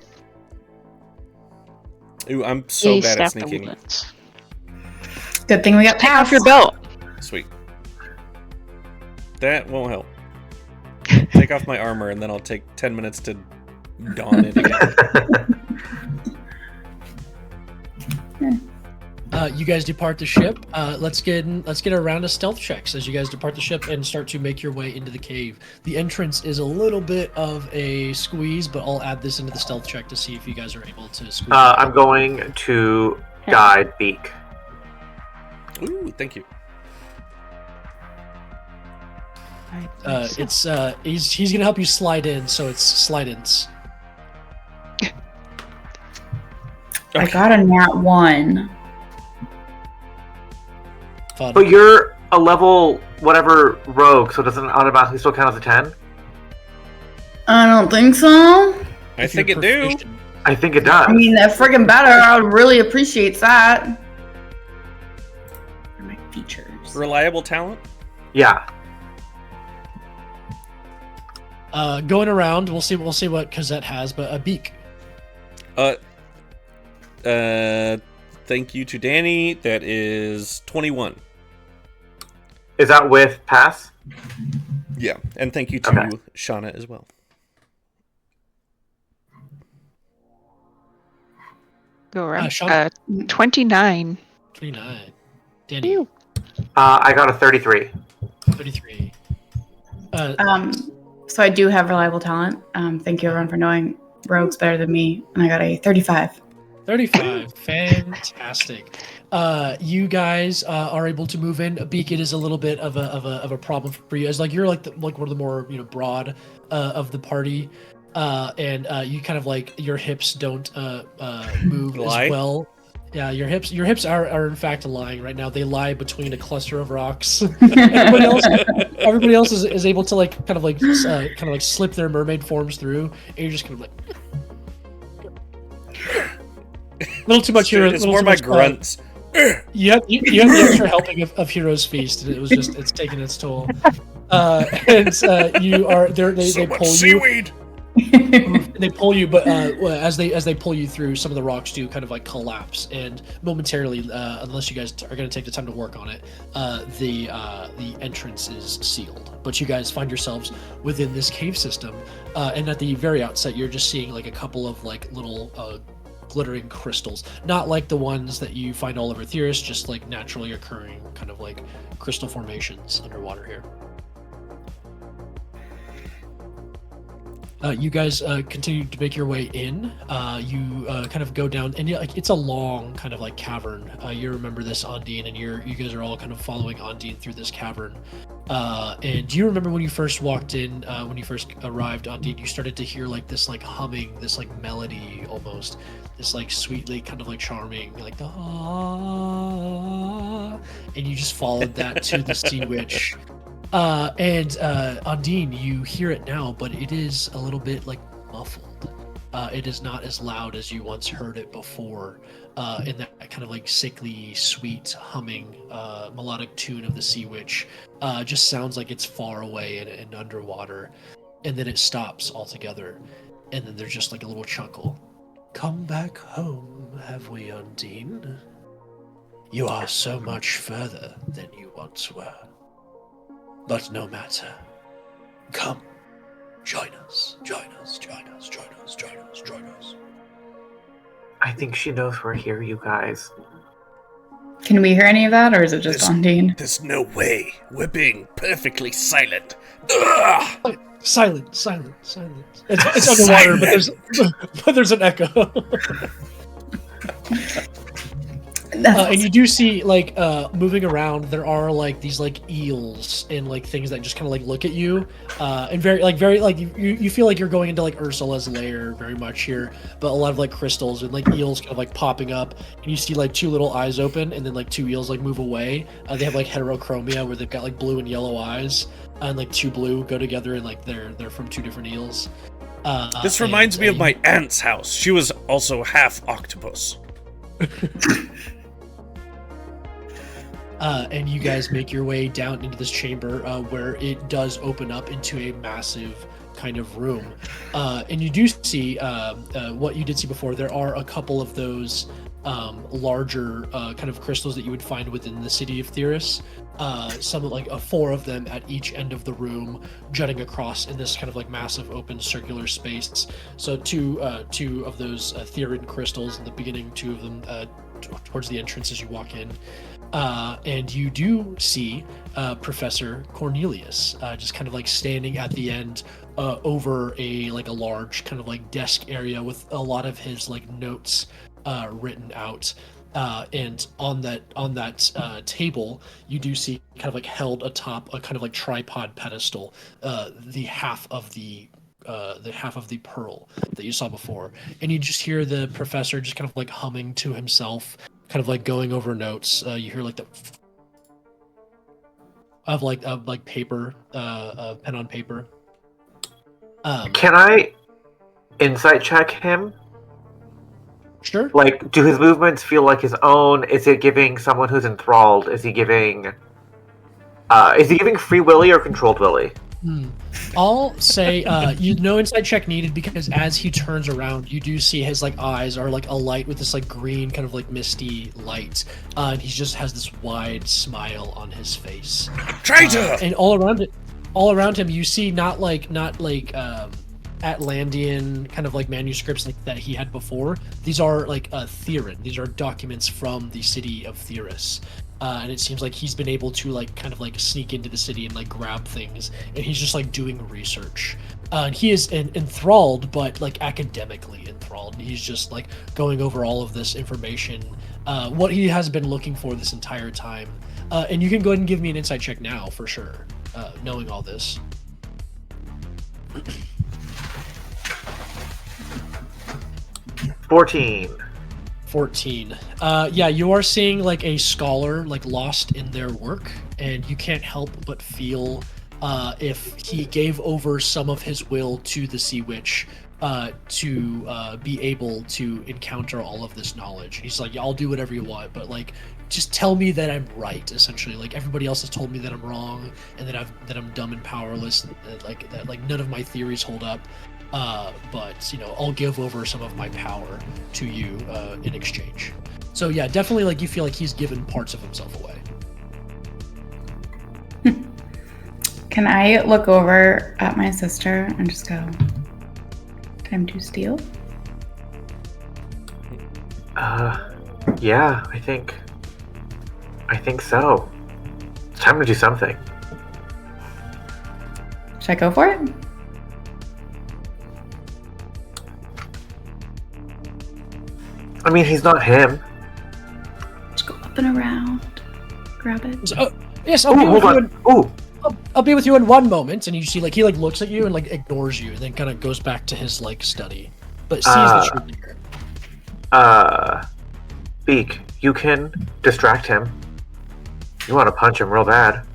Ooh, I'm so Yay, bad at staff the sneaking. woodlands. Good thing we got Take off pass. your belt. Sweet. That won't help. Take off my armor, and then I'll take 10 minutes to don it again. You guys depart the ship. Let's get a round of stealth checks as you guys depart the ship and start to make your way into the cave. The entrance is a little bit of a squeeze, but I'll add this into the stealth check to see if you guys are able to squeeze. I'm going to guide Beak. Ooh, thank you. He's gonna help you slide in, so it's slide-ins. I got a nat 1. Fun. But you're a level whatever rogue, so doesn't it automatically still count as a 10? I don't think so. I If think you're it do. proficient. I think it does. I mean, that friggin' better. I would really appreciate that. What are my features? Reliable talent. Yeah. Going around, we'll see what Cosette has, but a beak. Thank you to Danny. That is 21. Is that with pass? Yeah, and thank you to Okay. Shauna as well. Go around. Shauna. 29. 29. Danny, Ew. I got a 33. 33. So I do have reliable talent. Thank you everyone for knowing rogues better than me, and I got a 35. 35. Fantastic. You guys are able to move in. Beak, it is a little bit of a problem for you, as like you're like one of the more broad of the party, and you kind of like your hips don't move Lie? as well. Yeah, your hips are in fact lying right now. They lie between a cluster of rocks. Everybody else is able to like kind of like slip their mermaid forms through, and you're just kind of like a little too much here. It's more my grunts. You have the extra helping of Hero's Feast, and it's taking its toll. You are there. They much pull seaweed. they pull you, but as they pull you through, some of the rocks do kind of like collapse, and momentarily, unless you guys are going to take the time to work on it, the entrance is sealed. But you guys find yourselves within this cave system, and at the very outset, you're just seeing like a couple of like little glittering crystals, not like the ones that you find all over Theris, just like naturally occurring kind of like crystal formations underwater here. You guys continue to make your way in. You kind of go down, and it's a long kind of like cavern. You remember this, Ondine, and you guys are all kind of following Ondine through this cavern. And do you remember when you first walked in, when you first arrived, Ondine, you started to hear like this like humming, this like melody almost, this like sweetly kind of like charming, like the ah, and you just followed that to the sea witch. And Ondine, you hear it now, but it is a little bit like muffled. It is not as loud as you once heard it before. In that kind of like sickly, sweet, humming, melodic tune of the sea witch, just sounds like it's far away and underwater, and then it stops altogether, and then there's just like a little chuckle. Come back home, have we, Ondine? You are so much further than you once were. But no matter. Come. Join us. Join us. Join us. Join us. Join us. Join us. I think she knows we're here, you guys. Can we hear any of that, or is it just Ondine? There's no way. We're being perfectly silent. Ugh! Silent. It's underwater, but there's an echo. And you do see like moving around, there are like these like eels and like things that just kind of like look at you, and very like you feel like you're going into like Ursula's lair very much here, but a lot of like crystals and like eels kind of like popping up, and you see like two little eyes open, and then like two eels like move away. They have like heterochromia where they've got like blue and yellow eyes, and like two blue go together, and like they're from two different eels. This reminds me of my aunt's house. She was also half octopus. And you guys make your way down into this chamber where it does open up into a massive kind of room. And you do see what you did see before. There are a couple of those larger kind of crystals that you would find within the city of Theris. Some like four of them at each end of the room, jutting across in this kind of like massive open circular space. So two of those Therin crystals in the beginning, two of them towards the entrance as you walk in. And you do see Professor Cornelius just kind of like standing at the end over a large kind of like desk area with a lot of his like notes written out. And on that table, you do see kind of like held atop a kind of like tripod pedestal, the half of the pearl that you saw before, and you just hear the professor just kind of like humming to himself, kind of like going over notes. You hear like the of paper, pen on paper. Can I insight check him? Sure. Like, do his movements feel like his own? Is it giving someone who's enthralled? Is he giving free willy or controlled willy? I'll say no insight check needed, because as he turns around, you do see his like eyes are like alight with this like green kind of like misty light, and he just has this wide smile on his face. Traitor! And all around him, you see not like Atlantean kind of like manuscripts like that he had before. These are like Therin. These are documents from the city of Theris. And it seems like he's been able to like kind of like sneak into the city and like grab things, and he's just like doing research. And he is enthralled, but like academically enthralled. And he's just like going over all of this information, what he has been looking for this entire time. And you can go ahead and give me an insight check now for sure, knowing all this. 14. Yeah, you are seeing like a scholar like lost in their work, and you can't help but feel if he gave over some of his will to the Sea Witch to be able to encounter all of this knowledge. He's like, yeah, I'll do whatever you want, but like, just tell me that I'm right. Essentially, like everybody else has told me that I'm wrong, and that I'm dumb and powerless. That none of my theories hold up. But I'll give over some of my power to you in exchange. So yeah, definitely like you feel like he's given parts of himself away. Can I look over at my sister and just go, time to steal? Yeah, I think so. It's time to do something. Should I go for it? I mean, he's not him. Just go up and around. Grab it. So, yes, I'll be Ooh, with hold you. on. Ooh. I'll be with you in one moment. And you see, like, he like looks at you and like ignores you, and then kind of goes back to his like study, but sees that you're there. Beak, you can distract him. You want to punch him real bad.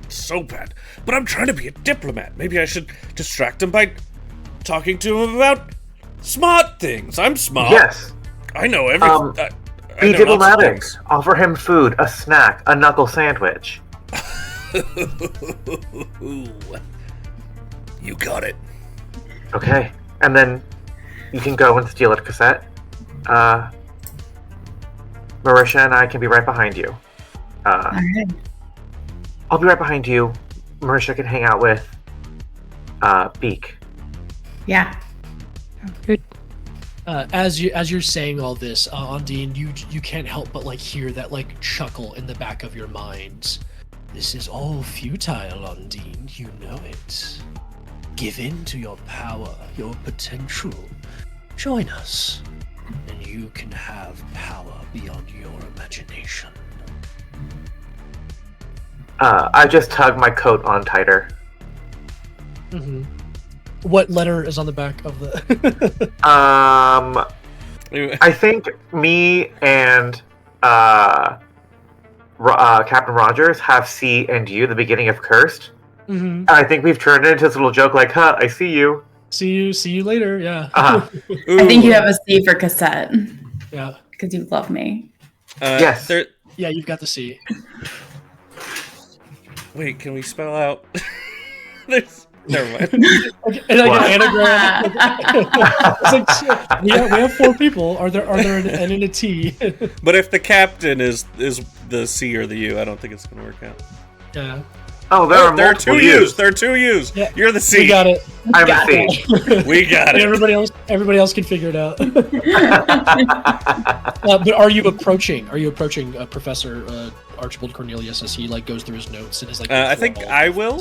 So bad. But I'm trying to be a diplomat. Maybe I should distract him by talking to him about smart things. I'm smart. Yes. I know everything. Be diplomatic. Offer him food, a snack, a knuckle sandwich. You got it. Okay. And then you can go and steal it, Cosette. Marisha and I can be right behind you. Alright. I'll be right behind you. Marisha can hang out with Beak. Yeah. Good. As you're saying all this, Ondine, you can't help but like hear that like chuckle in the back of your mind. This is all futile, Ondine. You know it. Give in to your power, your potential. Join us, and you can have power beyond your imagination. I just tug my coat on tighter. Mm-hmm. What letter is on the back of the? I think me and Captain Rogers have C and U, the beginning of Cursed. Mm-hmm. And I think we've turned it into this little joke like, huh, I see you. See you later. Yeah. I think you have a C for Cosette. Yeah. Because you love me. Yes. Yeah, you've got the C. Wait, can we spell out? Never mind. Okay, and like an anagram. It's like, shit, we have 4 people. Are there an N and a T? But if the captain is the C or the U, I don't think it's going to work out. Yeah. Oh, there are multiple U's. There are 2 U's. Yeah. You're the C. We got it. I'm a C. We got And it. everybody else can figure it out. But are you approaching Professor Archibald Cornelius as he like goes through his notes and is like? I think I will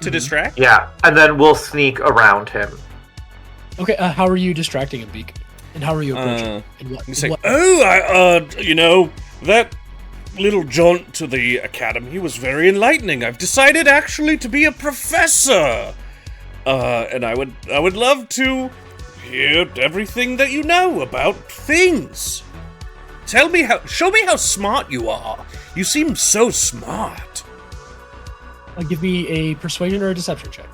to distract. Yeah, and then we'll sneak around him. Okay. How are you distracting him, Beak? And how are you approaching? And what? He's like, what- that little jaunt to the academy was very enlightening. I've decided actually to be a professor. And I would love to hear everything that you know about things. Show me how smart you are. You seem so smart. Give me a persuasion or a deception check.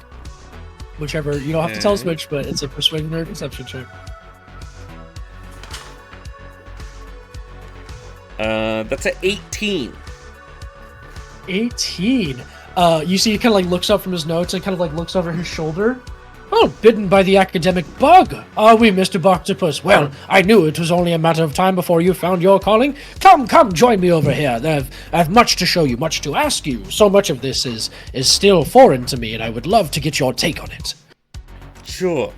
Whichever. You don't have to tell us which, but it's a persuasion or a deception check. That's an 18. 18. You see he kind of like looks up from his notes and kind of like looks over his shoulder. Oh, bitten by the academic bug. Are we, Mr. Boktopus? Well, I knew it was only a matter of time before you found your calling. Come, join me over here. I have much to show you, much to ask you. So much of this is still foreign to me, and I would love to get your take on it. Sure.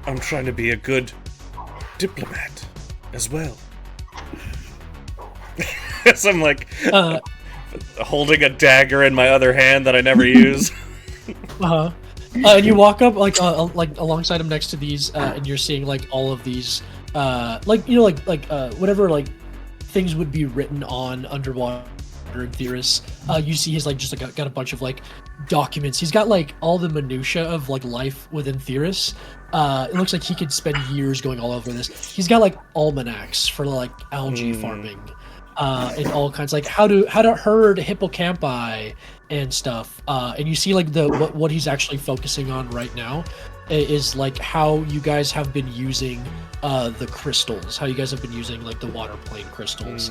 I'm trying to be a good diplomat as well. So I'm like holding a dagger in my other hand that I never use. And you walk up like alongside him next to these, and you're seeing like all of these, whatever like things would be written on underwater in Theris. You see he's like just like got a bunch of like documents. He's got like all the minutia of like life within Theris. It looks like he could spend years going all over this. He's got like almanacs for like algae farming. And all kinds like how to herd hippocampi and stuff. And you see like what he's actually focusing on right now is like how you guys have been using the crystals. How you guys have been using like the water plane crystals.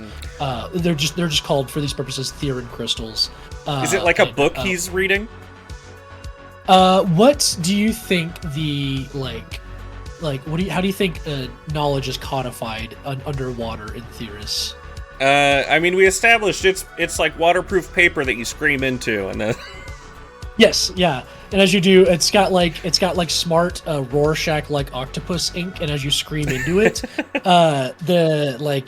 They're just called for these purposes Therin crystals. Is it like a book he's reading? What do you think the how do you think knowledge is codified underwater in Theris? I mean, we established it's like waterproof paper that you scream into, and then. Yes, yeah. And as you do, it's got like smart Rorschach like octopus ink, and as you scream into it,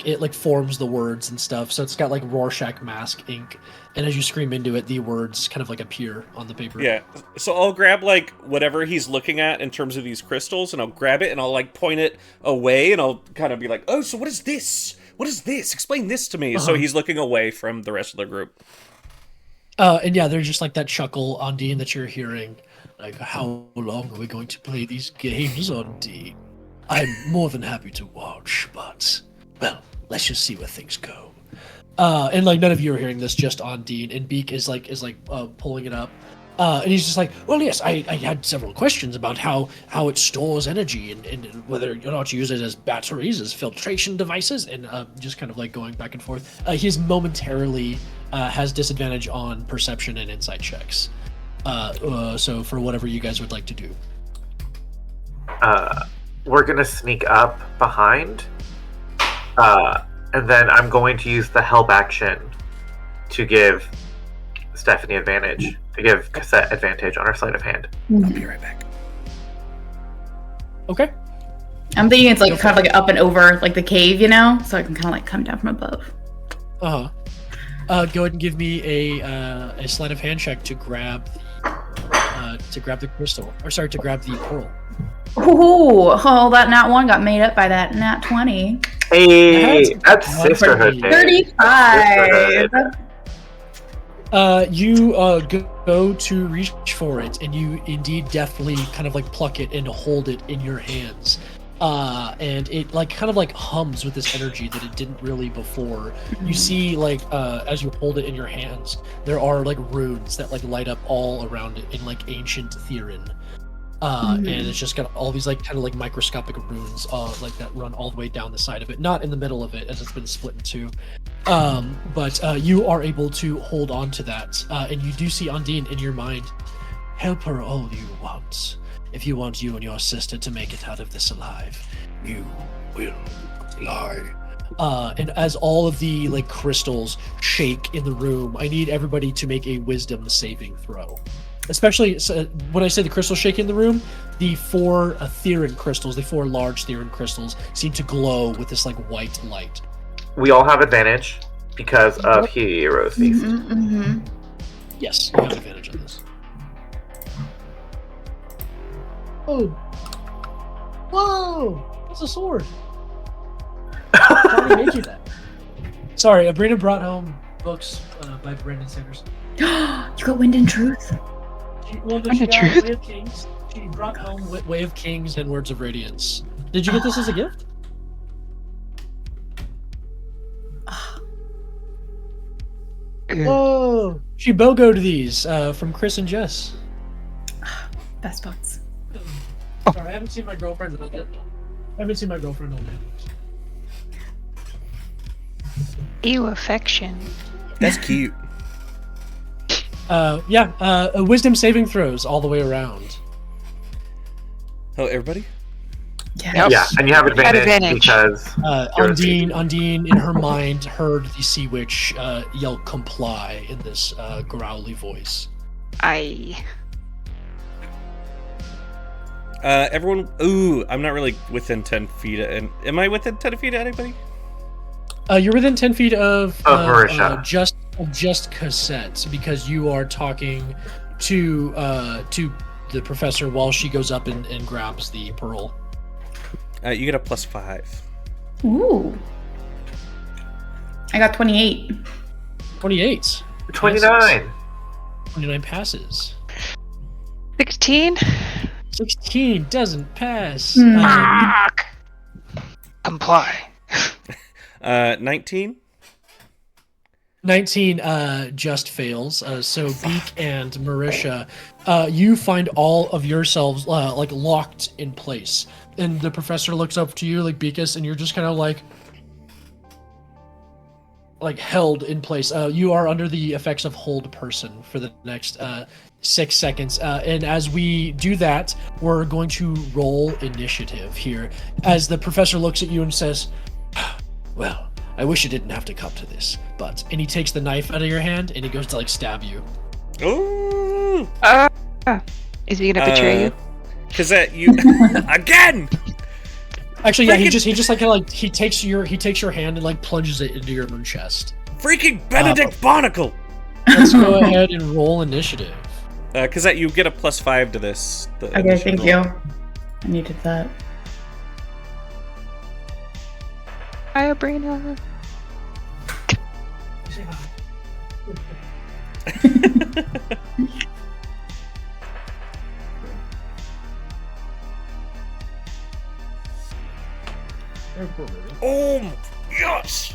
it forms the words and stuff. So it's got like Rorschach mask ink, and as you scream into it, the words kind of like appear on the paper. Yeah. So I'll grab like whatever he's looking at in terms of these crystals, and I'll grab it and I'll like point it away, and I'll kind of be like, "Oh, so what is this? What is this? Explain this to me." So he's looking away from the rest of the group. And yeah, there's just like that chuckle, Ondine, that you're hearing. Like, how long are we going to play these games, Ondine? I'm more than happy to watch, but, well, let's just see where things go. And like, none of you are hearing this, just Ondine, and Beak is pulling it up. And he's just like, well, yes, I had several questions about how it stores energy and whether or not you use it as batteries, as filtration devices, and just kind of like going back and forth. He's momentarily has disadvantage on perception and insight checks. So for whatever you guys would like to do. We're going to sneak up behind, and then I'm going to use the help action to give Stephanie advantage, to give Cosette advantage on her sleight of hand. I'll be right back. Okay. I'm thinking it's like kind of like up and over like the cave, you know, so I can kind of like come down from above. Go ahead and give me a sleight of hand check to grab the crystal, or sorry, to grab the pearl. Oh, that nat 1 got made up by that nat 20. Hey, that's sisterhood. 35. You go to reach for it, and you indeed deftly kind of like pluck it and hold it in your hands. And it like kind of like hums with this energy that it didn't really before. You see like as you hold it in your hands, there are like runes that like light up all around it in like ancient Therin. And it's just got all these like kind of like microscopic runes like that run all the way down the side of it, not in the middle of it as it's been split in two. But you are able to hold on to that, and you do see Ondine in your mind. Help her all you want. If you want you and your sister to make it out of this alive, you will die. And as all of the like crystals shake in the room, I need everybody to make a wisdom saving throw. Especially when I say the crystals shake in the room, the 4 Therin crystals, the 4 large Therin crystals, seem to glow with this like white light. We all have advantage because of Hero's Feast. Yes, you have advantage on this. Oh. Whoa! That's a sword. How made you that? Sorry, Abrina brought home books by Brendan Sanderson. You got Wind and Truth? She got Way of Kings. She brought home Way of Kings and Words of Radiance. Did you get this as a gift? Whoa! She BOGO'd these from Chris and Jess. Best buds. Sorry, I haven't seen my girlfriend all day. Ew, affection. That's cute. Wisdom saving throws all the way around. Oh, everybody? Yeah. Yeah, and you have advantage. Because Ondine in her mind heard the Sea Witch yell comply in this growly voice. Everyone. Ooh, I'm not really within 10 feet. Am I within 10 feet of anybody? You're within 10 feet of Marisha. Just Cosette, because you are talking to the professor while she goes up and grabs the pearl. You get a +5. Ooh. I got 28. 28. 29. 29 passes. 16. 16 doesn't pass. Comply. 19. 19 just fails. So Beak and Marisha, you find all of yourselves like locked in place, and the professor looks up to you like Beakus, and you're just kind of like held in place. You are under the effects of hold person for the next 6 seconds, and as we do that, we're going to roll initiative here. As the professor looks at you and says, "Well, I wish it didn't have to come to this, but..." And he takes the knife out of your hand and he goes to like stab you. Oh! Is he gonna betray you? Cosette, you again. Actually, yeah, he Freaking- just he takes your hand and like plunges it into your own chest. Freaking Benedict Barnacle. Let's go ahead and roll initiative. Cosette, you get a +5 to this. Okay, thank you. I needed that. Hi, Abrina. Oh yes.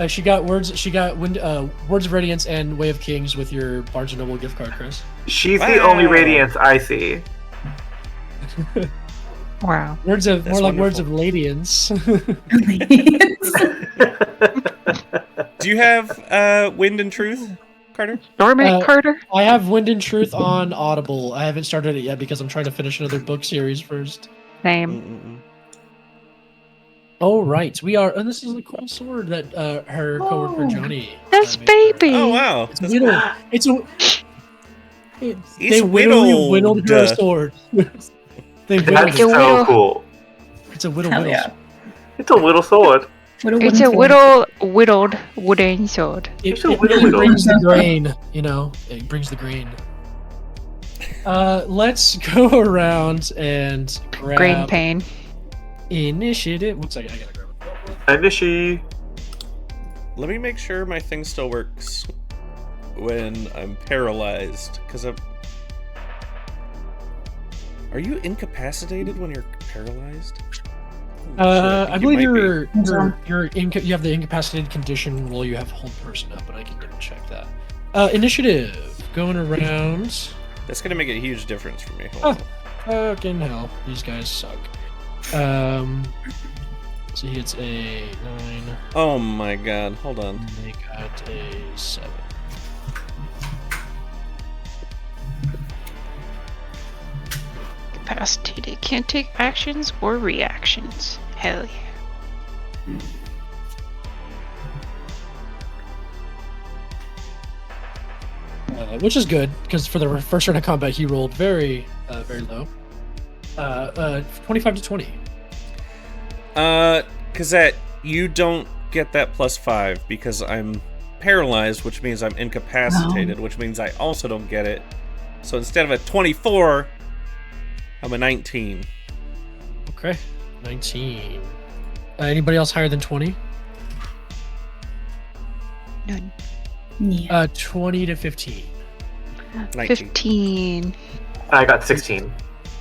She got words of radiance and way of kings with your Barnes and Noble gift card, Chris. She's the only radiance I see. Wow. Words of That's more like words wonderful. of Ladians. Do you have Wind and Truth, Carter? Norman Carter. I have Wind and Truth on Audible. I haven't started it yet because I'm trying to finish another book series first. Same. Oh right, we are. And this is a cool sword that her coworker Johnny. That's made for her. baby. Oh wow. It's whittled. It's a. He's They whittled whittled. her a sword. They That's whittled. a so whittle. cool. It's a whittle. Hell whittle. yeah. It's a little sword. It's a whittled wooden sword. It a really whittle. brings the grain. You know, it brings the grain. Let's go around and grab Grain pain. initiative. One second, I gotta grab it. Anishi. Let me make sure my thing still works when I'm paralyzed, because I'm... Are you incapacitated when you're paralyzed? Holy shit, I think believe you might you have the incapacitated condition while you have hold person up, but I can double check that. Initiative going around. be. That's gonna make a huge difference for me. Hold on. Fucking hell, these guys suck. So he gets a 9. Oh my god, hold on. And they got a 7. Incapacitated. Can't take actions or reactions. Hell yeah. Which is good because for the first round of combat, he rolled very low. 25 to 20. Cosette, you don't get that +5 because I'm paralyzed, which means I'm incapacitated, which means I also don't get it. So instead of a 24, I'm a 19. Okay, 19. Anybody else higher than 20? None. Yeah. 20 to 15. 19. 15. I got 16.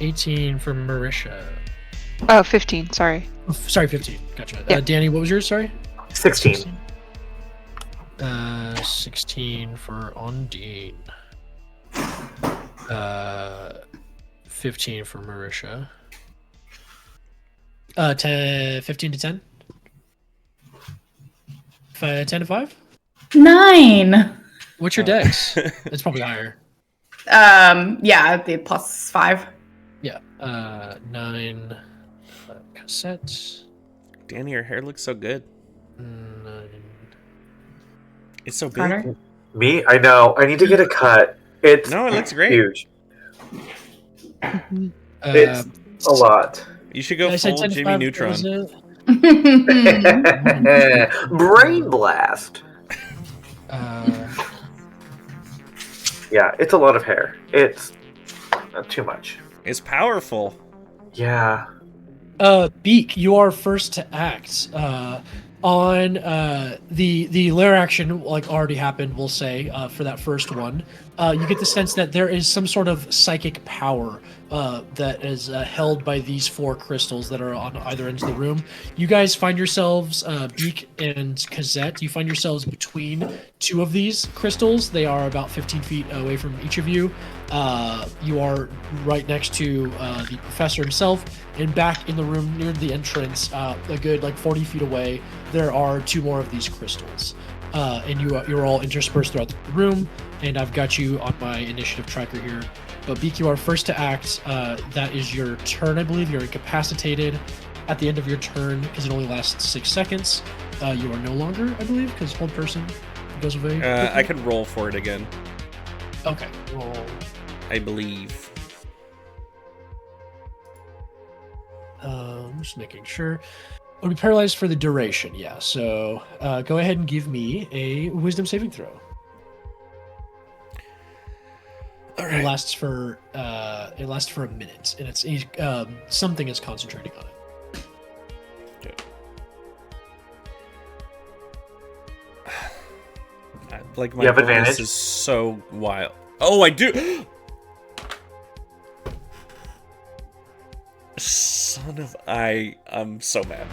18 for Marisha. Oh, 15. Sorry. Sorry, 15. Gotcha. Yeah. Danny, what was yours? Sorry. 16. 16 for Ondine. 15 for Marisha. 15 to 10. 10 to 5. 9. What's your dex? It's probably higher. Yeah, the +5. Yeah. 9. Cosette. Danny, your hair looks so good. 9. It's so big. Connor? Me? I know. I need to get a cut. It's No, it looks great. huge. Mhm. It's a lot. You should go I said full 10 to Jimmy 5, Neutron. what was it? Brain blast. Yeah, it's a lot of hair. It's too much. It's powerful. Yeah. Beak, you are first to act. On the lair action, like already happened, we'll say for that first one. You get the sense that there is some sort of psychic power that is held by these 4 crystals that are on either end of the room. You guys find yourselves, Beak and Cosette, you find yourselves between 2 of these crystals. They are about 15 feet away from each of you. You are right next to the professor himself, and back in the room near the entrance, a good 40 feet away, there are 2 more of these crystals. And you're all interspersed throughout the room, and I've got you on my initiative tracker here. But Beak, you are first to act. That is your turn, I believe. You're incapacitated. At the end of your turn, because it only lasts 6 seconds, you are no longer, I believe, because hold person goes away. I could roll for it again. Okay. Roll. I believe. I'm just making sure. It'll be paralyzed for the duration. Yeah. So go ahead and give me a wisdom saving throw. All It right. lasts for a minute, and it's something is concentrating on it. Like my You have bonus advantage? is so wild. Oh, I do. Son of I'm so mad.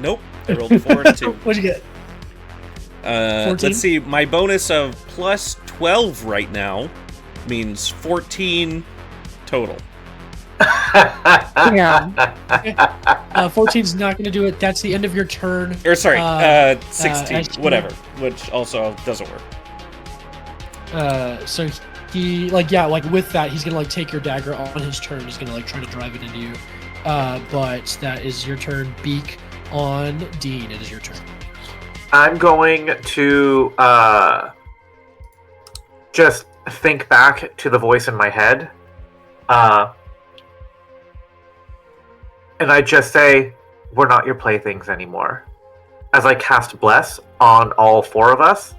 Nope. I rolled a 4 and 2. What'd you get? 14? Let's see. My bonus of plus 12 right now means 14 total. Yeah. 14's not going to do it. That's the end of your turn. Or sorry, as 16, to- whatever, which also doesn't work. So he with that, he's gonna take your dagger on his turn. He's gonna try to drive it into you. But that is your turn. Beak on Dean. It is your turn. I'm going to just think back to the voice in my head. And I just say, we're not your playthings anymore. As I cast Bless on all 4 of us.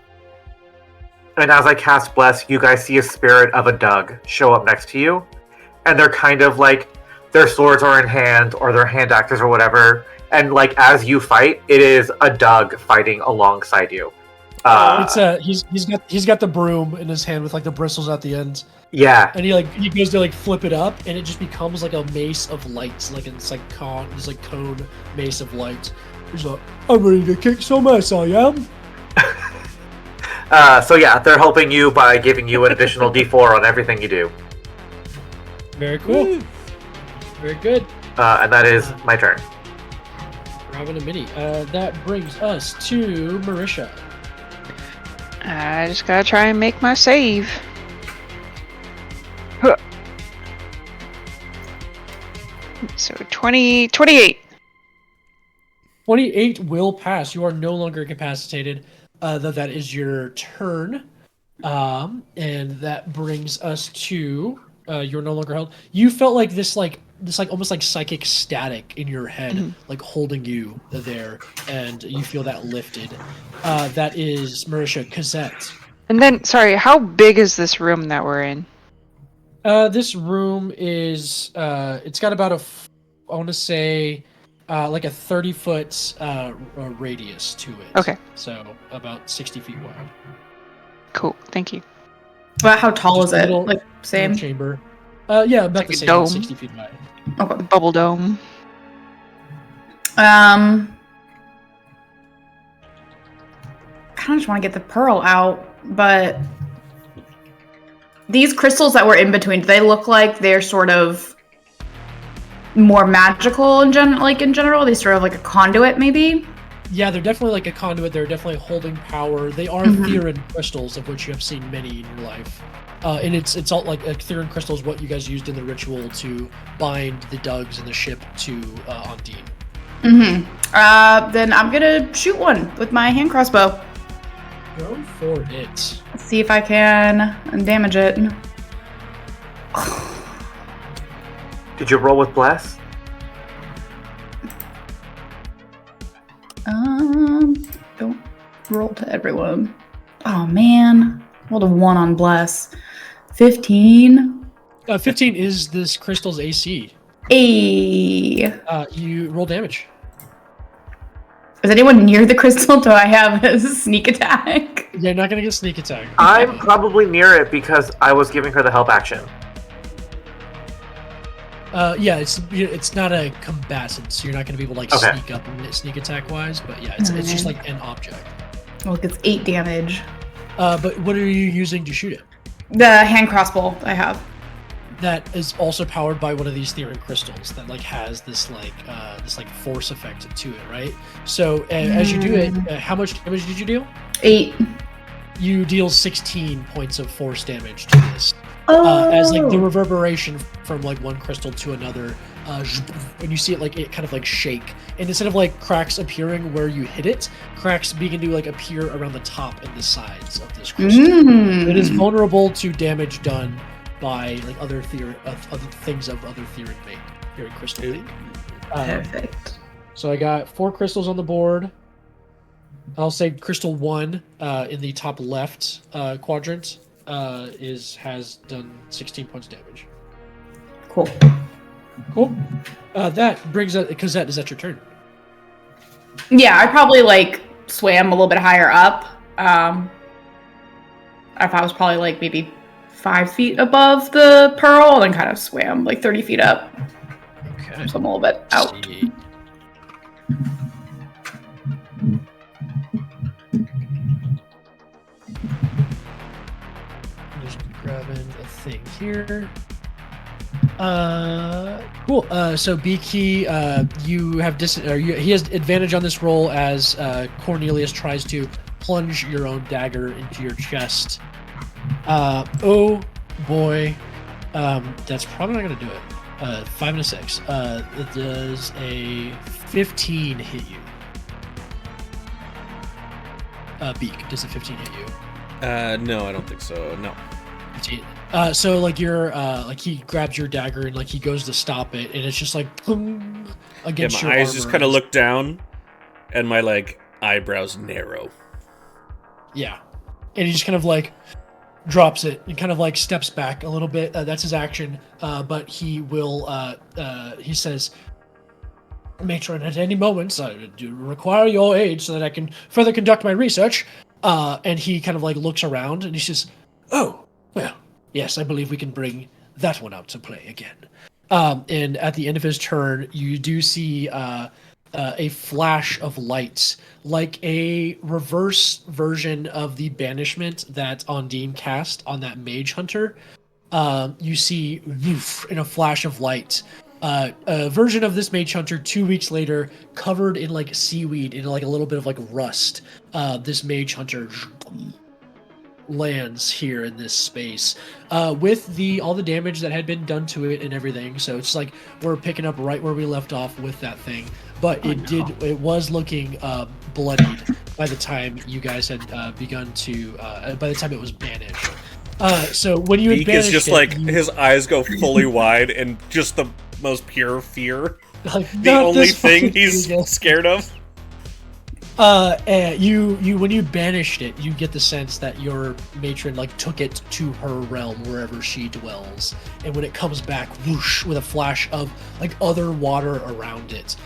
And as I cast Bless, you guys see a spirit of a Doug show up next to you. And they're kind of their swords are in hand, or their hand axes or whatever. And as you fight, it is a Doug fighting alongside you. He's got the broom in his hand with the bristles at the end. Yeah. And he goes to flip it up, and it just becomes a mace of light, this cone mace of light. He's like, I'm ready to kick some ass, I am. So yeah, they're helping you by giving you an additional D4 on everything you do. Very cool. Woo. Very good. And that is my turn. Robin and Minnie. That brings us to Marisha. I just gotta try and make my save. Huh. So 28. 28 will pass. You are no longer incapacitated. Though that is your turn. And that brings us to you're no longer held. You felt this almost psychic static in your head, holding you there, and you feel that lifted. That is Marisha. Cosette. And then, sorry, how big is this room that we're in? This room is it's got about I want to say a 30-foot radius to it. Okay. So about 60 feet wide. Cool, thank you. But how tall Just is a it? little Same. chamber. Yeah, about like the a same. dome. 60 feet wide. Okay. Bubble dome. I kind of just want to get the pearl out, but these crystals that were in between, do they look like they're sort of more magical in general? They sort of like a conduit, maybe? Yeah, they're definitely a conduit. They're definitely holding power. They are Therin crystals, of which you have seen many in your life. And it's all Therin crystal is what you guys used in the ritual to bind the Dugs and the ship to Ondine. Then I'm gonna shoot one with my hand crossbow. Go for it. Let's see if I can damage it. Did you roll with Bless? Don't roll to everyone. Oh man, rolled a 1 on Bless. 15. 15 is this crystal's AC. Hey. You roll damage. Is anyone near the crystal? Do I have a sneak attack? You're not gonna get sneak attack. I'm probably near it because I was giving her the help action. Yeah, it's not a combatant, so you're not gonna be able to Okay. sneak up and sneak attack wise. But yeah, it's just an object. Look, it's 8 damage. But what are you using to shoot it? The hand crossbow I have. That is also powered by one of these Therin crystals that has this force effect to it, right? So as you do it, how much damage did you deal? 8. You deal 16 points of force damage to this. Oh. As the reverberation from one crystal to another and you see it like it kind of like shake, and instead of like cracks appearing where you hit it, cracks begin to like appear around the top and the sides of this crystal. It is vulnerable to damage done by like other things of other theory crystal make. Perfect. So I got 4 crystals on the board. I'll say crystal 1 in the top left quadrant has done 16 points damage. Cool. Cool. That brings us. Cosette, is that your turn? Yeah, I probably like swam a little bit higher up. If I was probably like maybe 5 feet above the pearl, and kind of swam like 30 feet up. Okay. So I'm a little bit out. See. Just grabbing a thing here. Cool. So Beaky, you have he has advantage on this roll as Cornelius tries to plunge your own dagger into your chest. Oh boy, that's probably not gonna do it. 5 and a 6. It does a 15 hit you. Beak, does a 15 hit you? No, I don't think so. No. 15. So like you're like he grabs your dagger and like he goes to stop it, and it's just like boom, against my your eyes just armor. kind of look down, and my like eyebrows narrow. Yeah, and he just kind of like drops it and kind of like steps back a little bit. That's his action, but he will. He says, "Matron, at any moment, I do require your aid so that I can further conduct my research." And he kind of like looks around and he says, "Oh, well, yes, I believe we can bring that one out to play again." And at the end of his turn, you do see a flash of light, like a reverse version of the banishment that Ondine cast on that mage hunter. You see, woof, in a flash of light, a version of this mage hunter 2 weeks later, covered in like seaweed, in like a little bit of like rust. This mage hunter lands here in this space with all the damage that had been done to it and everything. So it's like we're picking up right where we left off with that thing, but it was looking bloodied by the time you guys had begun to by the time it was banished. So when you had Beak is banished just it, like his eyes go fully wide and just the most pure fear. like, The "Not only this thing fucking he's thing." scared of. You when you banished it, you get the sense that your matron like took it to her realm wherever she dwells, and when it comes back, whoosh, with a flash of like other water around it,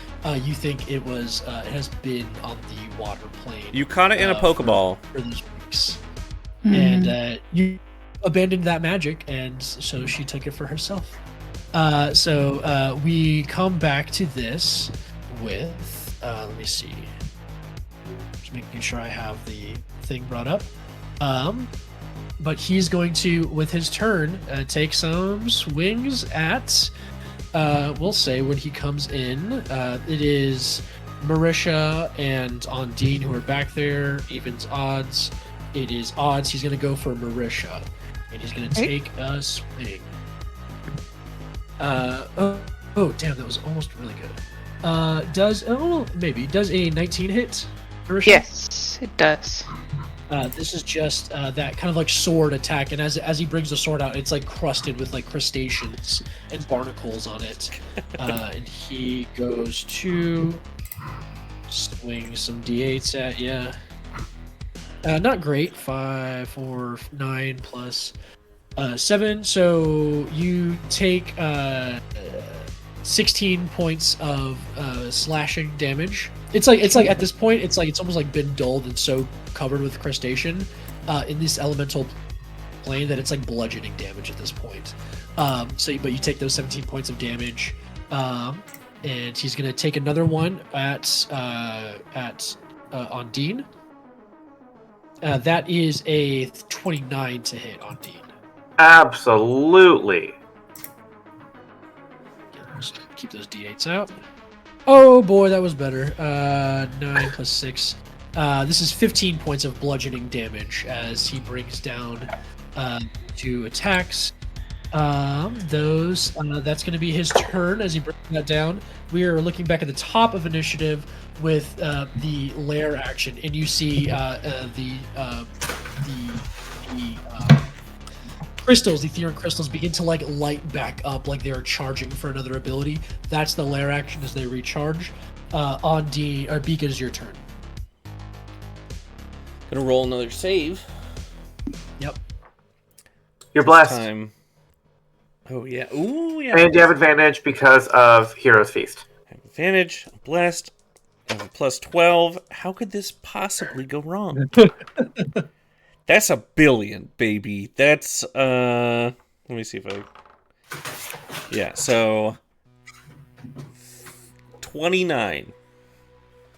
you think it has been on the water plane. You caught it in a Pokeball. for these weeks, and you abandoned that magic, and so she took it for herself. So we come back to this with let me see. Making sure I have the thing brought up. But he's going to, with his turn, take some swings at, we'll say when he comes in, it is Marisha and Ondine who are back there, evens odds. It is odds, he's going to go for Marisha, and he's going to take a swing. Oh, damn, that was almost really good. Does a 19 hit? Marisha? Yes, it does. This is just that kind of like sword attack, and as he brings the sword out, it's like crusted with like crustaceans and barnacles on it. And he goes to swing some d8s at you. Not great. 5, 4, 9 plus 7. So you take 16 points of slashing damage. It's like at this point, it's almost like been dulled and so covered with crustacean in this elemental plane that it's like bludgeoning damage at this point. But you take those 17 points of damage, and he's gonna take another one at Ondine. That is a 29 to hit Ondine. Absolutely. Just keep those d8s out. Oh boy, that was better. 9 plus 6. This is 15 points of bludgeoning damage as he brings down 2 attacks. That's going to be his turn as he brings that down. We are looking back at the top of initiative with the lair action, and you see the crystals, the Theron crystals, begin to like light back up, like they are charging for another ability. That's the lair action as they recharge. Ondine or Beakus, is your turn. Gonna roll another save. Yep. You're blessed. Time. Oh yeah. Ooh yeah. And you have advantage because of Hero's Feast. I have advantage. I'm blessed. I have a plus 12. How could this possibly go wrong? That's a billion, baby. That's let me see if I. Yeah. So 29.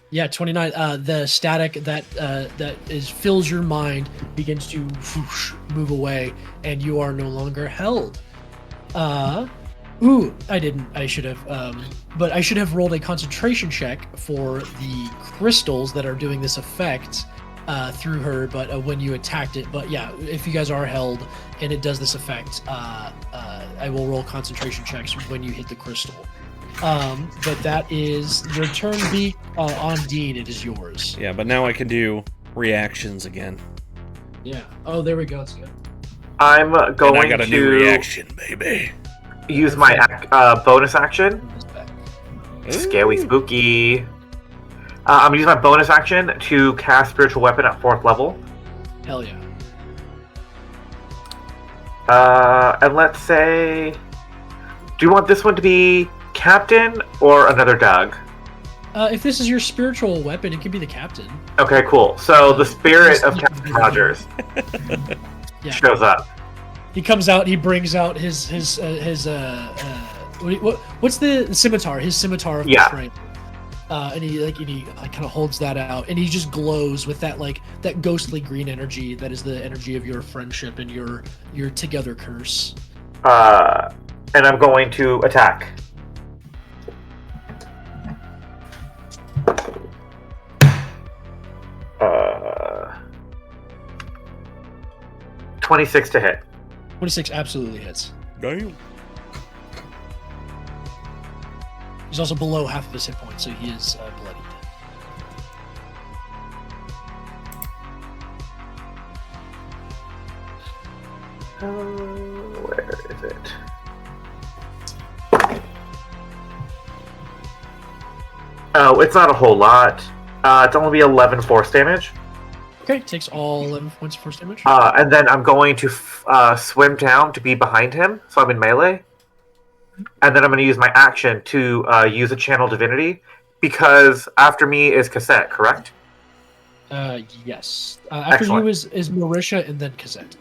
Yeah, 29. The static that fills your mind begins to whoosh, move away, and you are no longer held. I should have. But I should have rolled a concentration check for the crystals that are doing this effect through her. But when you attacked it, but yeah, if you guys are held and it does this effect, I will roll concentration checks when you hit the crystal. But that is your turn, Beak. Ondine, it is yours. Yeah, but now I can do reactions again. Yeah. Oh, there we go. It's good. I'm going And I got a new to reaction, baby. use my bonus action. Ooh. Scary, spooky. I'm gonna use my bonus action to cast Spiritual Weapon at 4th level. Hell yeah. And let's say, do you want this one to be Captain or another Doug? If this is your spiritual weapon, it can be the captain. Okay, cool. So the spirit of Captain Rogers Yeah. shows up. He comes out. He brings out his what's the scimitar? His scimitar of strength. And he kind of holds that out, and he just glows with that ghostly green energy that is the energy of your friendship and your together curse. And I'm going to attack. Uh, 26 to hit. 26 absolutely hits. Damn. He's also below half of his hit points, so he is bloodied. Where is it? Oh, it's not a whole lot. It's only be 11 force damage. Okay, takes all 11 points of force damage. And then I'm going to swim down to be behind him, so I'm in melee. And then I'm going to use my action to use a Channel Divinity, because after me is Cosette, correct? Yes. After Excellent. you is Marisha and then Cosette.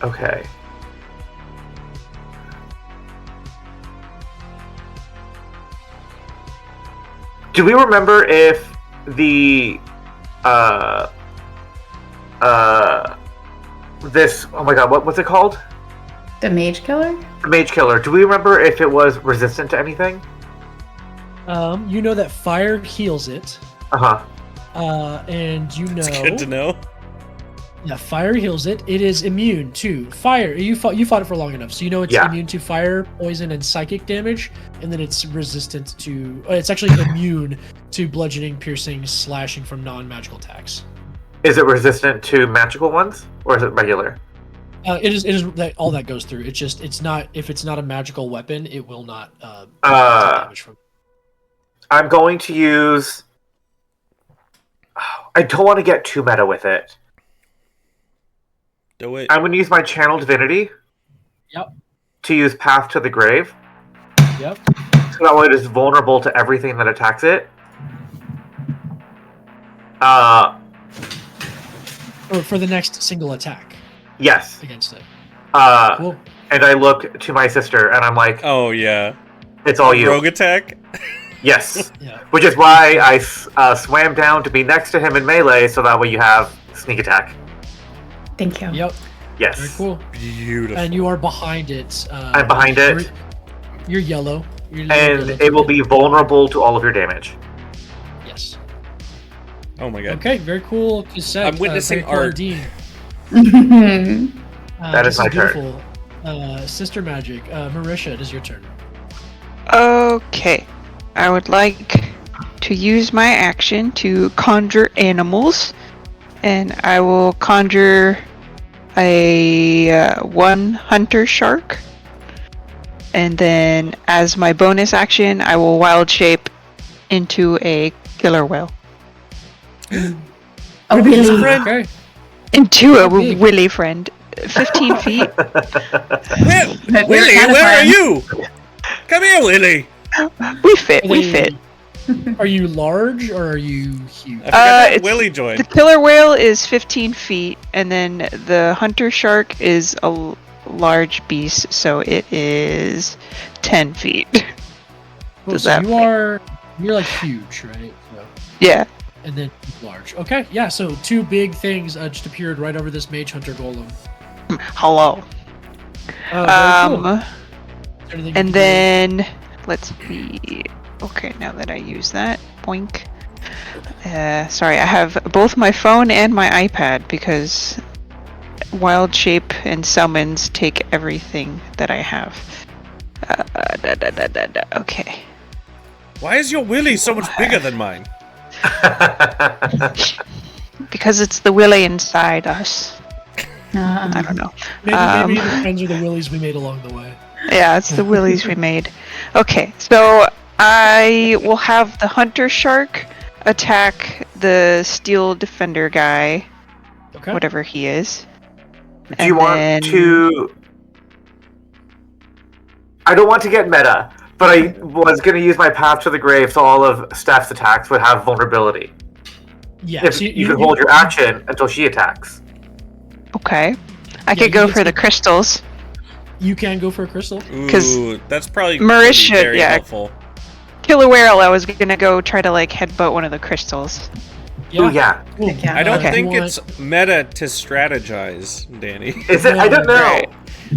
Okay. Do we remember if the this, oh my god, what's it called? The Mage Killer? The Mage Killer. Do we remember if it was resistant to anything? You know that fire heals it. Uh-huh. And you know It's good to know. Yeah, fire heals it. It is immune to fire. You fought it for long enough, so you know it's immune to fire, poison, and psychic damage. And then it's resistant to. It's actually immune to bludgeoning, piercing, slashing from non-magical attacks. Is it resistant to magical ones, or is it regular? It is that all that goes through. It's not, if it's not a magical weapon, it will not damage from. I'm going to use. I don't want to get too meta with it. Do it. I'm going to use my Channel Divinity. Yep. To use Path to the Grave. Yep. So that way it is vulnerable to everything that attacks it. For the next single attack. Yes. Against it. Cool. And I look to my sister and I'm like, Oh yeah. it's all you. Rogue attack. Yes. Yeah. Which is why I swam down to be next to him in melee, so that way you have sneak attack. Thank you. Yep. Yes. Very cool. Beautiful. And you are behind it. I'm behind it. You're yellow. You're And yellow. it will be vulnerable to all of your damage. Yes. Oh my god. Okay, very cool. Cosette, I'm witnessing very cool art. Ondine. That is this my turn. beautiful. Sister Magic. Marisha, it is your turn. Okay. I would like to use my action to conjure animals, and I will conjure a one hunter shark, and then as my bonus action, I will wild shape into a killer whale. Oh, really? Friend. Okay. Into a How big? willy friend. 15 feet. Willie, where are you? Come here, Willie. We fit. Are you large or are you huge? I forgot that it's- Willie The joined. killer whale is 15 feet, and then the hunter shark is a large beast, so it is 10 feet. Oh, does so that you're like huge, right? So, Yeah. and then large. Okay, yeah. So two big things just appeared right over this mage hunter golem. Hello. Very cool. Is there anything you can And do? then let's see. Okay, now that I use that, boink. Sorry, I have both my phone and my iPad because wild shape and summons take everything that I have. Okay. Why is your Willie so much bigger than mine? Because it's the willy inside us. I don't know. Maybe the friends are the willies we made along the way. Yeah, it's the willies we made. Okay, so I will have the hunter shark attack the steel defender guy, Okay. whatever he is. Do you want to... I don't want to get meta, but I was going to use my Path to the Grave, so all of Steph's attacks would have vulnerability. Yeah. If so you can hold your action until she attacks. Okay. I Yeah, could go you for the get- crystals. You can go for a crystal. 'Cause Ooh, that's probably Marisha, gonna be very yeah. helpful. Killer whale, I was gonna go try to like headbutt one of the crystals. Ooh, yeah. Cool. Heck yeah. I don't Okay. think You it's meta to strategize, Danny. Is it? I don't know. Right.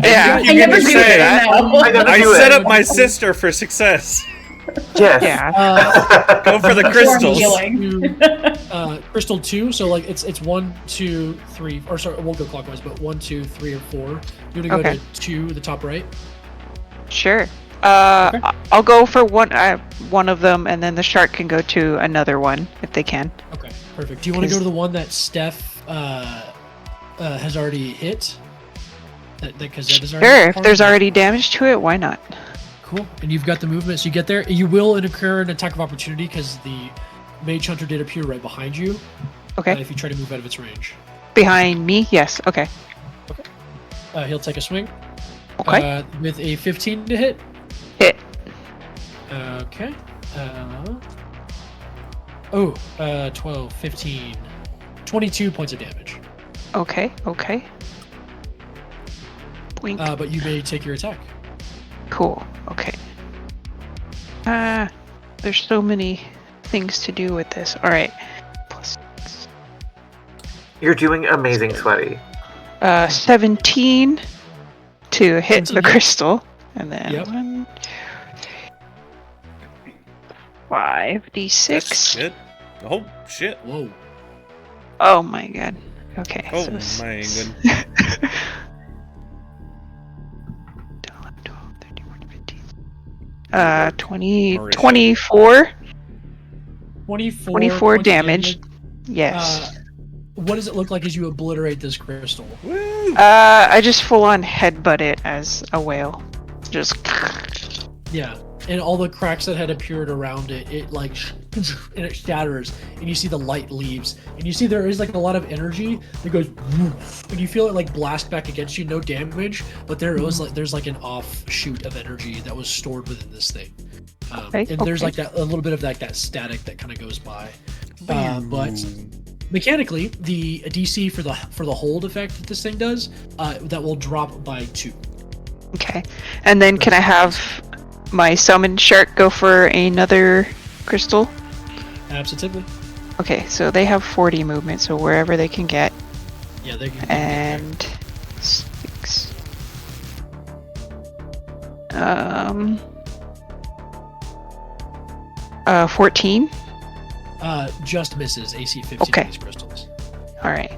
Yeah. You I never didn't do say it. that. No. I never I do set it. up my sister for success. Yes. Yeah. Go for the Before crystals. healing. Crystal 2, so like it's 1, 2, 3, or sorry, we'll go clockwise, but 1, 2, 3, or 4. You want to go Okay. to 2, the top right? Sure. Okay. I'll go for one of them, and then the shark can go to another one if they can. Okay, perfect. Do you want to go to the one that Steph has already hit? That Cosette is already Sure. If part there's of? already damage to it, why not? Cool. And you've got the movement, so you get there. You will incur an attack of opportunity because the mage hunter did appear right behind you. Okay. If you try to move out of its range, Behind me? Yes. Okay. he'll take a swing. Okay. With a 15 to hit. Hit. Okay. 12, 15, 22 points of damage. Okay. Okay. Blink. But you may take your attack. Cool. Okay. There's so many things to do with this. All right. Plus You're doing amazing, Sweaty. 17 to hit the 17. crystal, and then Yep. 5d6. That's good. Oh shit. Whoa. Oh my god. Okay. Oh so my s- goodness. 12, 13, 14, 15. 20, Marisha. 24. 24, 24 points of damage. Yes. What does it look like as you obliterate this crystal? Woo! I just full on headbutt it as a whale. Just. Yeah, and all the cracks that had appeared around it, it like and it shatters, and you see the light leaves, and you see there is like a lot of energy that goes, and you feel it like blast back against you. No damage, but there's like an offshoot of energy that was stored within this thing, Okay, and there's okay. like that a little bit of that static that kind of goes by, but. Mechanically, the DC for the hold effect that this thing does, that will drop by 2. Okay. And then can I have my summon shark go for another crystal? Absolutely. Okay, so they have 40 movement, so wherever they can get. Yeah, they can. And 6. 14. Just misses AC 15 Okay. on these crystals. All right.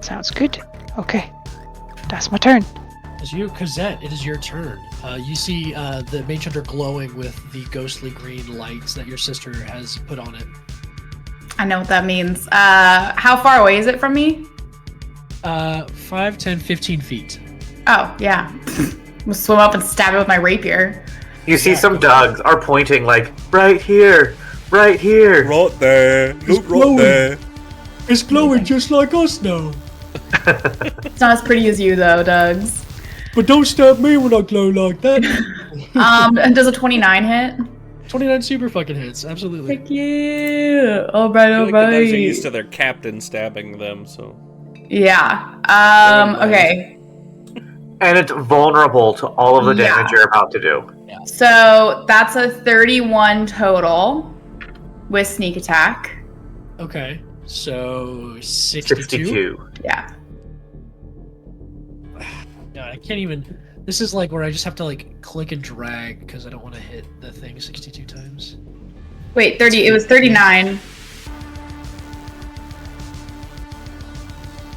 Sounds good. Okay. That's my turn. As you, Cosette, it is your turn. You see the mage hunter glowing with the ghostly green lights that your sister has put on it. I know what that means. How far away is it from me? 5, 10, 15 feet. Oh, yeah. We'll swim up and stab it with my rapier. You see some dogs are pointing like, right here, right here. Right there. Look right glowing. there. It's glowing just like us now. It's not as pretty as you, though, Dougs. But don't stab me when I glow like that. And does a 29 hit? 29 super fucking hits, absolutely. Heck yeah. All right, I all feel like the dogs are right. used to their captain stabbing them, so. Yeah. Okay. And it's vulnerable to all of the damage Yeah. you're about to do. So that's a 31 total with sneak attack. Okay, so 62? 62. Yeah. God, I can't even. This is like where I just have to like click and drag because I don't want to hit the thing 62 times. Wait, 30. It was 39.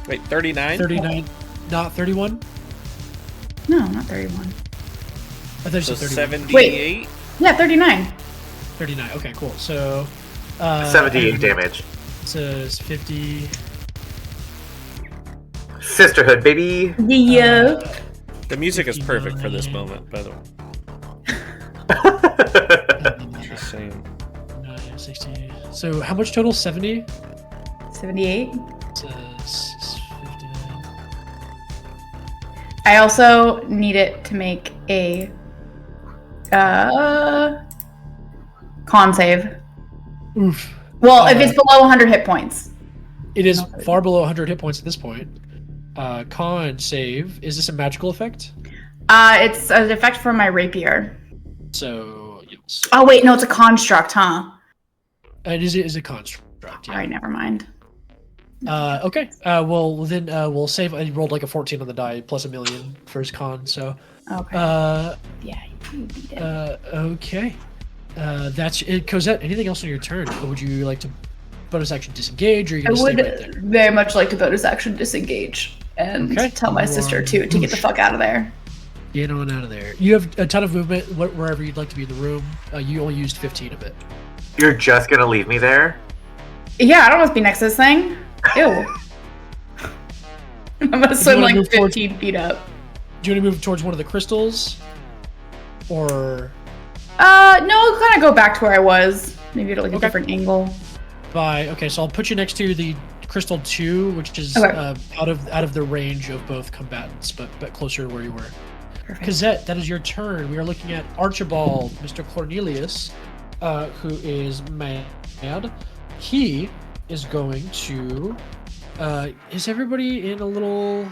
Wait, 39? 39, not 31? No, not 31. I thought you So said 31. 78? Yeah, 39. 39, okay, cool. So. 78 damage. Says 50. Sisterhood, baby. Yeah. The music is perfect for this 59. moment, by the way. Just saying. 60. So how much total? 70? 78. Says 59. I also need it to make a con save. Oof. Well, if it's below 100 hit points. It is far below 100 hit points at this point. Con save. Is this a magical effect? It's an effect from my rapier. So, yes. Oh wait, no, it's a construct, huh? It is a construct. Yeah. All right, never mind. Okay. Well, then we'll save. I rolled like a 14 on the die, plus a million for his con. So, Okay. Yeah, you beat it. okay. That's it. Cosette, anything else on your turn? Or would you like to bonus action disengage, or are you I going to would stay right there? very much like to bonus action disengage and Okay. tell my You sister are- to get the fuck out of there. Get on out of there. You have a ton of movement wherever you'd like to be in the room. You only used 15 of it. You're just gonna leave me there? Yeah, I don't want to be next to this thing. Ew. I'm gonna swim wanna like move towards- 15 feet up. Do you want to move towards one of the crystals, or No, I'll kind of go back to where I was. Maybe at like a Okay. different angle. by? Okay, so I'll put you next to the crystal 2, which is Okay. out of the range of both combatants, but closer to where you were. Perfect. Cosette, that is your turn. We are looking at Archibald, Mr. Cornelius, who is mad. He is going to. Is everybody in a little?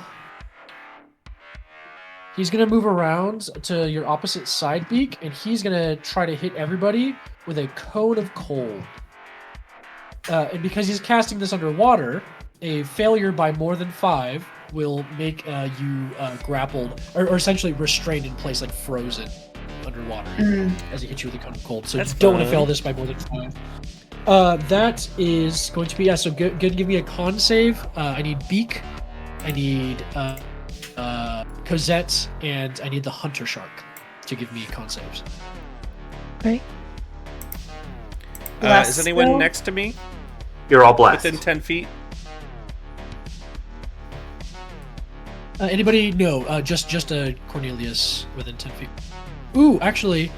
He's gonna move around to your opposite side, Beak, and he's gonna try to hit everybody with a cone of cold. And because he's casting this underwater, a failure by more than 5 will make you grappled or essentially restrained in place, like frozen underwater as he hits you with a cone of cold. So That's you don't want to fun. fail this by more than 5. That is going to be so good. Give me a con save. I need Beak. I need Cosette, and I need the Hunter Shark to give me con saves. Okay. Is anyone Bless next to me? You're all blessed. Within 10 feet? Anybody? No, just Cornelius within 10 feet. Ooh, actually,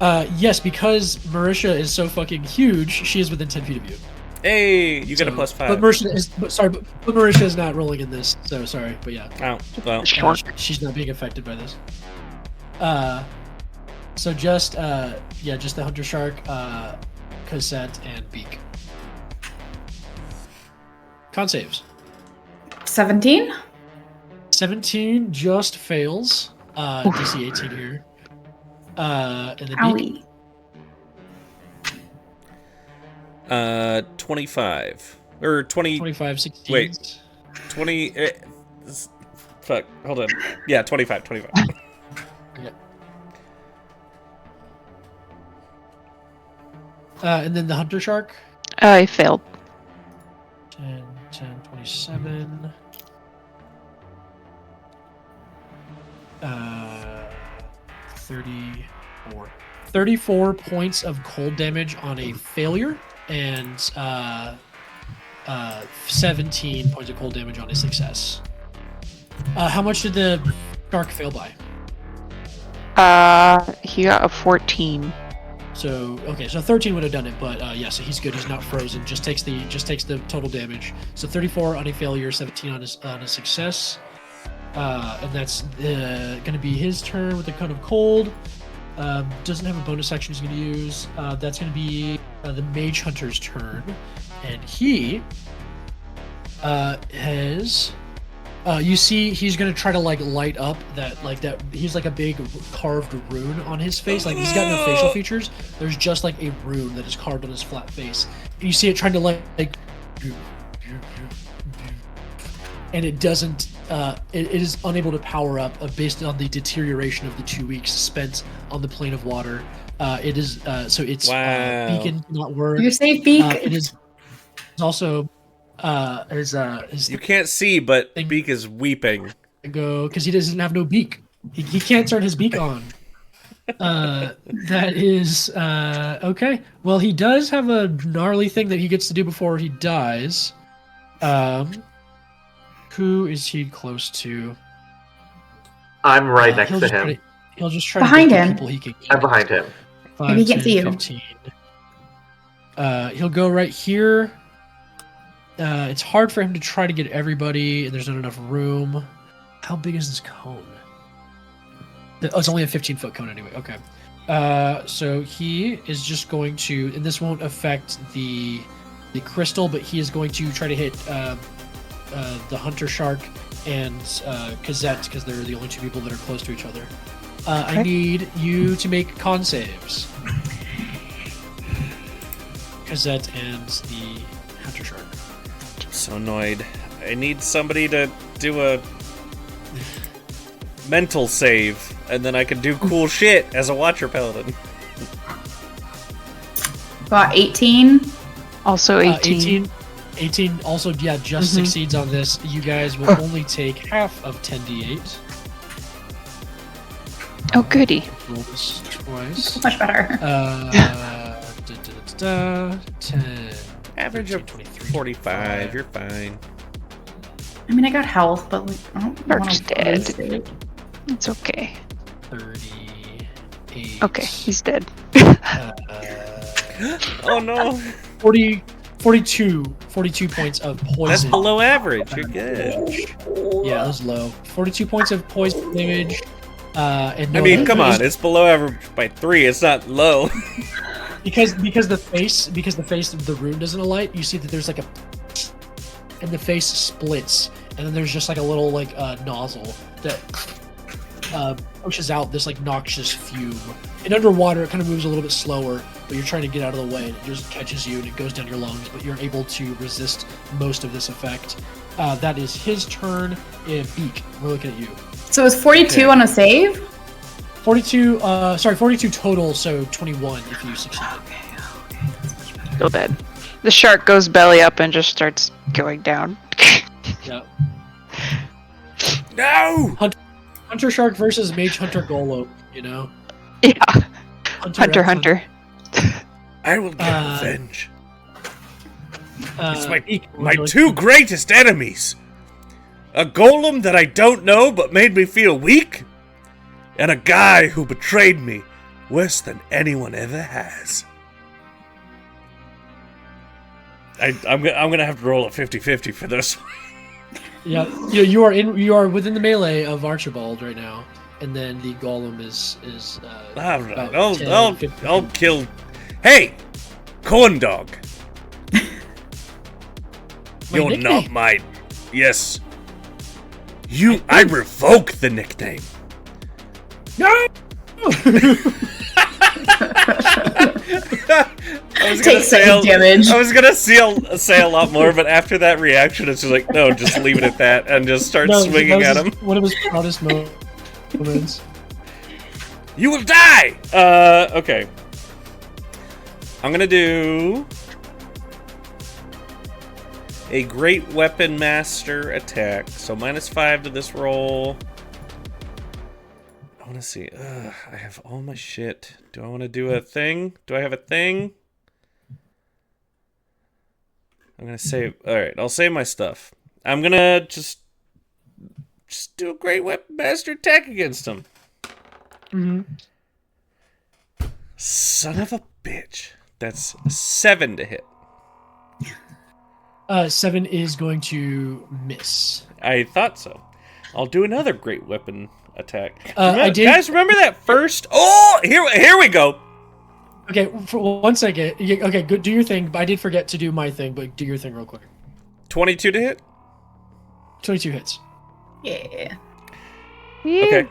yes, because Marisha is so fucking huge, she is within 10 feet of you. Hey, you get a So- plus 5. But Marisha is, but Marisha is not rolling in this, so sorry, but yeah. Oh, well. She's not being affected by this. So just just the Hunter Shark, Cosette, and Beak. Con saves. 17? 17 just fails. DC 18 here. And then Beak. Owie. 25. Or 20. 25, 16. Wait. 20. Fuck. Hold on. Yeah, 25. Okay. And then the Hunter Shark. I failed. 10, 27. 34. 34 points of cold damage on a failure, and 17 points of cold damage on a success. How much did the shark fail by? He got a 14. So 13 would have done it, but yeah, so he's good. He's not frozen. Just takes the total damage. So 34 on a failure, 17 on a success, and that's going to be his turn with the cone of cold. Doesn't have a bonus action he's going to use. That's going to be the Mage Hunter's turn, and he has. You see, he's gonna try to light up that he's like a big carved rune on his face. Like he's got no facial features. There's just like a rune that is carved on his flat face. And you see it trying to and it doesn't. It is unable to power up based on the deterioration of the 2 weeks spent on the plane of water. It is so its beacon not work. You say beak. It is also. You can't see, but Beak is weeping. Go because he doesn't have no beak. He can't turn his beak on. That is okay. Well, he does have a gnarly thing that he gets to do before he dies. Who is he close to? I'm right next to him. He'll just try behind to get the him. people he can get. I'm behind him. 5, Maybe he can't 10, see you. 15. He'll go right here. It's hard for him to try to get everybody, and there's not enough room. How big is this cone? Oh, it's only a 15-foot cone anyway. Okay. So he is just going to, and this won't affect the crystal, but he is going to try to hit the Hunter Shark and Cosette, because they're the only two people that are close to each other. I need you to make con saves. Cosette and the Hunter Shark. So annoyed. I need somebody to do a mental save, and then I can do cool shit as a Watcher Paladin. Got 18. Also 18. 18 also, yeah, just succeeds on this. You guys will only take half of 10d8. Oh, goody. Roll this twice. So much better. 10. Average of 45. You're fine. I mean, I got health, but like, I don't want Shark's to dead. waste it. It's okay. 38. Okay, he's dead. Oh no. 42 points of poison. That's below average. You're good. Yeah, that was low. 42 points of poison damage. And no, I mean, come on. It's below average by 3. It's not low. because the face of the rune doesn't alight. You see that there's like and the face splits, and then there's just like a little nozzle that pushes out this like noxious fume. And underwater, it kind of moves a little bit slower, but you're trying to get out of the way, and it just catches you and it goes down your lungs. But you're able to resist most of this effect. That is his turn. Beak, we're looking at you. So it's 42 on a save? 42 total, so 21 if you succeed. Still dead. The shark goes belly up and just starts going down. Yeah. No! Hunter Shark versus Mage Hunter Golem, you know? Yeah. Hunter. I will get revenge. It's Beak, my two greatest enemies. A golem that I don't know but made me feel weak, and a guy who betrayed me worse than anyone ever has. I'm gonna have to roll a 50-50 for this. Yeah, you are within the melee of Archibald right now, and then the golem is All right, about 10, I'll 15. kill. Hey, corn dog. You're nickname. not my. Yes. I revoke the nickname. No. Take 6 damage. I was gonna say a lot more, but after that reaction, it's just like, no, just leave it at that and just start swinging at him. One of his proudest moments. You will die! Okay. I'm gonna do a Great Weapon Master attack. So -5 to this roll. I want to see. I have all my shit. Do I want to do a thing? Do I have a thing? I'm going to save. Alright, I'll save my stuff. I'm going to just do a Great Weapon Master attack against him. Mm-hmm. Son of a bitch. That's 7 to hit. 7 is going to miss. I thought so. I'll do another Great Weapon attack. I did. Guys, remember that first? Oh, here we go. Okay, for 1 second. Okay, good. Do your thing. I did forget to do my thing, but do your thing real quick. 22 to hit. 22 hits. Yeah. Okay.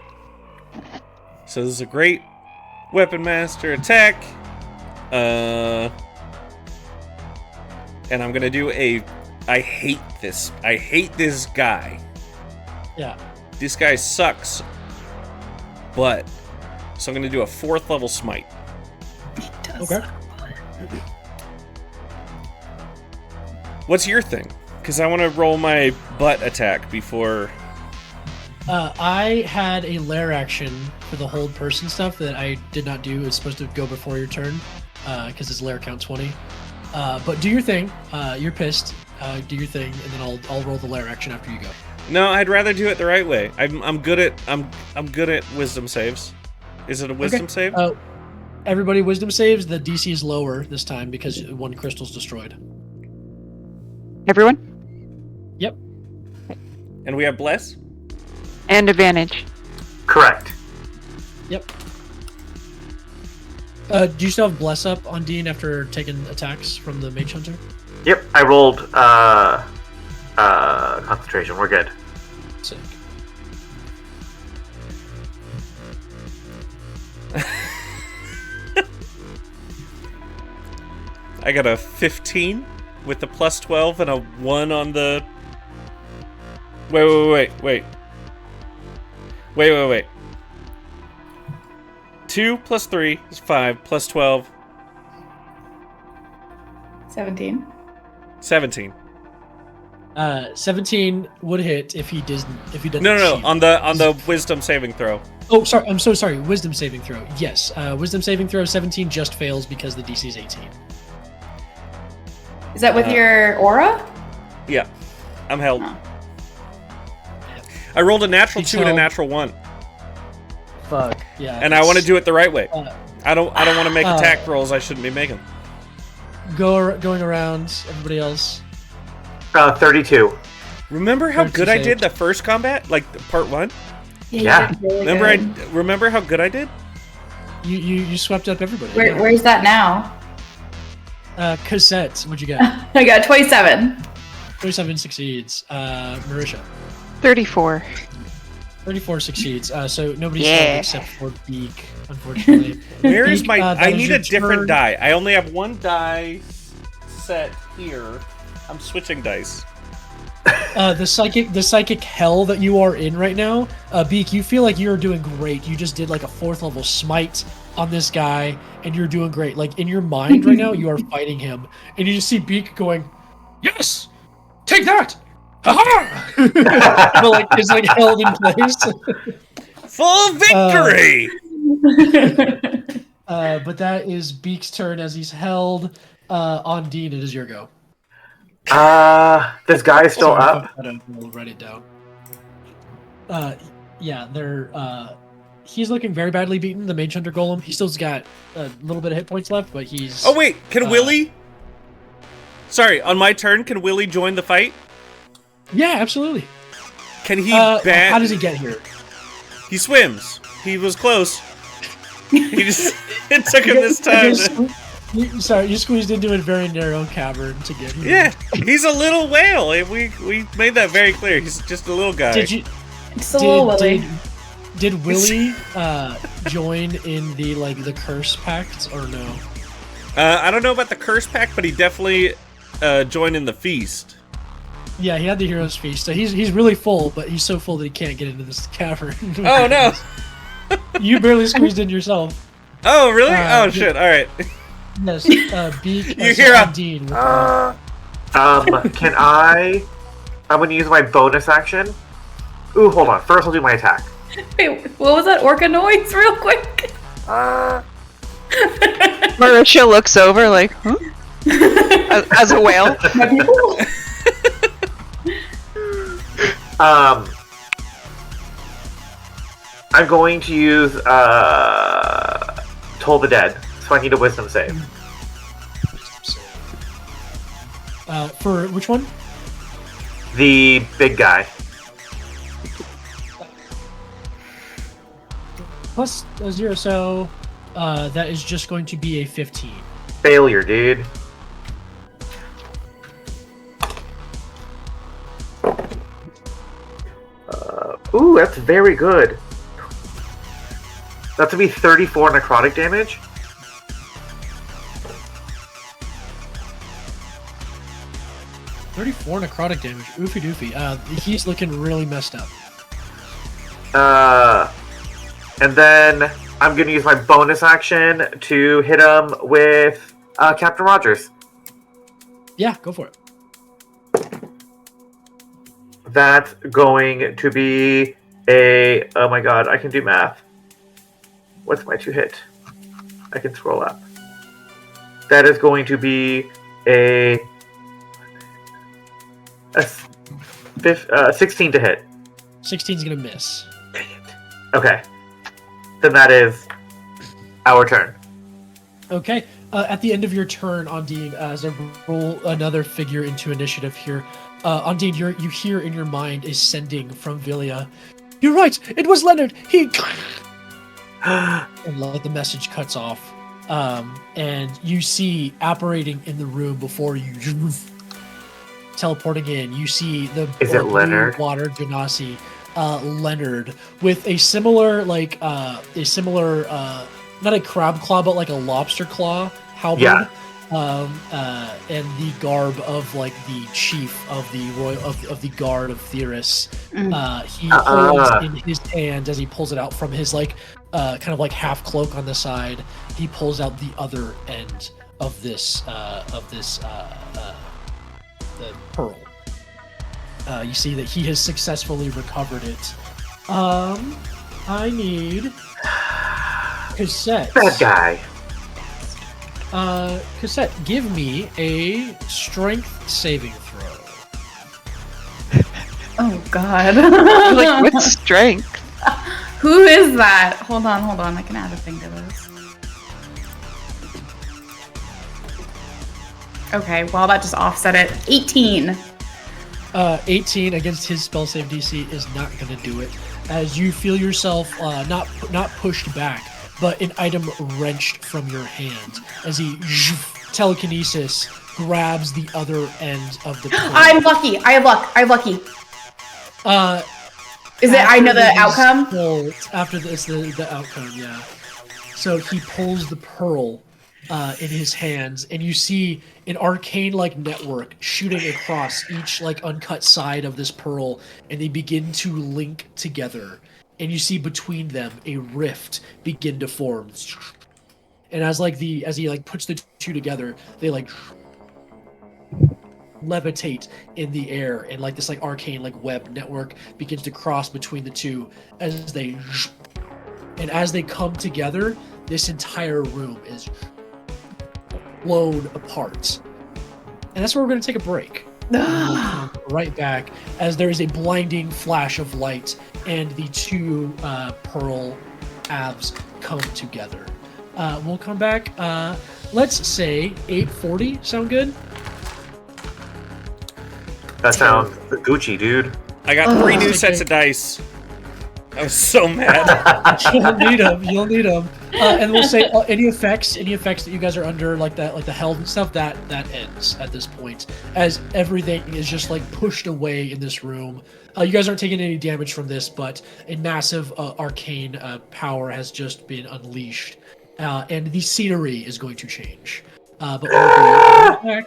So this is a Great Weapon Master attack. And I'm gonna do a. I hate this. I hate this guy. Yeah. This guy sucks. But so I'm gonna do a 4th level smite. He does. Okay. What's your thing? Because I want to roll my butt attack before. I had a lair action for the hold person stuff that I did not do. It's supposed to go before your turn, because it's lair count 20. But do your thing. You're pissed. Do your thing, and then I'll roll the lair action after you go. No, I'd rather do it the right way. I'm good at wisdom saves. Is it a wisdom save? Everybody wisdom saves. The DC is lower this time because one crystal's destroyed. Everyone? Yep. And we have bless. And advantage. Correct. Yep. Do you still have bless up on Dean after taking attacks from the mage hunter? Yep, I rolled concentration. We're good. Sick. I got a 15 with the plus 12 and a 1 on the. Wait. 2 plus 3 is 5 plus 12. 17. 17. 17 would hit if he doesn't. No. cheat. On the wisdom saving throw. Oh, sorry. I'm so sorry. Wisdom saving throw. Yes. Wisdom saving throw 17 just fails because the DC is 18. Is that with your aura? Yeah, I'm held. Oh. I rolled a natural He's 2 and a held. natural 1, Fuck. Yeah. and I want to do it the right way. Uh, I don't want to make attack rolls I shouldn't be making. going around. Everybody else. 32. Remember how Where'd good you I say did it? the first combat, like part 1? Yeah. You did really good. Remember how good I did? You swept up everybody. Where's that now? Cosette, what'd you get? I got 27. 27 succeeds. Marisha, 34. 34 succeeds. So nobody's Yeah. held except for Beak, unfortunately. Where is Beak, my? that I is need your a different turn. die. I only have 1 die set here. I'm switching dice. The psychic hell that you are in right now, Beak, you feel like you're doing great. You just did like a 4th level smite on this guy, and you're doing great. Like in your mind right now, you are fighting him, and you just see Beak going, "Yes, take that!" Ha-ha! But like it's like held in place. Full victory. But that is Beak's turn as he's held. Ondine, it is your go. This guy's still Sorry, up. fuck that up, we'll write it down. Yeah, they're he's looking very badly beaten. The Mage Hunter Golem. He still's got a little bit of hit points left, but he's. Oh wait, can Willie? Sorry, on my turn, can Willie join the fight? Yeah, absolutely. Can he? How does he get here? He swims. He was close. He just it took him this time. You squeezed into a very narrow cavern to get here. Yeah, he's a little whale. We made that very clear. He's just a little guy. Did you? It's a little Willy. Did Willie join in the curse pact or no? I don't know about the curse pack, but he definitely joined in the feast. Yeah, he had the hero's feast. So he's really full, but he's so full that he can't get into this cavern. Oh no! You barely squeezed in yourself. Oh really? Oh shit! All right. Yes, Beak. You hear Ondine with, Can I? I'm going to use my bonus action. Ooh, hold on. First, I'll do my attack. Wait, what was that orca noise, real quick? Marisha looks over like, huh? As a whale. My people? I'm going to use Toll the Dead, so I need a Wisdom save. For which one? The big guy. Plus 0, so that is just going to be a 15. Failure, dude. Ooh, that's very good. That's gonna be 34 necrotic damage. $34 necrotic damage. Oofy doofy. He's looking really messed up. And then I'm gonna use my bonus action to hit him with Captain Rogers. Yeah, go for it. That's going to be a... Oh my god, I can do math. What's my 2-hit? I can scroll up. That is going to be a 16 to hit. 16's gonna miss. Okay. Then that is our turn. Okay. At the end of your turn, Ondine, as I roll another figure into initiative here, Ondine, you hear in your mind a sending from Villia. You're right. It was Leonard. He. And the message cuts off, and you see apparating in the room before you, teleporting in. You see the Is it Leonard? Water Genasi, Leonard, with a similar not a crab claw, but like a lobster claw halberd. Yeah. And the garb of like the chief of the of the guard of Theris. He holds in his hand, as he pulls it out from his kind of like half cloak on the side. He pulls out the other end of this the pearl. You see that he has successfully recovered it. I need Cosette. Bad guy. Cosette, give me a strength saving throw. Oh god. Like, with strength. Who is that? Hold on. I can add a thing to this. Okay, well that just offset it. 18. 18 against his spell save DC is not going to do it, as you feel yourself not pushed back, but an item wrenched from your hand as he telekinesis grabs the other end of the pearl. I'm lucky. I have lucky. Is it? I know the outcome. After this, the outcome, yeah. So he pulls the pearl in his hands, and you see an arcane-like network shooting across each uncut side of this pearl, and they begin to link together. And you see between them a rift begin to form. And as he puts the two together, they levitate in the air, and this arcane web network begins to cross between the two as they come together. This entire room is blown apart, and that's where we're going to take a break. We'll come right back as there is a blinding flash of light and the two pearl abs come together. We'll come back. Let's say 8:40. Sound good? That sounds Gucci, dude. I got 3 new sets of dice. I was so mad. You'll need them. And we'll say any effects that you guys are under, like the held and stuff, that ends at this point, as everything is just pushed away in this room. You guys aren't taking any damage from this, but a massive arcane power has just been unleashed, and the scenery is going to change. But we'll be back.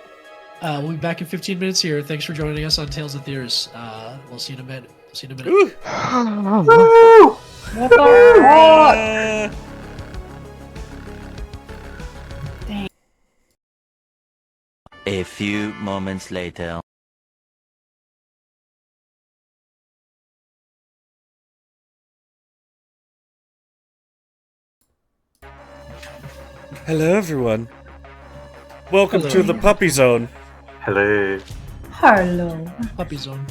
We'll be back in 15 minutes here. Thanks for joining us on Tales of Theris. We'll see you in a minute. Ooh. A few moments later. Hello, everyone. Welcome Hello. to the Puppy Zone. Hello. Hello. Puppy zone.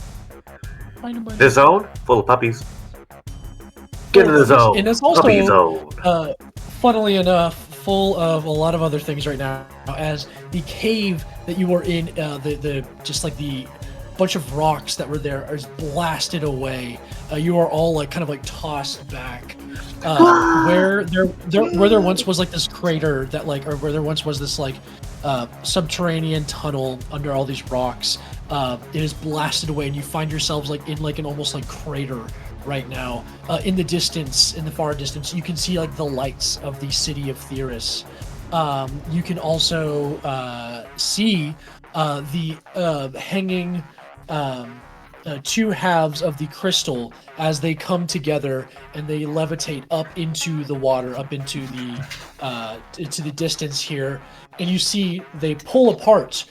This zone full of puppies. Get in the zone. And it's Puppy also, zone. funnily enough, full of a lot of other things right now. As the cave that you were in, the just like the bunch of rocks that were there is blasted away. You are all like kind of like tossed back. Where there once was like this crater that like, or where there once was this like subterranean tunnel under all these rocks, it is blasted away, and you find yourselves like in like an almost like crater right now. In the distance, in the far distance, you can see like the lights of the city of Theris. You can also see the hanging two halves of the crystal as they come together and they levitate up into the water, up into the distance here, and you see they pull apart,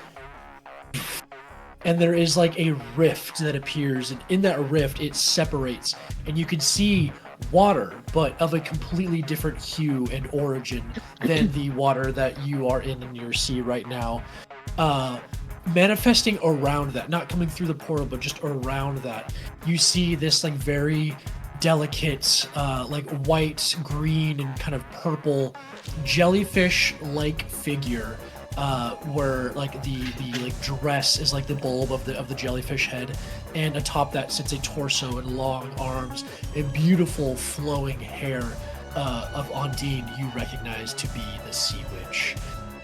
and there is like a rift that appears, and in that rift it separates, and you can see water, but of a completely different hue and origin than the water that you are in your sea right now. Manifesting around that, not coming through the portal, but just around that, you see this like very delicate, like white, green, and kind of purple jellyfish-like figure, where like the like dress is like the bulb of the jellyfish head, and atop that sits a torso and long arms and beautiful flowing hair of Ondine you recognize to be the Sea Witch.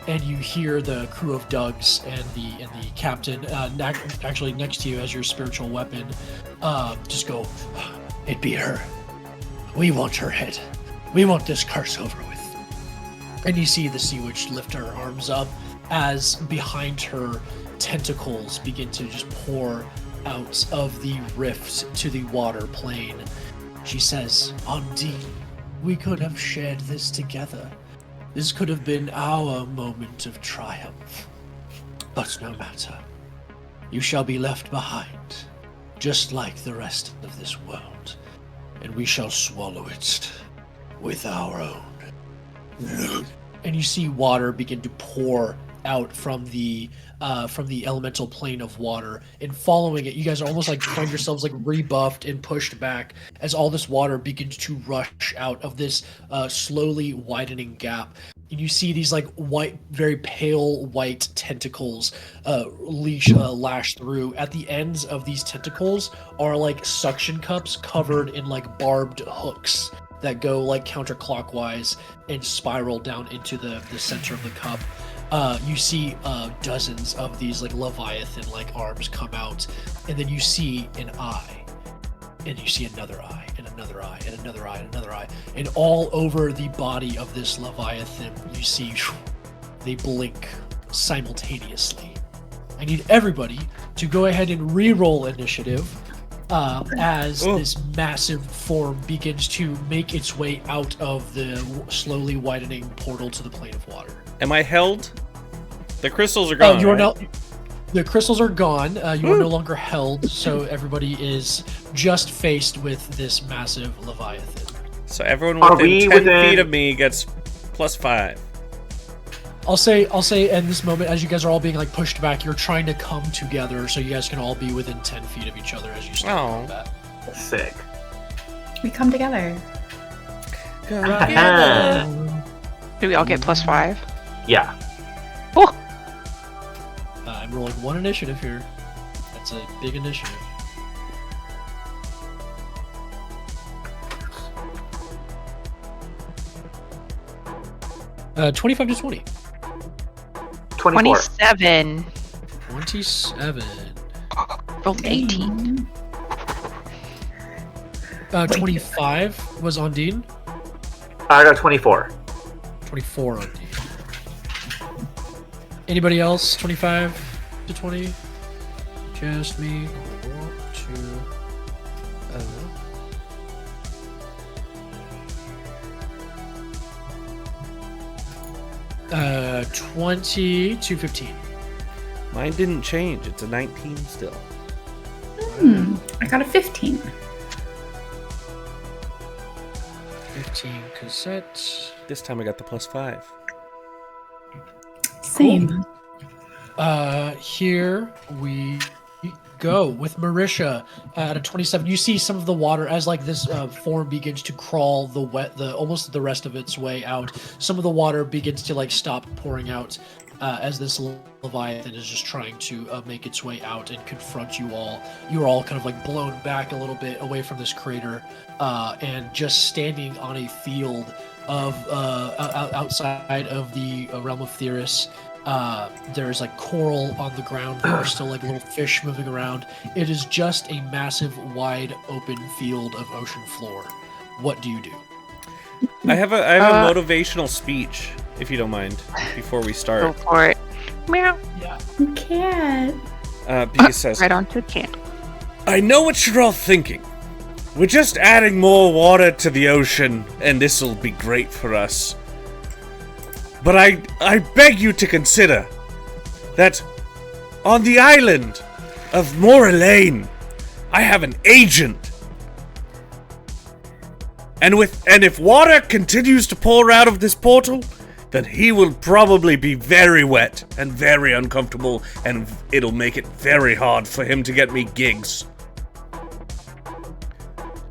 And you hear the crew of Dougs and the captain actually next to you as your spiritual weapon just go, "It be her. We want her head. We want this curse over with." And you see the Sea Witch lift her arms up as behind her tentacles begin to just pour out of the rift to the water plane. She says, "Ondine, we could have shared this together. This could have been our moment of triumph. But no matter. You shall be left behind, just like the rest of this world, and we shall swallow it with our own." And you see water begin to pour out from the elemental plane of water, and following it, you guys are almost like find yourselves like rebuffed and pushed back as all this water begins to rush out of this slowly widening gap. And you see these like white, very pale white tentacles lash through. At the ends of these tentacles are like suction cups covered in like barbed hooks that go like counterclockwise and spiral down into the center of the cup. You see dozens of these like leviathan like arms come out, and then you see an eye, and you see another eye, and another eye, and another eye, and another eye, and all over the body of this leviathan you see they blink simultaneously. I need everybody to go ahead and re-roll initiative as this massive form begins to make its way out of the slowly widening portal to the plane of water. Am I held? The crystals are gone. You are right? now. The crystals are gone. You are no longer held, so everybody is just faced with this massive leviathan. So everyone Are within we 10 within- feet of me gets +5. I'll say in this moment, as you guys are all being like pushed back, you're trying to come together so you guys can all be within 10 feet of each other as you start combat. Sick. We come together. Do we all get +5? Yeah. Oh, I'm rolling one initiative here. That's a big initiative. Uh, 25 to 20. 24. 27. 27. Rolled 18. 25 was Ondine. I got 24. 24 Ondine. Anybody else? 25 to 20? Just me. 20 to 15. Mine didn't change. It's a 19 still. I got a 15. 15 Cosette. This time I got the +5. Same. Here we go with Marisha at a 27. You see some of the water as like this form begins to crawl almost the rest of its way out. Some of the water begins to like stop pouring out as this Leviathan is just trying to make its way out and confront you all. You are all kind of like blown back a little bit away from this crater and just standing on a field of outside of the realm of Theris. There's like coral on the ground. There are still like little fish moving around. It is just a massive, wide open field of ocean floor. What do you do? I have a motivational speech, if you don't mind, before we Go start. for it. Meow. Yeah. You can't. Beakus says, Right onto the can. I know what you're all thinking. We're just adding more water to the ocean, and this'll be great for us. But I beg you to consider that on the island of Morelaine, I have an agent. And if water continues to pour out of this portal, then he will probably be very wet and very uncomfortable, and it'll make it very hard for him to get me gigs.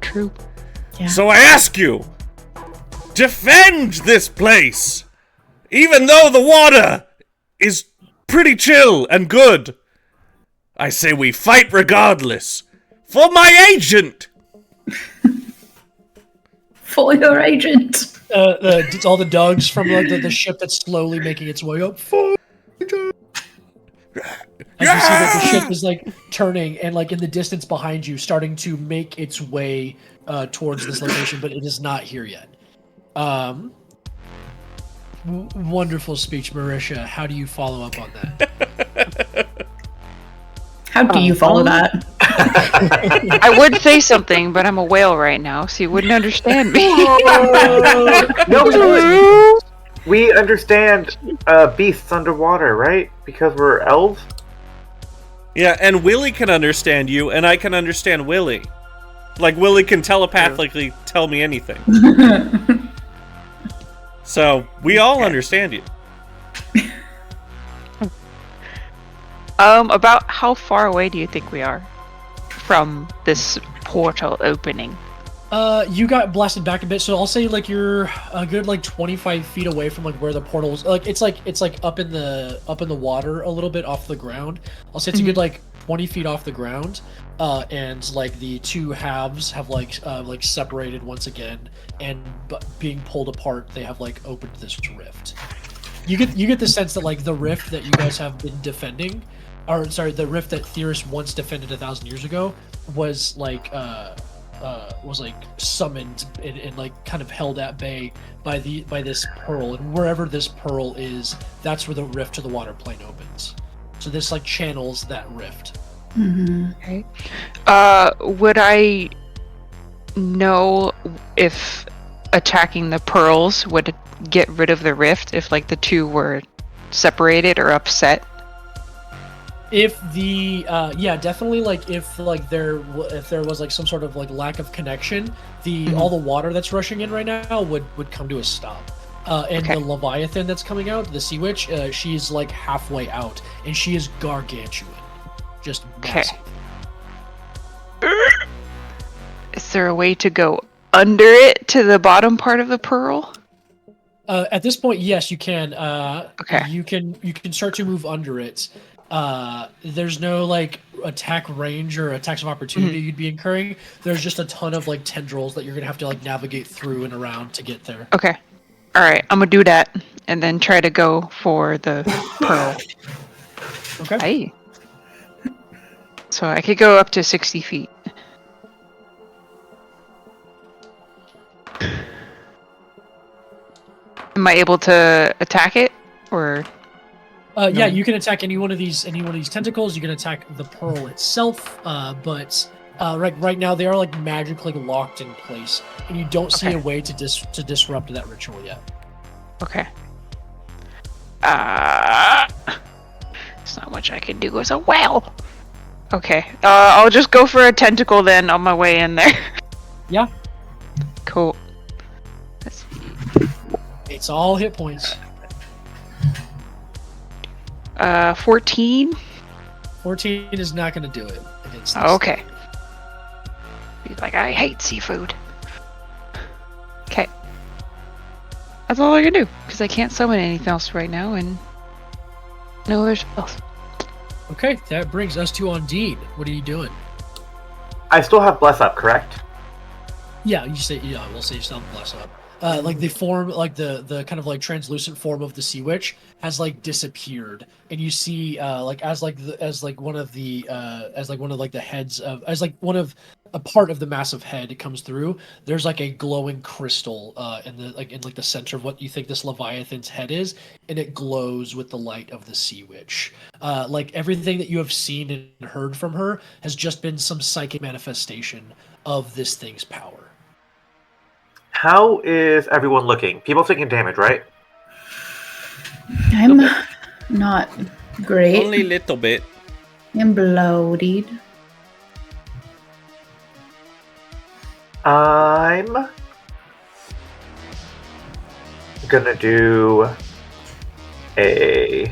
True. Yeah. So I ask you, defend this place! Even though the water is pretty chill and good, I say we fight regardless. For my agent! For your agent. It's all the dogs from like the ship that's slowly making its way up. As you see that the ship is like turning and like in the distance behind you, starting to make its way towards this location, but it is not here yet. Wonderful speech, Marisha. How do you follow up on that? How do you follow that? I would say something, but I'm a whale right now, so you wouldn't understand me. No, we understand beasts underwater, right? Because we're elves? Yeah, and Willie can understand you, and I can understand Willie. Like, Willie can telepathically tell me anything. So, we all understand you. About how far away do you think we are from this portal opening? You got blasted back a bit, so I'll say like you're a good like 25 feet away from like where the portal is. Like it's like up in the water a little bit off the ground. I'll say it's a good like 20 feet off the ground, and like the two halves have like separated once again, and being pulled apart, they have like opened this rift. You get the sense that like the rift that you guys have been defending, or sorry, the rift that Theris once defended 1,000 years ago was like summoned and like kind of held at bay by this pearl, and wherever this pearl is, that's where the rift to the water plane opens. So this like channels that rift. Okay. Would I know if attacking the pearls would get rid of the rift if like the two were separated or upset? If the yeah, definitely like if there was like some sort of like lack of connection, all the water that's rushing in right now would come to a stop. And Okay. the Leviathan that's coming out, the Sea Witch, she's like halfway out, and she is gargantuan, just massive. Is there a way to go under it to the bottom part of the pearl? At this point, yes, you can. Okay. You can start to move under it. There's no like attack range or attacks of opportunity you'd be incurring. There's just a ton of like tendrils that you're gonna have to like navigate through and around to get there. Okay. Alright, I'm gonna do that and then try to go for the pearl. Okay. Hey. So I could go up to 60 feet. Am I able to attack it? Or Yeah, you can attack any one of these tentacles. You can attack the pearl itself, but right now they are like magically locked in place, and you don't see Okay. a way to disrupt that ritual yet. okay. It's not much much I can do as a whale. Okay, I'll just go for a tentacle then on my way in there. Yeah. Cool. It's all hit points. 14. 14 is not going to do it. Against this. Okay. He's like, I hate seafood. Okay. That's all I can do, because I can't summon anything else right now, and no other spells. Okay, that brings us to Ondine. What are you doing? I still have Bless Up, correct? Yeah, we'll say you still bless up. Like the form, like the kind of like translucent form of the sea witch has like disappeared, and you see as one of the heads of a part of the massive head comes through. There's like a glowing crystal in the center of what you think this Leviathan's head is, and it glows with the light of the sea witch. Like everything that you have seen and heard from her has just been some psychic manifestation of this thing's power. How is everyone looking? People taking damage, right? I'm not great. Only a little bit. I'm bloated. I'm gonna do as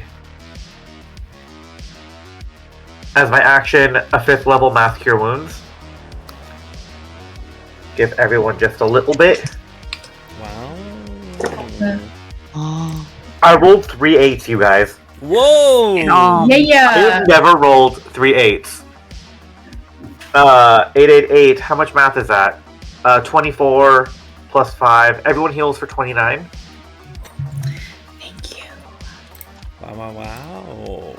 my action, a 5th level Mass Cure Wounds. Give everyone just a little bit. Wow. I rolled 3 8s, you guys. Whoa! Yeah. I've never rolled 3 8s. 8. How much math is that? 24 plus 5. Everyone heals for 29. Thank you. Wow.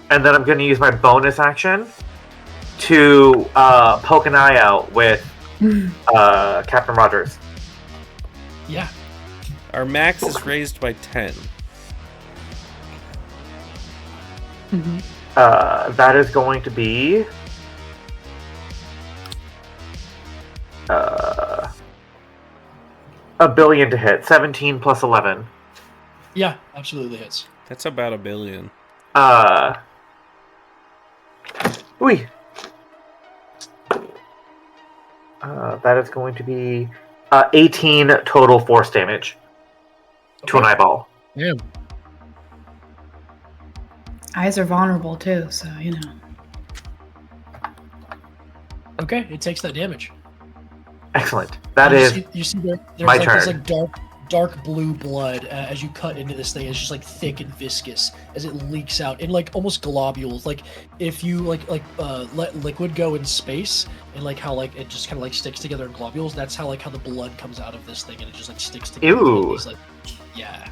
And then I'm going to use my bonus action to poke an eye out with Captain Rogers. Yeah. Our max is raised by 10. Mm-hmm. That is going to be a billion to hit. 17 plus 11. Yeah, absolutely hits. That's about 1 billion. Ooh. That is going to be 18 total force damage to an eyeball. Damn. Eyes are vulnerable too, so you know. Okay, it takes that damage. Excellent. That you is see, you see there's my like turn. this like dark blue blood as you cut into this thing. It's just like thick and viscous as it leaks out in like almost globules. Like if you let liquid go in space and like how like it just kind of like sticks together in globules. That's how the blood comes out of this thing and it just like sticks together. Ew. Like, yeah.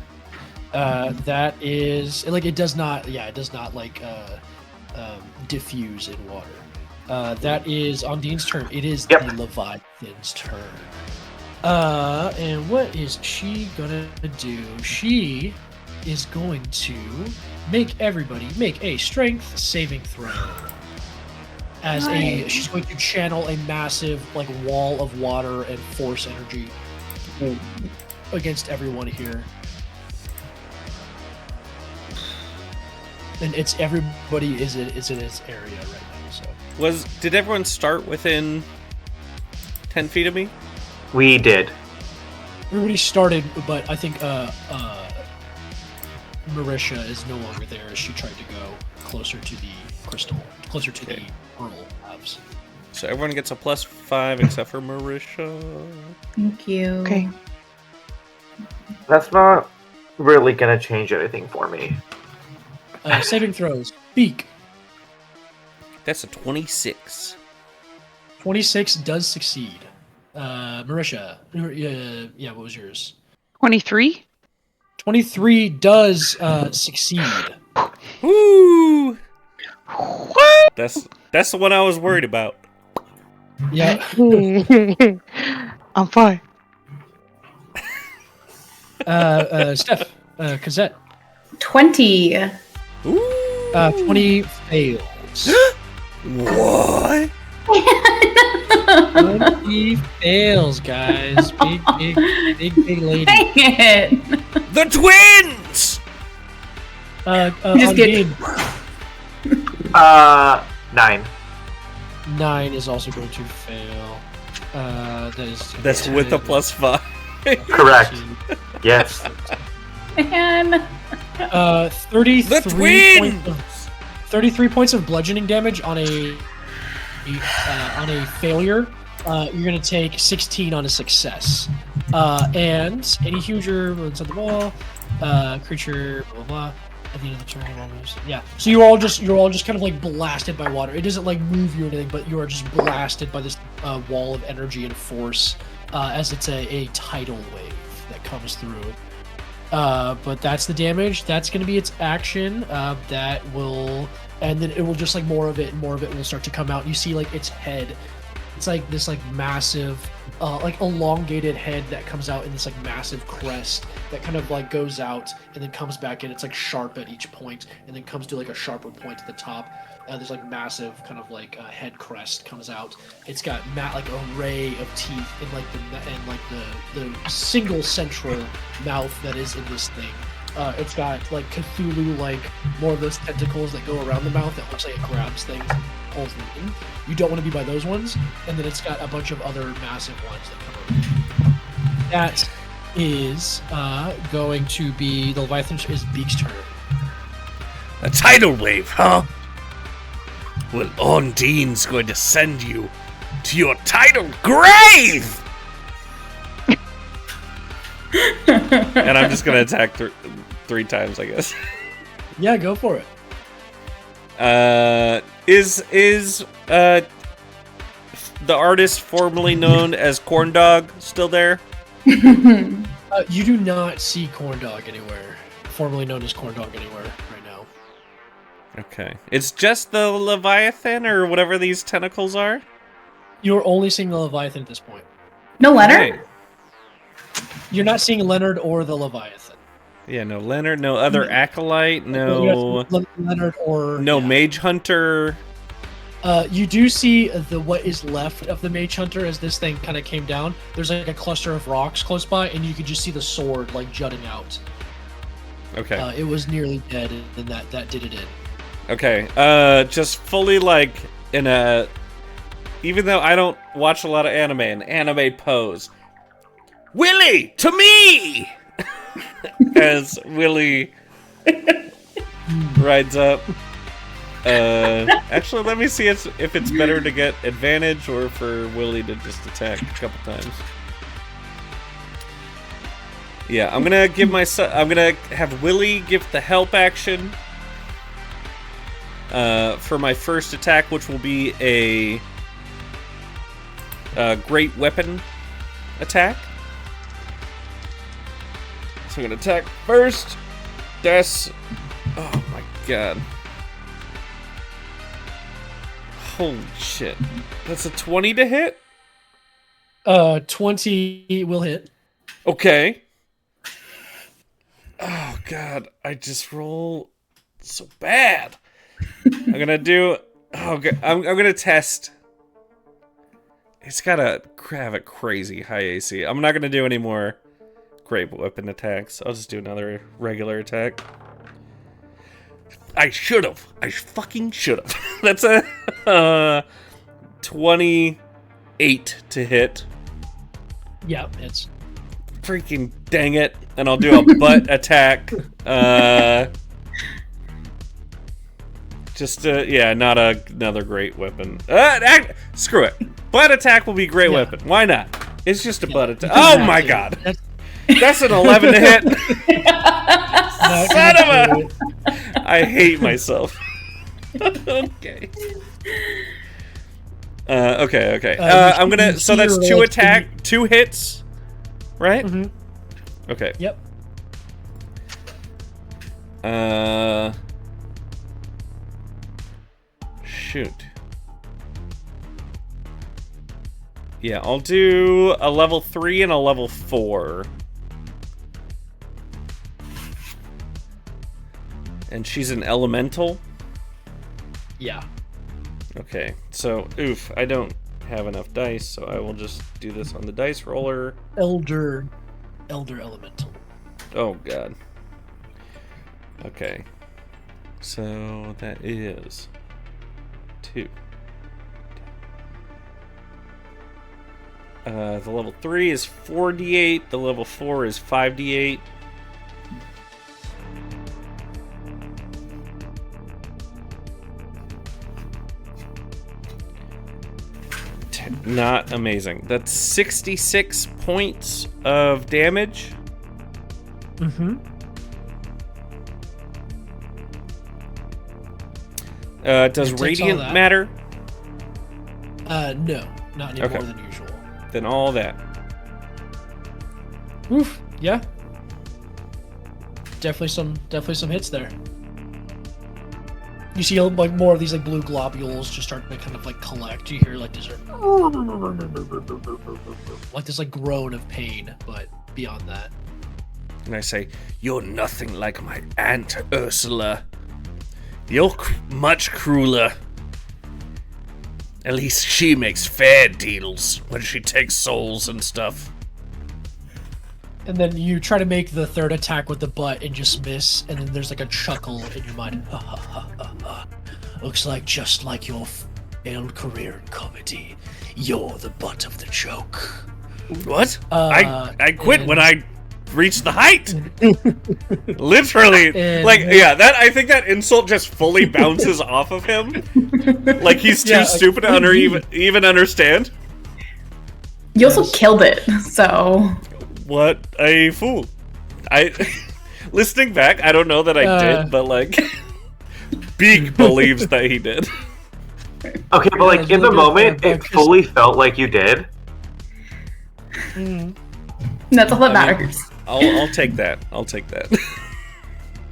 That is like it does not like diffuse in water. That is Ondine's turn. It is the Leviathan's turn. And what is she gonna do? She is going to make everybody make a strength saving throw. She's going to channel a massive like wall of water and force energy against everyone here. And it's everybody is in its area right now. So Did everyone start within 10 feet of me? We did. everybody started, but I think Marisha is no longer there as she tried to go closer to the crystal, closer to the pearl labs. So everyone gets a +5 except for Marisha. Thank you. Okay. That's not really going to change anything for me. Saving throws. Beak. That's a 26. 26 does succeed. Marisha. Yeah, what was yours? 23? 23 does succeed. Woo! What? That's the one I was worried about. Yeah. I'm fine. Steph. Cosette. 20. Ooh. 20 fails. What? 20 fails, guys. Big lady. Dang it! The twins! Just get- Ondine, 9. 9 is also going to fail. That's with a +5. Correct. Yes. Man. 33 The twins! 33 points of bludgeoning damage on a failure. You're going to take 16 on a success. And any huger inside the wall, creature, blah, blah, blah. At the end of the turn, almost. Yeah. So you're all just kind of like blasted by water. It doesn't like move you or anything, but you are just blasted by this wall of energy and force as it's a tidal wave that comes through. But that's the damage. That's going to be its action. That will, and then it will just like more of it will start to come out. You see like its head. It's like this like massive, like elongated head that comes out in this like massive crest that kind of like goes out and then comes back in. It's like sharp at each point and then comes to like a sharper point at the top. There's like massive kind of like head crest comes out. It's got like a ray of teeth in like the single central mouth that is in this thing. It's got like Cthulhu like more of those tentacles that go around the mouth that looks like it grabs things and pulls them in. You don't want to be by those ones, and then it's got a bunch of other massive ones that come around. That is going to be the Leviathan is Beak's turn. A tidal wave, huh? Well, Ondine's going to send you to your tidal grave! And I'm just going to attack three times, I guess. Yeah, go for it. Is the artist formerly known as Corndog still there? You do not see Corndog anywhere, formerly known as Corndog anywhere right now. Okay. It's just the Leviathan or whatever these tentacles are? You're only seeing the Leviathan at this point. No Leonard? Okay. You're not seeing Leonard or the Leviathan. Yeah, no Leonard, no other acolyte, no Leonard or no mage hunter. You do see what is left of the Mage Hunter as this thing kind of came down. There's like a cluster of rocks close by, and you could just see the sword like jutting out. Okay. It was nearly dead, and that did it in. Okay. Just fully like in a. Even though I don't watch a lot of anime, an anime pose. Willie, to me. As Willie rides up. Actually, let me see if it's better to get advantage or for Willie to just attack a couple times. Yeah, I'm gonna have Willie give the help action for my first attack, which will be a great weapon attack. So I'm gonna attack first. That's oh my god. Holy shit. That's a 20 to hit? 20 will hit. Okay. Oh god, I just roll so bad. I'm gonna do I'm gonna test. It's gotta have a crazy high AC. I'm not gonna do any more great weapon attacks. I'll just do another regular attack. I fucking should have. That's a 28 to hit. Yeah, it's Freaking dang it. And I'll do a butt attack. Not another great weapon. Screw it. Butt attack will be great weapon. Why not? It's just a butt attack. Oh my god. That's an 11 to hit. Son of a... I hate myself. Okay. Okay. I'm gonna... So that's 2 hits, right? Mm-hmm. Okay. Yep. Shoot. Yeah, I'll do a level 3 and a level 4. And she's an elemental? Yeah. Okay, so, oof, I don't have enough dice, so I will just do this on the dice roller. Elder elemental. Oh, God. Okay. So that is 2. The level 3 is 4d8. The level 4 is 5d8. Not amazing. That's 66 points of damage. Mm-hmm. Does Radiant matter? No, not any more than usual. Then all that. Oof, yeah. Definitely some hits there. You see like more of these like blue globules just start to kind of like collect. You hear like this like this like groan of pain, but beyond that. And I say, "You're nothing like my Aunt Ursula. You're much crueler. At least she makes fair deals when she takes souls and stuff." And then you try to make the third attack with the butt and just miss, and then there's like a chuckle in your mind. Looks like just like your failed career in comedy, you're the butt of the joke. What? I quit when I reached the height. Literally. That I think that insult just fully bounces off of him. Like he's too stupid to even understand. You also killed it, so... What a fool. Listening back, I don't know that I did, but like Beak believes that he did. Okay, but like in the moment, it fully felt like you did. That's all that matters. I'll take that. I'll take that.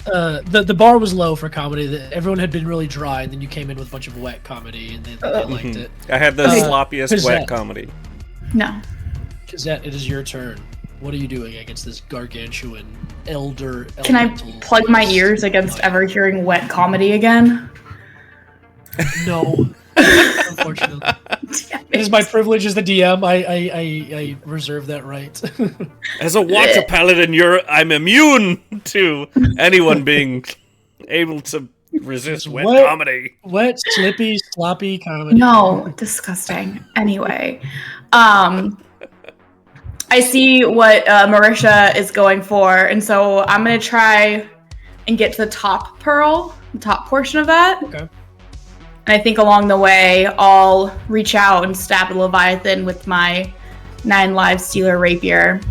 The bar was low for comedy. Everyone had been really dry, and then you came in with a bunch of wet comedy, and they liked it. I had the sloppiest Cosette. wet comedy. No. Cosette, it is your turn. What are you doing against this gargantuan elder? Can I plug my ears against ever hearing wet comedy again? No, unfortunately. It is my privilege as the DM. I reserve that right. As a water paladin, I'm immune to anyone being able to resist wet comedy. Wet, slippy, sloppy comedy. No, disgusting. Anyway, I see what Marisha is going for, and so I'm going to try and get to the top pearl, the top portion of that. Okay. And I think along the way, I'll reach out and stab the Leviathan with my 9 live Stealer Rapier.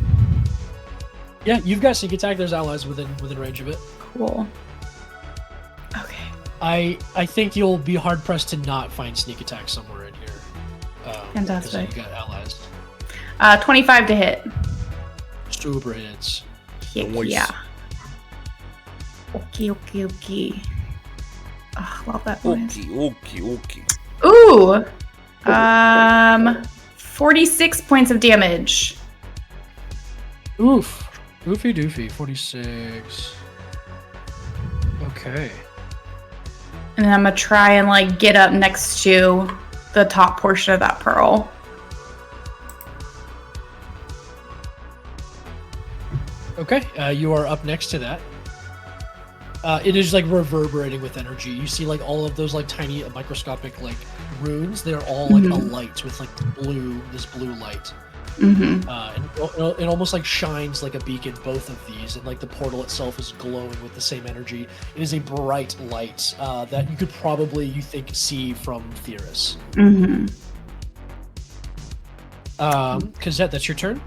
Yeah, you've got sneak attack. There's allies within range of it. Cool. Okay. I think you'll be hard pressed to not find sneak attack somewhere in here. Fantastic. You got allies. 25 to hit. Super hits. Yeah. Okay. Oh, love that noise. Okay. Ooh. 46 points of damage. Oof. Oofy doofy. 46. Okay. And then I'm gonna try and like get up next to the top portion of that pearl. Okay, you are up next to that. It is like reverberating with energy. You see like all of those like tiny microscopic like runes. They're all like alight with like this blue light. Mm-hmm. And it almost like shines like a beacon, both of these, and like the portal itself is glowing with the same energy. It is a bright light that you could probably, you think, see from Theris. Mm-hmm. Cosette, that's your turn?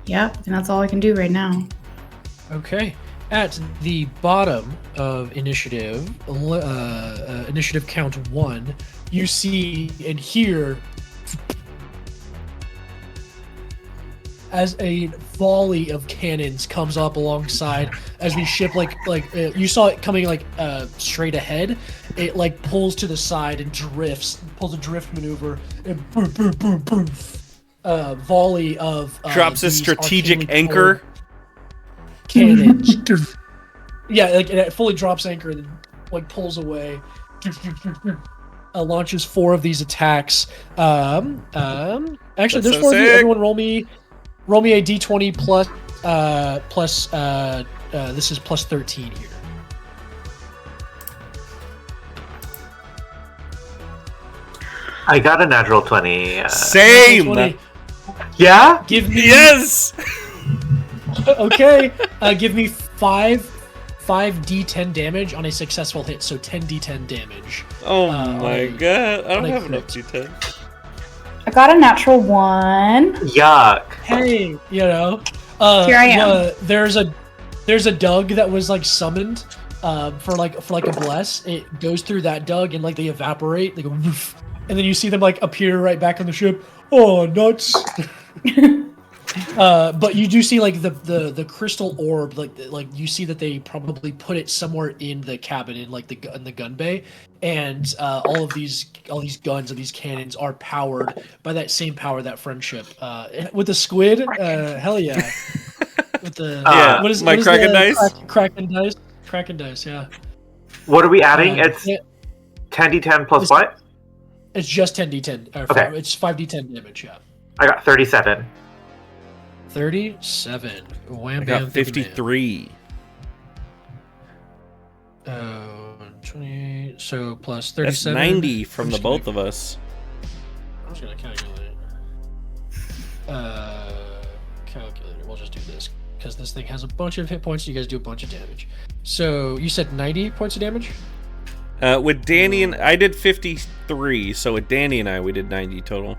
Yep, and that's all I can do right now. Okay. At the bottom of initiative, initiative count 1, you see and hear as a volley of cannons comes up alongside as the ship you saw it coming straight ahead. It like pulls to the side and pulls a drift maneuver, and boom, boom, boom, boom. Volley of drops a strategic anchor. Cannons. Yeah, like it fully drops anchor and then like pulls away. Launches 4 of these attacks. Actually, That's there's so 4 of you. sick. Everyone roll me a d20 plus this is plus 13 here. I got a natural 20. Same. 20. Yeah? Give me Yes. okay. Give me 5d10 damage on a successful hit, so 10d10 damage. Oh my god! I don't on a have enough crit. D10. I got a natural 1. Yuck. Hey, Here I am. There's a Doug that was like summoned for like a bless. It goes through that Doug and like they evaporate. They go woof, and then you see them like appear right back on the ship. Oh, nuts! But you do see like the crystal orb, like you see that they probably put it somewhere in the cabin in like in the gun bay, and all these guns and these cannons are powered by that same power, that friendship. With the squid, hell yeah. With the Yeah, what is Kraken the dice? Kraken dice, yeah. What are we adding? It's Yeah, 10d10 plus what? it's just 10d10. Okay. It's 5d10 damage, yeah. I got 37. 37. Wham I bam. got thingy, 53. 20. So plus That's 37. 90 from the I'm just gonna- both of us. I'm just gonna calculate. Calculator. We'll just do this because this thing has a bunch of hit points. You guys do a bunch of damage. So you said 90 points of damage. With Danny and I did 53, so with Danny and I we did 90 total.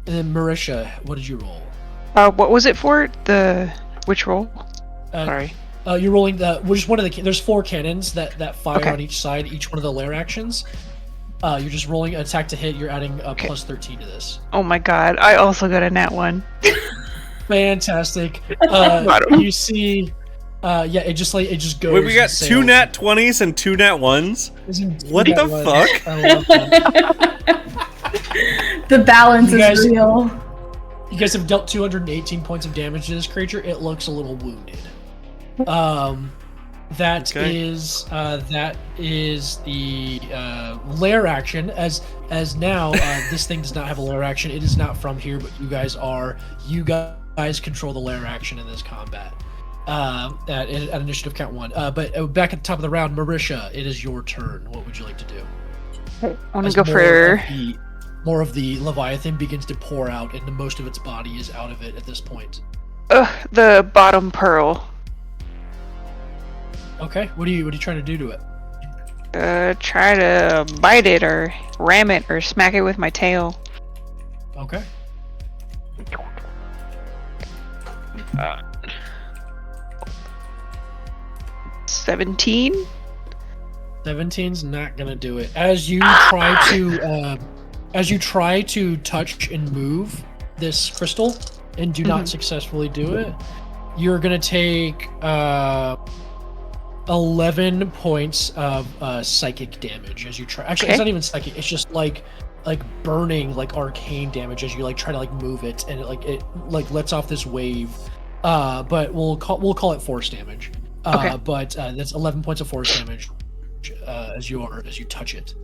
And then Marisha, what did you roll? What was it for? Which roll? Sorry. You're rolling just one of the. There's 4 cannons that fire Okay. on each side. Each one of the lair actions. You're just rolling an attack to hit. You're adding plus 13 to this. Oh my god, I also got a nat 1. Fantastic. You see, it just goes. Wait, we got and 2 sails. nat 20s and 2 nat 1s? Isn't- What that the was- fuck? I love that. The balance You guys- is real. You guys have dealt 218 points of damage to this creature. It looks a little wounded. That Okay. is the lair action. As now, this thing does not have a lair action. It is not from here, but you guys control the lair action in this combat. At initiative count 1. But back at the top of the round, Marisha, it is your turn. What would you like to do? I want to As go for. more of the Leviathan begins to pour out, and the most of its body is out of it at this point. The bottom pearl. Okay, what are you trying to do to it? Try to bite it or ram it or smack it with my tail. Okay. 17? 17's not gonna do it. As you try to touch and move this crystal and do not successfully do it, you're gonna take 11 points of psychic damage as you try. Actually, it's not even psychic. It's just like burning, like arcane damage as you like try to like move it, and it lets off this wave. But we'll call it force damage. Okay. But that's 11 points of force damage as you touch it.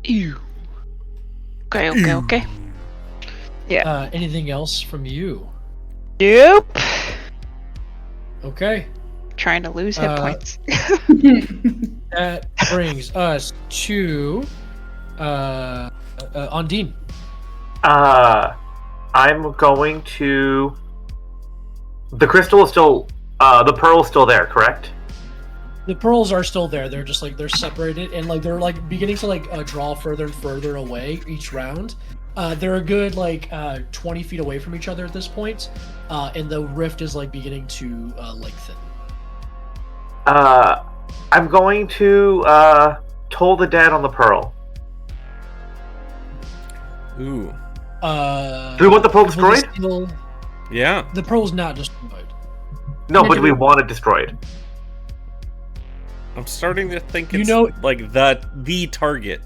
Ew. Okay. Yeah. Anything else from you? Nope. Okay. Trying to lose hit points. That brings us to Ondine. I'm going to. The crystal is still. The pearl is still there, correct? The pearls are still there. They're just they're separated and they're beginning to draw further and further away each round. They're a good 20 feet away from each other at this point, and the rift is beginning to lengthen. I'm going to toll the dead on the pearl. Ooh. Do we want the pearl destroyed? Yeah. The pearl's not destroyed. No, but do we want it destroyed? I'm starting to think You it's know- the target.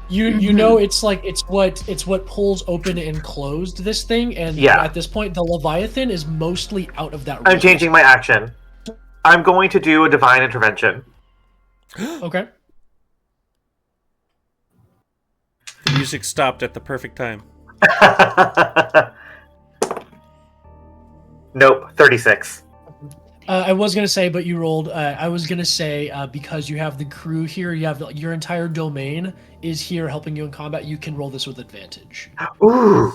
You know it's what pulls open and closed this thing, and Yeah. at this point the Leviathan is mostly out of that. I'm rift. changing my action. I'm going to do a divine intervention. Okay. The music stopped at the perfect time. Nope, 36. I was gonna say, but you rolled. I was gonna say because you have the crew here, you have your entire domain is here helping you in combat. You can roll this with advantage. Ooh.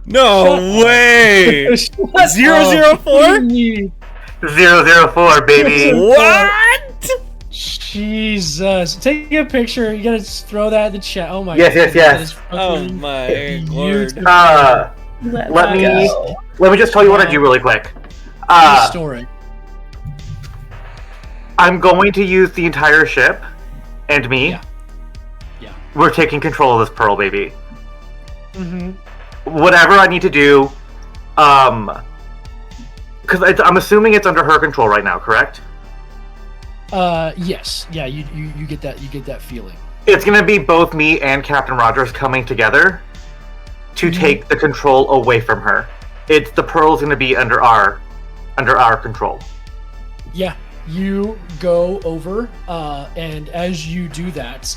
No way! 004? 004, baby. What? Jesus! Take a picture. You gotta just throw that in the chat. Oh my. Yes, God. yes. Oh my lord. Let me just tell you what I do really quick. Story. I'm going to use the entire ship and me. Yeah. We're taking control of this pearl, baby. Mm-hmm. Whatever I need to do, because I'm assuming it's under her control right now, correct? Yes. Yeah. You get that. You get that feeling. It's gonna be both me and Captain Rogers coming together to take the control away from her. The pearl's gonna be under our control. Yeah. You go over, and as you do that,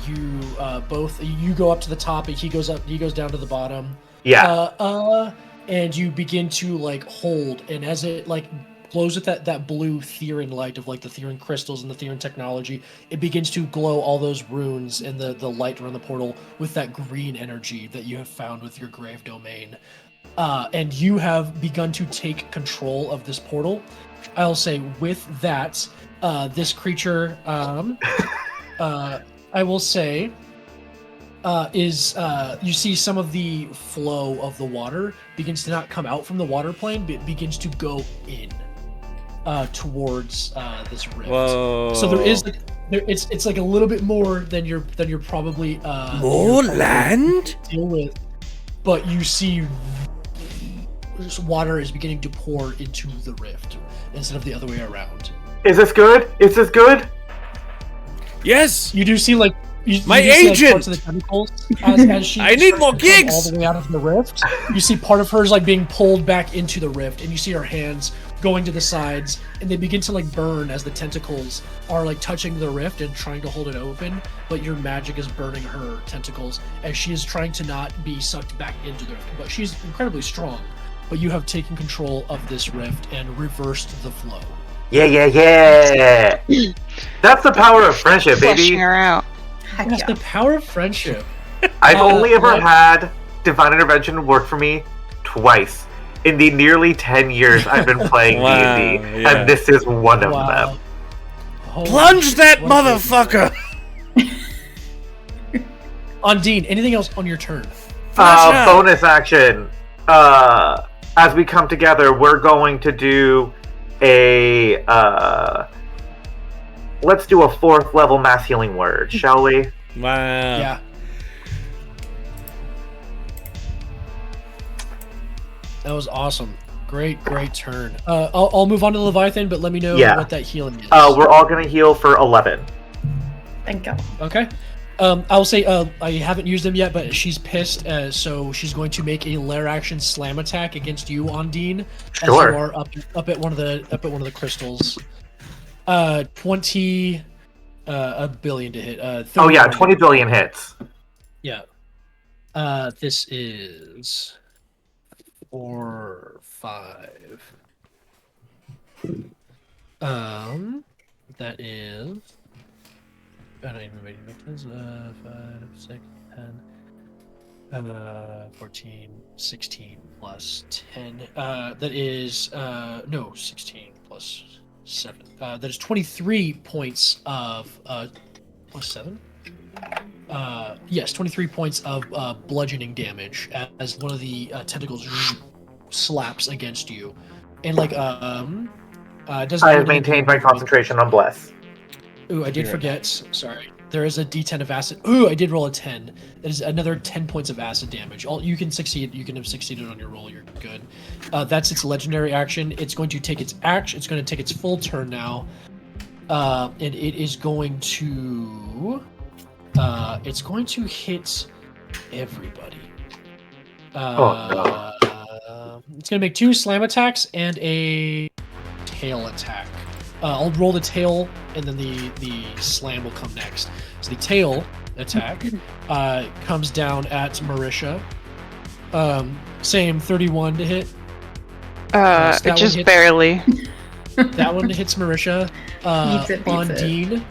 you go up to the top, and he goes down to the bottom. Yeah. And you begin to like hold, and as it like glows with that blue Therin light of like the Therin crystals and the Therin technology, it begins to glow all those runes and the light around the portal with that green energy that you have found with your grave domain. And you have begun to take control of this portal. I'll say with that, this creature, I will say, is you see some of the flow of the water begins to not come out from the water plane, but begins to go in towards this rift. Whoa. So there is like, it's like a little bit more than you're probably more land deal with, but you see this water is beginning to pour into the rift instead of the other way around. Is this good? Is this good? Yes. You do see like my you see, agent. like, parts of the tentacles as she I need more all gigs. the way out of the rift. You see part of hers like being pulled back into the rift, and you see her hands going to the sides, and they begin to like burn as the tentacles are like touching the rift and trying to hold it open. But your magic is burning her tentacles as she is trying to not be sucked back into the rift. But she's incredibly strong. But you have taken control of this rift and reversed the flow. Yeah. That's the power of friendship, Fleshing baby. her out. That's the power of friendship. I've only ever had divine intervention work for me twice in the nearly 10 years I've been playing Wow, D&D, yeah. and this is one of them. Holy Plunge that shit. motherfucker. Ondine, anything else on your turn? Bonus action. As we come together, we're going to do a let's do a 4th level mass healing word, shall we? Wow. Yeah. That was awesome. Great turn. I'll move on to the Leviathan, but let me know what that healing is. We're all gonna heal for 11. Thank you. Okay. I'll say I haven't used them yet, but she's pissed, so she's going to make a lair action slam attack against you, Ondine. Sure. As you are up at one of the crystals. 20 a billion to hit. 20 billion hits. Yeah. This is 4, 5. That is. I don't even remember what it is. 5, 6, 10. 14, 16 plus 10. That is 16 plus 7. That is 23 points of plus 7. Yes, 23 points of bludgeoning damage as one of the tentacles slaps against you, and like doesn't. I have maintained my concentration on bless. Ooh, I did forget. Sorry. There is a D10 of acid. Ooh, I did roll a 10. That is another 10 points of acid damage. You can succeed. You can have succeeded on your roll. You're good. That's its legendary action. It's going to take its action. It's going to take its full turn now, and it is going to. It's going to hit everybody. It's going to make 2 slam attacks and a tail attack. I'll roll the tail, and then the slam will come next. So the tail attack comes down at Marisha. Same 31 to hit. So that just one hits- barely. That one hits Marisha. Beats it. Ondine.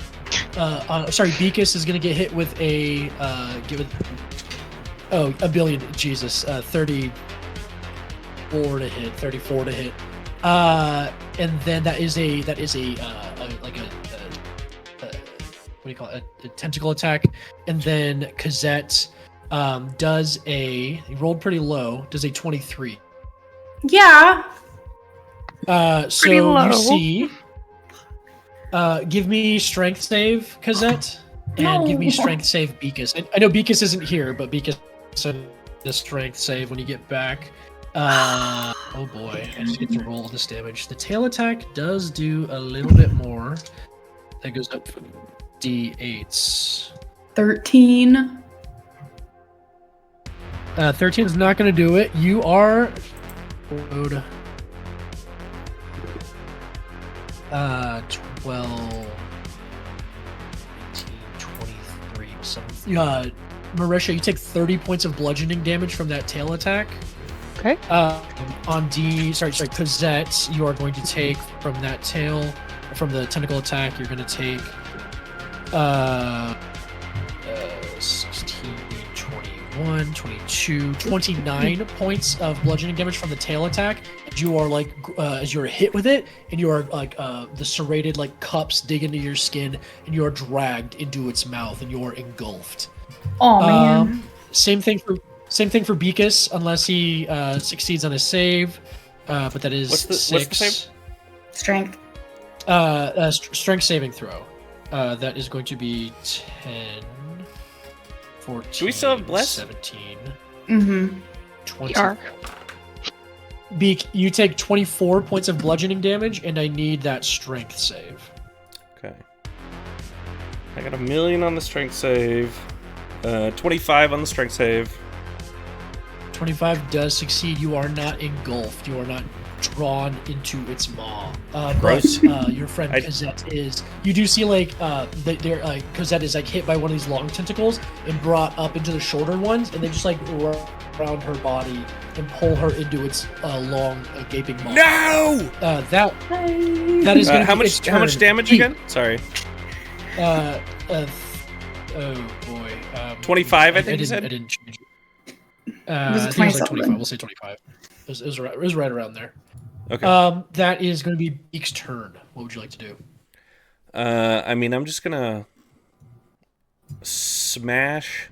Sorry, Beakus is gonna get hit with a a billion. Jesus, 34 to hit. 34 to hit. And then that is a what do you call it? A tentacle attack. And then Cosette does he rolled pretty low. Does a 23. Yeah. So low. you see. Give me strength save, Cosette, and give me strength save, Beakus. I know Beakus isn't here, but Beakus said the strength save when you get back. Oh boy, I just get to roll this damage. The tail attack does do a little bit more. That goes up D8s. 13. 13 is not going to do it. You are. 12, 18, 23, something. Marisha, you take 30 points of bludgeoning damage from that tail attack. Okay. Sorry, Cosette, you are going to take from that tail, from the tentacle attack, you're going to take 16, 21, 22, 29 points of bludgeoning damage from the tail attack. You are as you're hit with it, and you are the serrated cups dig into your skin, and you are dragged into its mouth, and you are engulfed. Oh man. Same thing for Beakus, unless he succeeds on his save, but that is What's the 6. save? Strength. Strength saving throw. That is going to be 10, 14, Do we still have bless? 17, Mm-hmm. 20. Are. Beak, you take 24 points of bludgeoning damage, and I need that strength save. Okay. I got 1,000,000 on the strength save. 25 on the strength save. 25 does succeed. You are not engulfed. You are not drawn into its maw. Gross. But your friend Cosette is. You do see Cosette is hit by one of these long tentacles and brought up into the shorter ones, and they just wrap around her body and pull her into its long gaping maw. No! That is going to how much damage again? Sorry. Oh boy. 25, I think you said? I didn't change it. Was it I think it was 20 25. We'll say 25. It was right around there. Okay. That is going to be Beak's turn. What would you like to do? I'm just gonna smash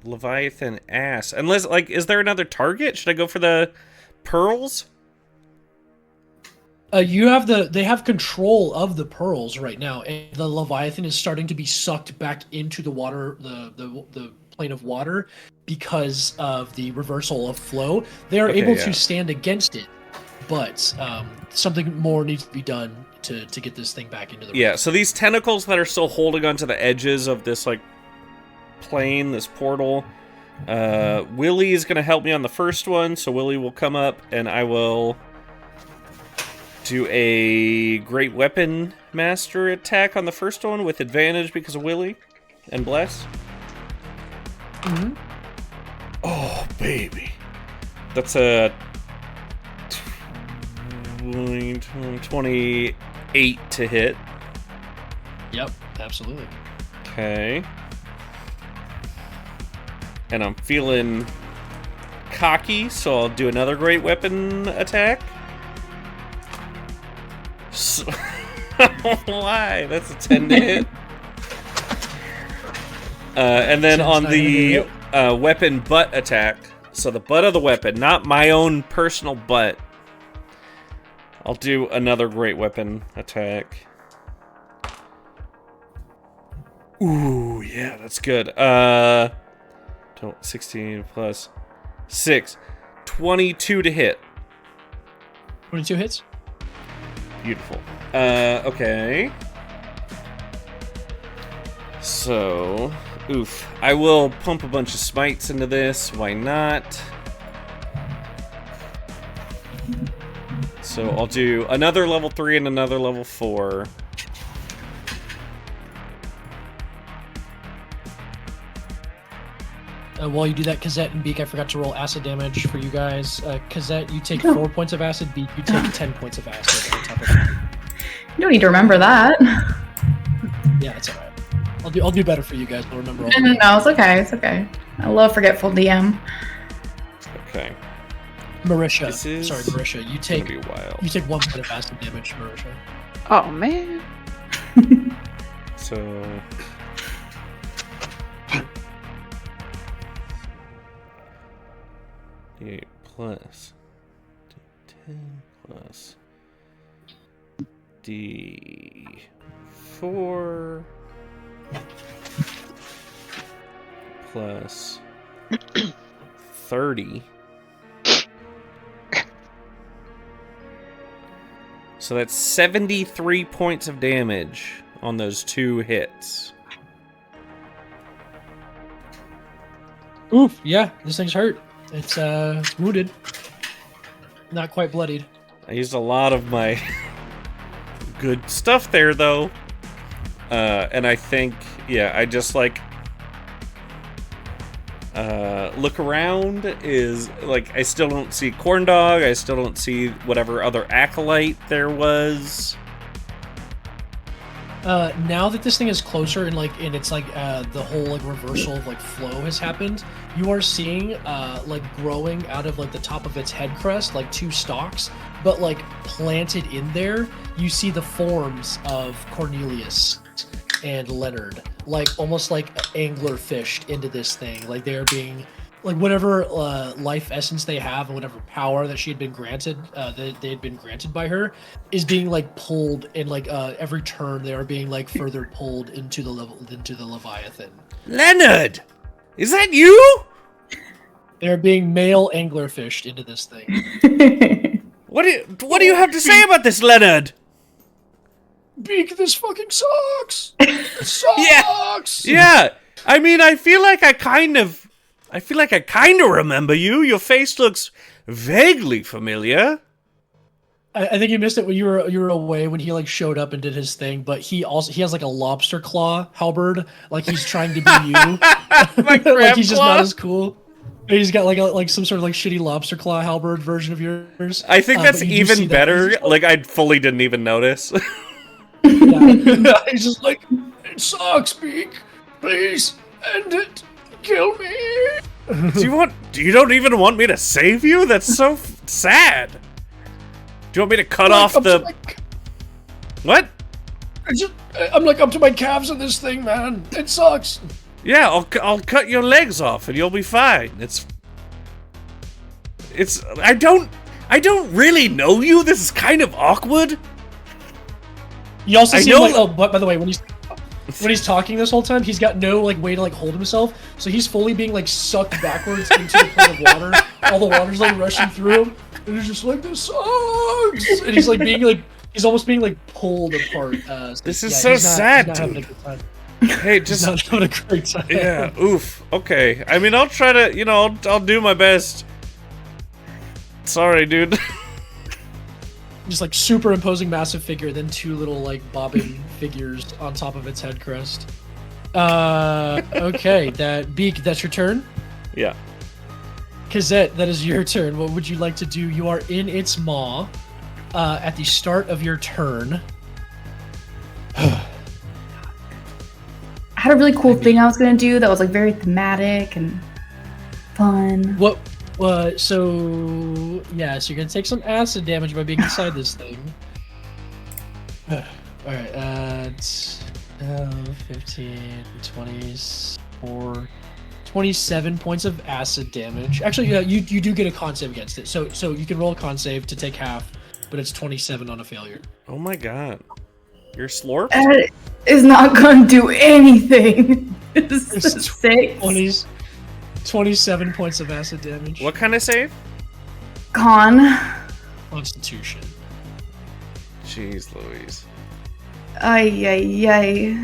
Leviathan ass. Unless, is there another target? Should I go for the pearls? They have control of the pearls right now, and the Leviathan is starting to be sucked back into the water, the plane of water, because of the reversal of flow. They are able to stand against it, but something more needs to be done to get this thing back into the Yeah, so these tentacles that are still holding onto the edges of this plane, this portal. Willie is gonna help me on the first one, so Willie will come up and I will do a Great Weapon Master attack on the first one with advantage because of Willie and Bless. Mhm. Oh, baby. That's a 28 to hit. Yep, absolutely. Okay. And I'm feeling cocky, so I'll do another Great Weapon attack. So, why? That's a 10 to hit. And then on the weapon butt attack, so the butt of the weapon, not my own personal butt, I'll do another Great Weapon attack. Ooh, yeah, that's good. 16 plus 6. 22 to hit. 22 hits? Beautiful. Okay. So, oof. I will pump a bunch of smites into this. Why not? So I'll do another level 3 and another level 4. While you do that, Cosette and Beak, I forgot to roll acid damage for you guys. Cosette, you take 4 points of acid. Beak, you take 10 points of acid on top of that. You don't need to remember that. Yeah, it's alright. I'll do better for you guys. I'll remember all. No, it's okay. It's okay. I love forgetful DM. Okay. Marisha, This is sorry, Marisha, you It's gonna take be wild. 1 point of acid damage, Marisha. Oh man. So 8 plus D10 plus D4 plus 30. So that's 73 points of damage on those 2 hits. Oof, yeah, this thing's hurt. It's wounded. Not quite bloodied. I used a lot of my good stuff there, though. And I think, yeah, I just, like, look around is, like, I still don't see Corndog, I still don't see whatever other acolyte there was. Now that this thing is closer and it's like the whole like reversal of like flow has happened, you are seeing like growing out of like the top of its head crest like 2 stalks, but like planted in there, you see the forms of Cornelius and Leonard, like almost like angler fished into this thing. Like they're being like whatever life essence they have and whatever power that she had been granted, that they had been granted by her, is being like pulled, and like every turn they are being like further pulled into the Leviathan. Leonard! Is that you? They're being male angler fished into this thing. What do you have to say about this, Leonard? Beak, this fucking sucks. It sucks. Yeah. I mean, I feel like I kind of remember you. Your face looks vaguely familiar. I think you missed it when you were away when he like showed up and did his thing, but he has like a lobster claw halberd, like he's trying to be you. Like he's just not as cool. He's got like some sort of like shitty lobster claw halberd version of yours. I think that's even better. Like I fully didn't even notice. Yeah. He's just like, it sucks, Beak. Please end it. Kill me. You don't even want me to save you? That's so sad. Do you want me to cut off the... What? I'm like up to my calves in this thing, man. It sucks. Yeah, I'll cut your legs off and you'll be fine. I don't really know you. This is kind of awkward. You also see him like, oh, but by the way, when he's talking this whole time, he's got no like way to like hold himself, so he's fully being like sucked backwards into the plane of water. All the water's like rushing through him, and he's just like, this sucks. And he's like he's almost being like pulled apart. This is so sad, he's not having a good time. Hey, just He's not having a great time. Yeah, oof. Okay. I mean, I'll try to, I'll do my best. Sorry, dude. Just like superimposing massive figure, then 2 little like bobbing figures on top of its head crest. Okay, Beak, that's your turn. Yeah. Cosette, that is your turn. What would you like to do? You are in its maw at the start of your turn. I had a really cool thing I was gonna do that was like very thematic and fun. What? So you're gonna take some acid damage by being inside this thing. All right. 15, 24, 27 points of acid damage. Actually, you do get a con save against it. So you can roll a con save to take half, but it's 27 on a failure. Oh my god. You're slurp? That is not gonna do anything. This is 6. 27 points of acid damage. What kind of save? Con. Constitution. Jeez Louise. Ay.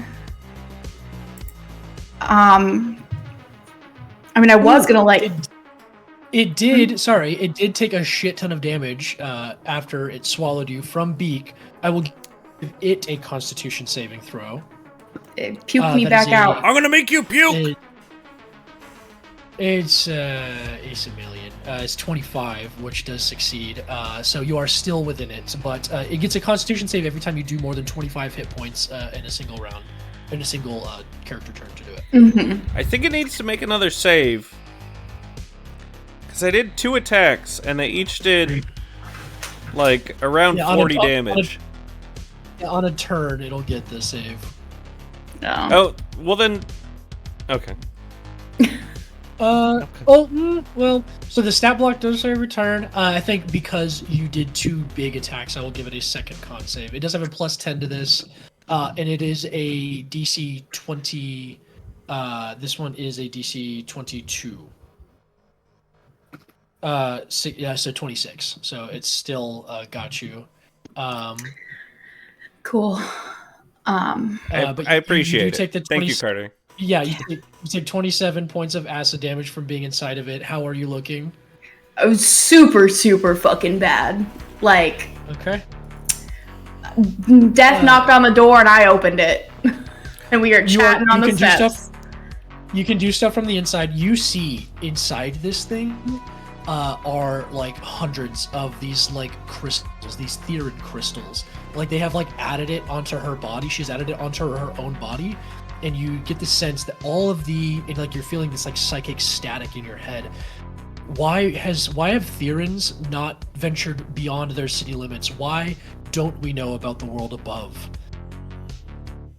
I mean, I was gonna like... It did take a shit ton of damage after it swallowed you from Beak. I will give it a Constitution saving throw. Puke me back out. I'm gonna make you puke! It's a million. It's 25, which does succeed. So you are still within it, but it gets a Constitution save every time you do more than 25 hit points in a single round, in a single character turn to do it. Mm-hmm. I think it needs to make another save. Because I did 2 attacks, and they each did, like, around 40 damage. On a turn, it'll get the save. No. Oh, well then... Okay. Well, so the stat block does say return. I think because you did 2 big attacks, I will give it a second con save. It does have a plus 10 to this, and it is a DC 20. This one is a DC 22. So 26. So it's still got you. Cool. But I appreciate you take it. The Thank you, Carter. Yeah, you take 27 points of acid damage from being inside of it. How are you looking? I was super, super fucking bad. Like, Okay. death knocked on the door and I opened it. And we are chatting on the steps. You can do stuff from the inside. You see inside this thing are like hundreds of these like crystals, these Therid crystals. Like they have like added it onto her body. She's added it onto her own body. And you get the sense that all of and like you're feeling this like psychic static in your head. Why have Therins not ventured beyond their city limits? Why don't we know about the world above?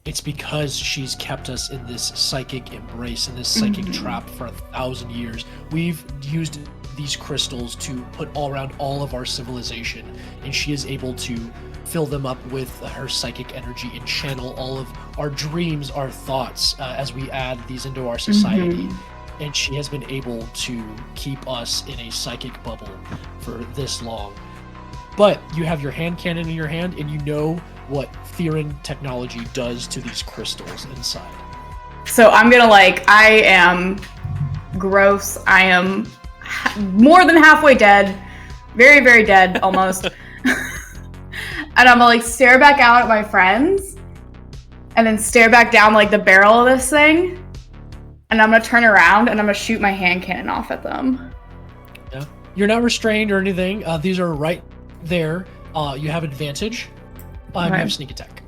It's because she's kept us in this psychic embrace, in this psychic trap for 1,000 years. We've used these crystals to put all around all of our civilization, and she is able to fill them up with her psychic energy and channel all of our dreams, our thoughts, as we add these into our society. And she has been able to keep us in a psychic bubble for this long. But you have your hand cannon in your hand, and you know what Therin technology does to these crystals inside. So I'm gonna I am gross. I am more than halfway dead. Very, very dead, almost. And I'm gonna stare back out at my friends, and then stare back down the barrel of this thing, and I'm gonna turn around and I'm gonna shoot my hand cannon off at them. Yeah, you're not restrained or anything. These are right there. You have advantage. You have sneak attack.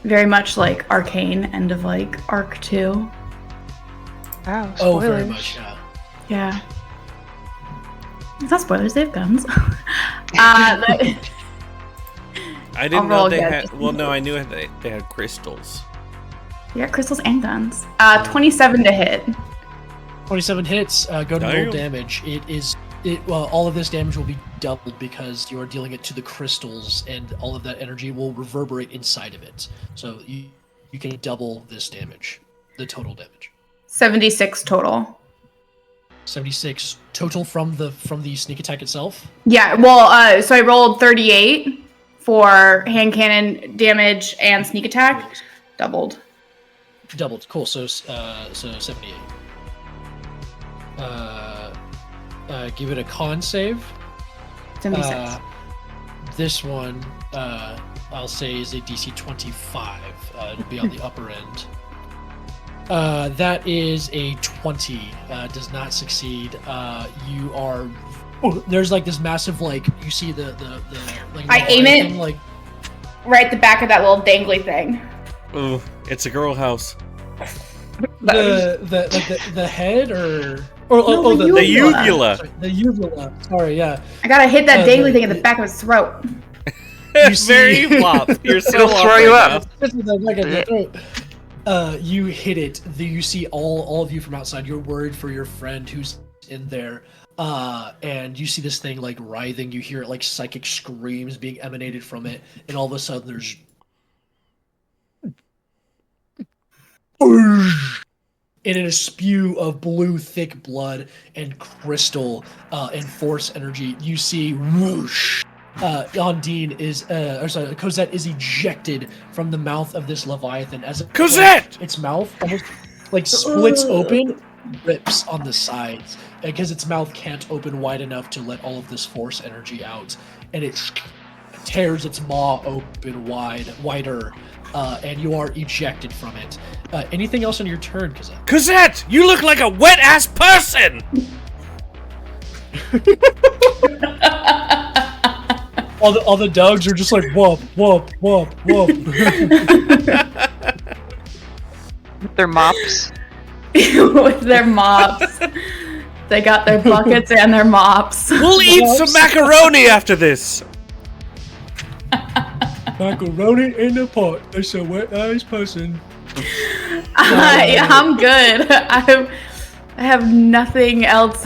Very much like Arcane, end of Arc 2. Wow, spoilers. Oh, very much. Yeah. Yeah. It's not spoilers. They have guns. I didn't know they had. Well, no, I knew they had crystals. Yeah, crystals and guns. 27 to hit. 27 hits. Go to roll damage. All of this damage will be doubled because you are dealing it to the crystals, and all of that energy will reverberate inside of it. So you can double this damage, the total damage. 76 total. 76 total from the sneak attack itself? Yeah, well, so I rolled 38 for hand cannon damage and sneak attack. Doubled. Cool. So 78. Give it a con save. 76. This one, I'll say, is a DC 25. It'll be on the upper end. That is a 20. Does not succeed. You are. There's this massive you see the I aim it thing, right at the back of that little dangly thing. Ooh, it's a girl house. The head or the uvula. Sorry, the uvula. Sorry, yeah. I gotta hit that dangly thing in the back of his throat. Very flop. You're so It'll throw you up. You hit it. You see all of you from outside. You're worried for your friend who's in there. And you see this thing writhing. You hear it psychic screams being emanated from it, and all of a sudden there's and in a spew of blue thick blood and crystal and force energy, you see whoosh. Ondine is Cosette is ejected from the mouth of this Leviathan as Cosette! Its mouth almost splits open, rips on the sides because its mouth can't open wide enough to let all of this force energy out, and it tears its maw open wider, and you are ejected from it. Anything else on your turn, Cosette? Cosette, you look like a wet ass person. All the dogs are just like whoop whoop whoop whoop. Their mops. With their mops. They got their buckets and their mops. We'll eat some macaroni after this. Macaroni in the pot. That's a wet ass person. Yeah, I'm good. I have nothing else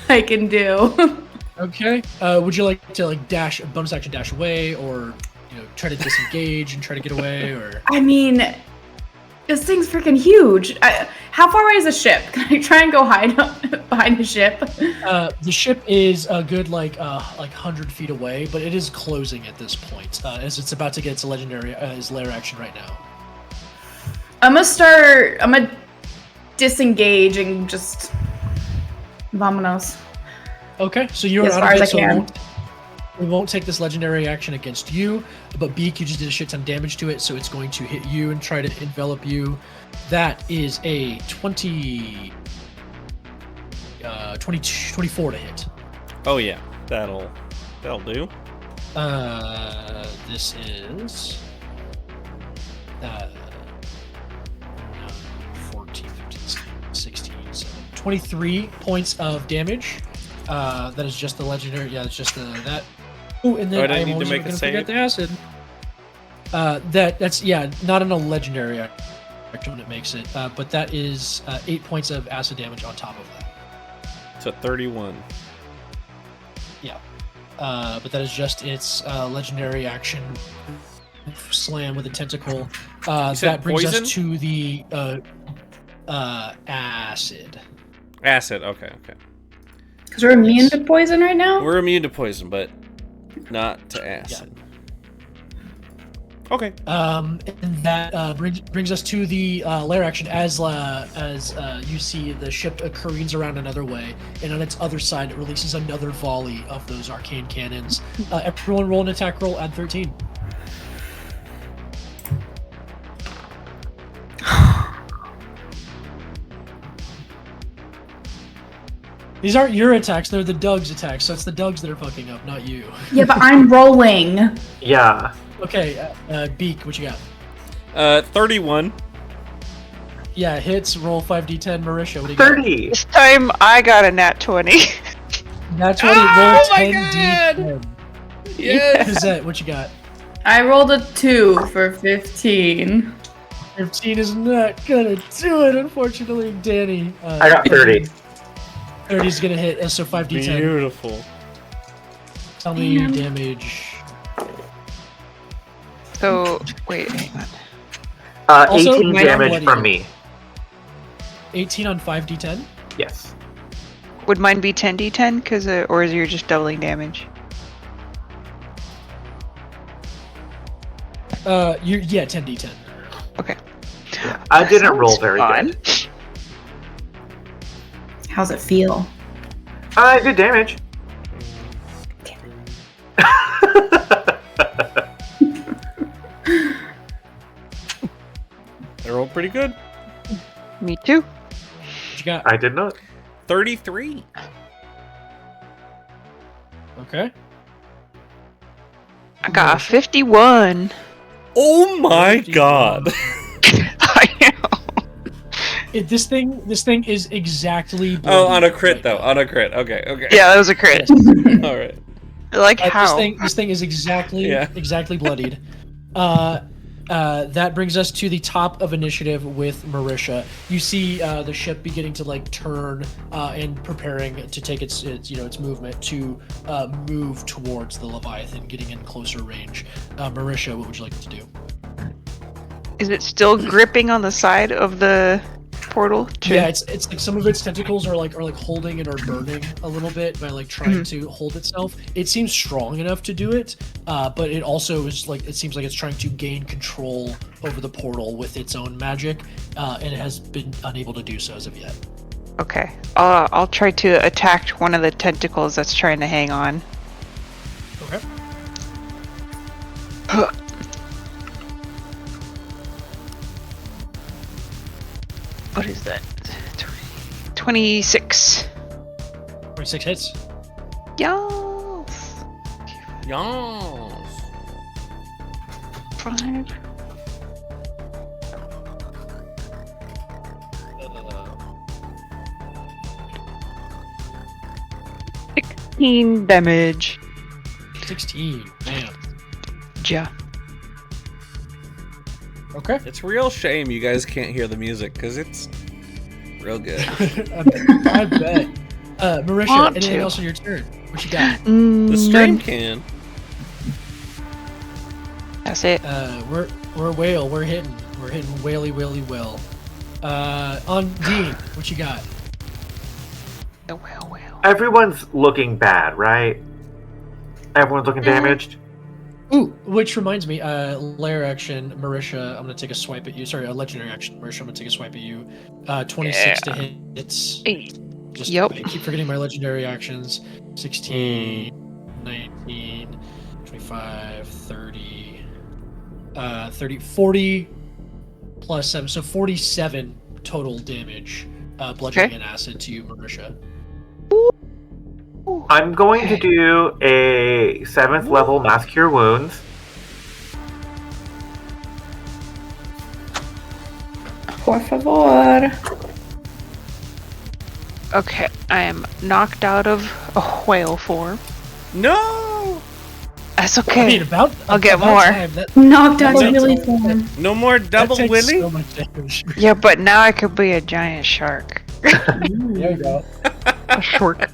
I can do. Okay. Would you like to dash bonus action dash away, or try to disengage and try to get away, or? I mean, this thing's freaking huge. How far away is the ship? Can I try and go hide behind the ship? The ship is a good 100 feet away, but it is closing at this point, as it's about to get its legendary its lair action right now. I'm gonna disengage and just vamonos. Okay, so you're As out far of as it, I so can. we won't take this legendary action against you, but Beak, you just did a shit ton of damage to it, so it's going to hit you and try to envelop you. That is a 24 to hit. Oh yeah, that'll do. This is 14, 15, 16, 17, 23 points of damage. That is just the legendary. Yeah, it's just that. Oh, and then I'm always going to forget the acid. That's not in a legendary action when it makes it, but that is 8 points of acid damage on top of that. So 31. Yeah, but that is just its legendary action. Slam with a tentacle. That brings poison? us to the acid. Acid. Okay. Because we're immune to poison right now? We're immune to poison, but not to acid. Okay. And that brings us to the lair action as you see the ship careens around another way, and on its other side it releases another volley of those arcane cannons. Everyone roll an attack roll, add 13. These aren't your attacks, they're the Doug's attacks, so it's the Doug's that are fucking up, not you. Yeah, but I'm rolling. Yeah. Okay, Beak, what you got? 31. Yeah, hits, roll 5d10, Marisha, what do you 30. This time I got a nat 20. That's what Oh my roll 10d10. Yes. Cosette, what you got? I rolled a 2 for 15. 15 is not gonna do it, unfortunately, Danny. I got 30. 30 is gonna hit, so 5d10. Beautiful. Tell me your damage. So, wait, hang on. Also, 18 mine are damage bloody. from me. 18 on 5d10? Yes. Would mine be 10d10? Or is yours just doubling damage? Yeah, 10d10. Okay. I didn't Sounds roll very fun. good. How's it feel? I did damage. I rolled pretty good. Me too. What you got? I did not. 33. Okay. I got a 51. Oh my god. I know. This thing is exactly. Oh, on a bloody crit right though. now. On a crit. Okay. Yeah, that was a crit. Yes. All right. Like how? This thing is exactly bloodied. That brings us to the top of initiative with Marisha. You see the ship beginning to turn and preparing to take its movement to move towards the Leviathan, getting in closer range. Marisha, what would you like to do? Is it still gripping on the side of the portal? Yeah, it's like some of its tentacles are holding it or burning a little bit by trying to hold itself. It seems strong enough to do it, but it also is it seems like it's trying to gain control over the portal with its own magic, and it has been unable to do so as of yet. Okay. I'll try to attack one of the tentacles that's trying to hang on. Okay. 26. 26 hits. Yes. Yas. 5. 16 damage. 16. Man. Yeah. Okay. It's a real shame you guys can't hear the music because it's real good. I bet. Marisha, Want anything to. else on your turn? What you got? The stream None. can. That's it. We're whale. We're hitting whaley well. Ondine, what you got? Well. Everyone's looking bad, right? Everyone's looking damaged. Ooh, which reminds me, lair action, Marisha, I'm gonna take a swipe at you. Sorry, a legendary action, Marisha, I'm gonna take a swipe at you. 26 to hit. It's just Yep. I keep forgetting my legendary actions. 16, 19, 25, 30, 30, 40 plus 7, so 47 total damage, bludgeoning and acid to you, Marisha. I'm going to do a 7th level Mass Cure Wounds. Por favor. Okay, I am knocked out of a whale form. No! That's I okay. mean, I'll get about more. time. Knocked out That's- really form. No more double that takes willy? so much damage. Yeah, but now I could be a giant shark. There you go. A short.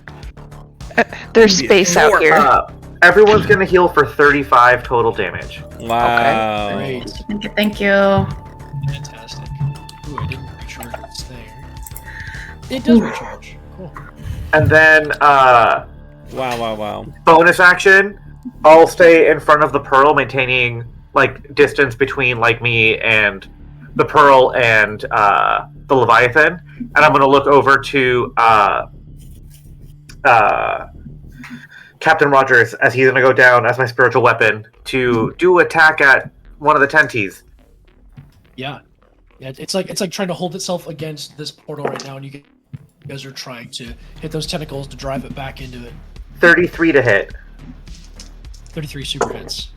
There's Be a space out short. here. Everyone's going to heal for 35 total damage. Wow. Great. Thank you. Fantastic. Ooh, I didn't recharge this thing. It does recharge. Cool. And then, Wow. bonus action, I'll stay in front of the Pearl, maintaining, like, distance between, like, me and the Pearl and the Leviathan. And I'm going to look over to Captain Rogers as he's going to go down as my spiritual weapon to do attack at one of the tenties. Yeah. It's like trying to hold itself against this portal right now, and you guys are trying to hit those tentacles to drive it back into it. 33 to hit. 33 super hits.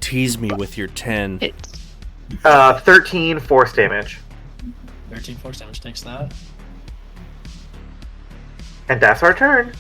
Tease me with your 10. 13 force damage. 13 force damage takes that. And that's our turn.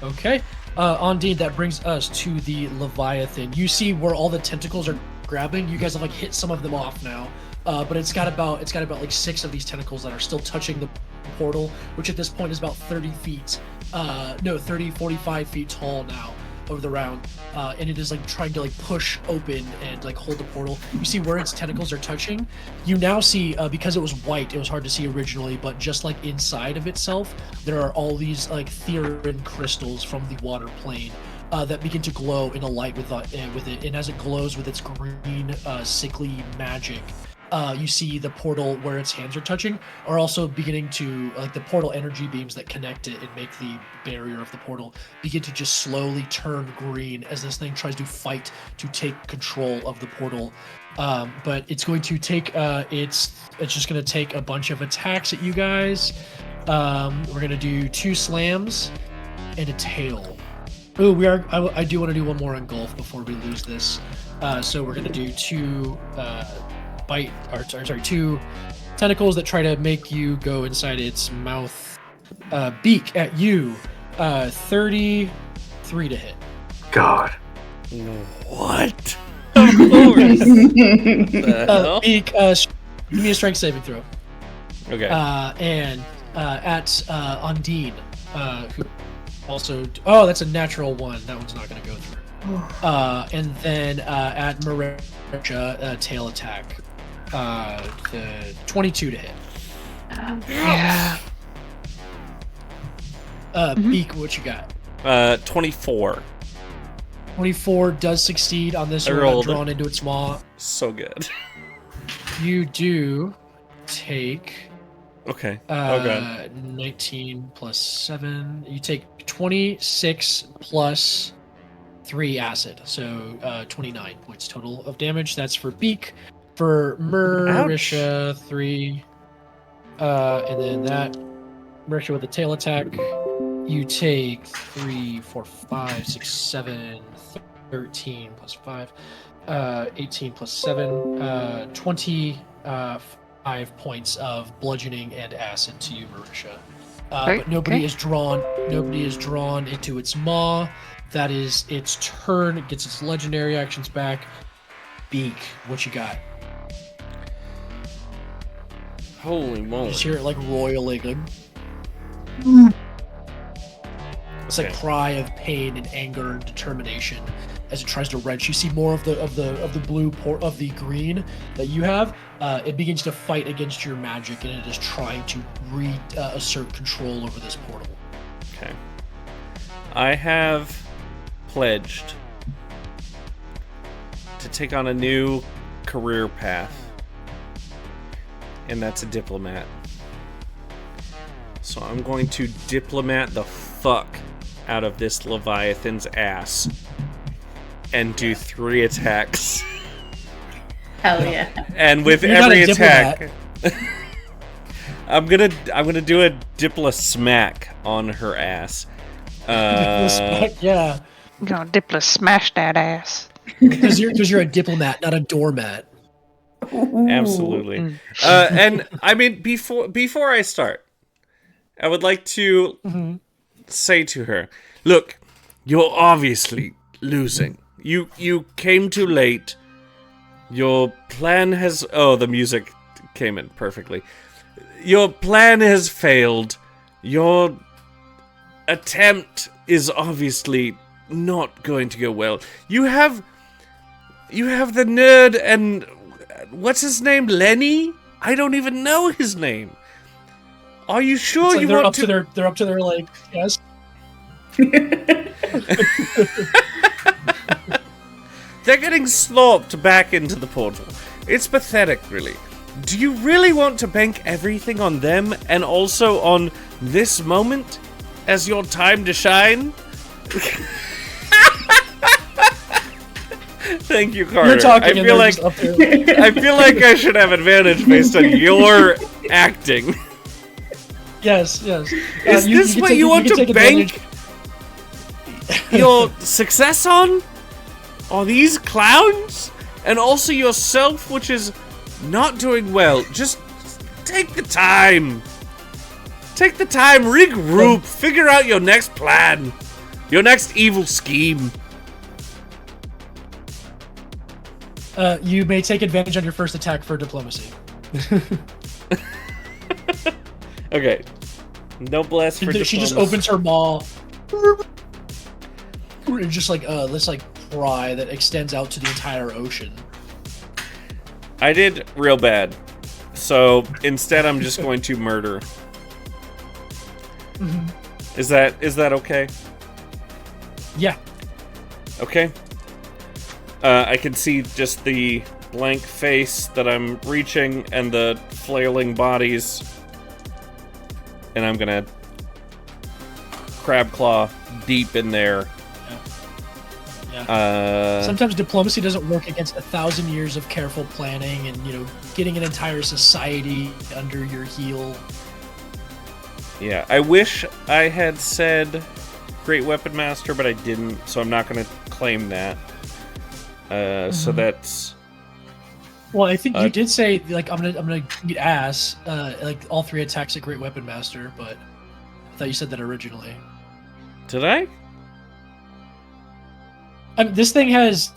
Okay. Ondine, that brings us to the Leviathan. You see where all the tentacles are grabbing. You guys have like hit some of them off now, but it's got about like 6 of these tentacles that are still touching the portal, which at this point is about 30 feet. 45 feet tall now over the round, and it is like trying to like push open and like hold the portal. You see where its tentacles are touching. You now see, because it was white, it was hard to see originally, but just like inside of itself, there are all these like Therin crystals from the water plane that begin to glow in a light with it, and as it glows with its green, sickly magic, you see the portal where its hands are touching are also beginning to, like the portal energy beams that connect it and make the barrier of the portal begin to just slowly turn green as this thing tries to fight to take control of the portal. But it's going to take, it's just going to take a bunch of attacks at you guys. We're going to do 2 slams and a tail. Oh, I do want to do one more on golf before we lose this. So we're going to do 2 2 tentacles that try to make you go inside its mouth. Beak at you. 33 to hit. God. What? Of course. The hell? Beak, give me a strength saving throw. Okay. And at Ondine, who also... Oh, that's a natural 1. That one's not going to go through. And then at Marisha, tail attack. The 22 to hit. Yeah. Beak, what you got? 24. 24 does succeed on this I one. rolled. Drawn into its maw. So good. You do take Okay. Oh god. 19 plus 7. You take 26 plus 3 acid. So 29 points total of damage. That's for Beak. For Marisha, 3. And then that Marisha with a tail attack. You take 3, 4, 5, 6, 7, 13 plus 5, 18 plus 7, 25 points of bludgeoning and acid to you, Marisha. But nobody is drawn. Nobody is drawn into its maw. That is its turn. It gets its legendary actions back. Beak, what you got? Holy moly! You just hear it like roiling. Like, it's like cry of pain and anger and determination as it tries to wrench. You see more of the blue of the green that you have. It begins to fight against your magic, and it is trying to assert control over this portal. Okay. I have pledged to take on a new career path, and that's a diplomat. So I'm going to diplomat the fuck out of this Leviathan's ass and do 3 attacks. Hell yeah. And with You're every not a attack, I'm gonna do a diplo smack on her ass. Yeah, I'm gonna diplo smash that ass. because you're a diplomat, not a doormat. Absolutely. And I mean, before I start, I would like to say to her, look, you're obviously losing. You came too late. Your plan has... Oh, the music came in perfectly. Your plan has failed. Your attempt is obviously not going to go well. You have the nerd and... What's his name? Lenny? I don't even know his name. Are you sure Like you they're want up to their like yes. They're getting slopped back into the portal. It's pathetic, really. Do you really want to bank everything on them and also on this moment as your time to shine? Thank you, Carter. You're talking I feel like just up there. I feel like I should have advantage based on your acting. Yes. Is this what you want to bank your success on? Are these clowns? And also yourself, which is not doing well. Just take the time. Take the time, regroup, figure out your next plan. Your next evil scheme. You may take advantage on your first attack for diplomacy. Okay. No bless for diplomacy. She just opens her maw. And just like this like pry that extends out to the entire ocean. I did real bad. So instead I'm just going to murder. Is that okay? Yeah. Okay. I can see just the blank face that I'm reaching and the flailing bodies. And I'm gonna crab claw deep in there. Yeah. Sometimes diplomacy doesn't work against 1,000 years of careful planning and, getting an entire society under your heel. Yeah, I wish I had said Great Weapon Master, but I didn't, so I'm not going to claim that. So that's... Well, I think you did say, like, I'm gonna beat ass, like, all 3 attacks at Great Weapon Master, but I thought you said that originally. Did I? This thing has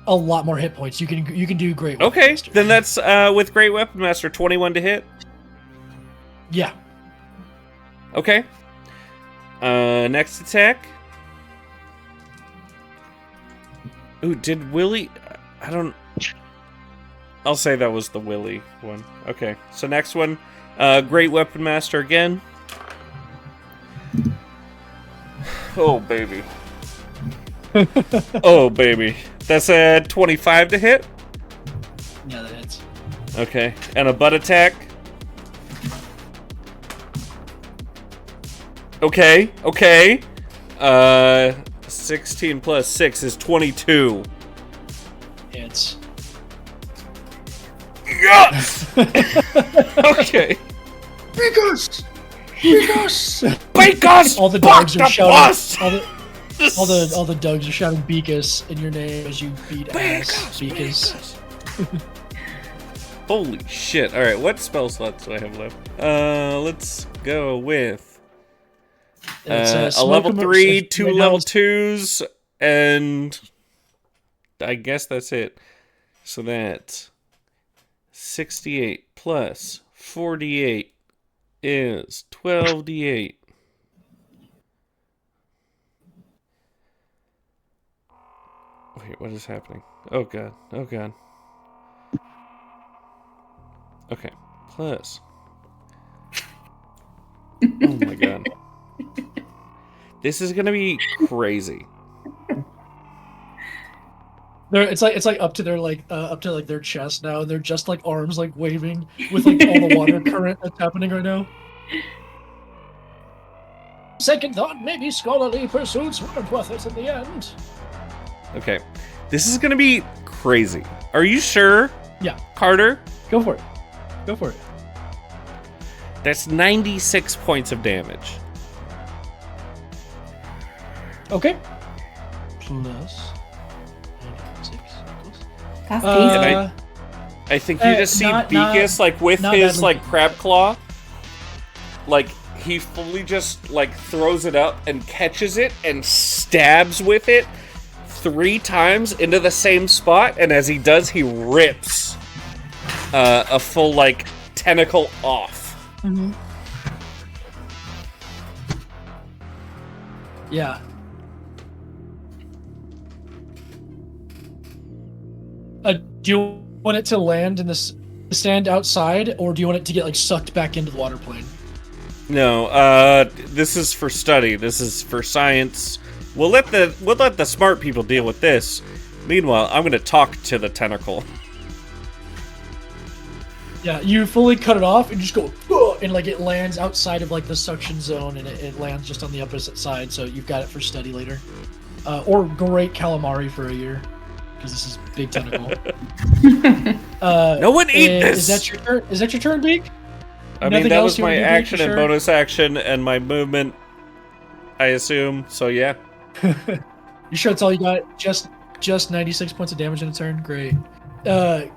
a lot more hit points. You can do Great Weapon Okay, Master. then that's, with Great Weapon Master, 21 to hit? Yeah. Okay. Next attack. Ooh, did Willie... I don't... I'll say that was the Willie one. Okay, so next one. Great Weapon Master again. Oh, baby. Oh, baby. That's a 25 to hit? Yeah, that hits. Okay, and a butt attack. Okay. 16 plus 6 is 22. Hits. Yes! Okay. Beakus! Beakus! All the dogs are Boktopus! shouting. All the dogs are shouting Beakus in your name as you beat ass Beakus. Holy shit. Alright, what spell slots do I have left? Let's go with a level 3, 2 level 2s, and I guess that's it. So that's 68 plus 48 is 12d8. Wait, what is happening? Oh god, oh god. Okay, plus. Oh my god. This is gonna be crazy. It's like up to their their chest now, and they're just like arms like waving with like all the water current that's happening right now. Second thought, maybe scholarly pursuits weren't worth it in the end. Okay, this is gonna be crazy. Are you sure? Yeah. Carter? Go for it. Go for it. That's 96 points of damage. Okay. Plus. That's And I think you just see Beakus like with his like crab claw. Like he fully just like throws it up and catches it and stabs with it 3 times into the same spot, and as he does, he rips a full like tentacle off. Mm-hmm. Yeah. Do you want it to land in this stand outside, or do you want it to get like sucked back into the water plane? No, this is for study. This is for science. We'll let the smart people deal with this. Meanwhile, I'm gonna talk to the tentacle. Yeah, you fully cut it off and just go, "Ugh," and like it lands outside of like the suction zone, and it lands just on the opposite side. So you've got it for study later, or great calamari for a year, because this is big tentacle. No one eat this. Is that your turn? Is that your turn, Beak? I mean, Nothing that else was you my wanna do, Beak, action for and sure? bonus action and my movement, I assume. So yeah. You sure that's all you got? Just 96 points of damage in a turn? Great.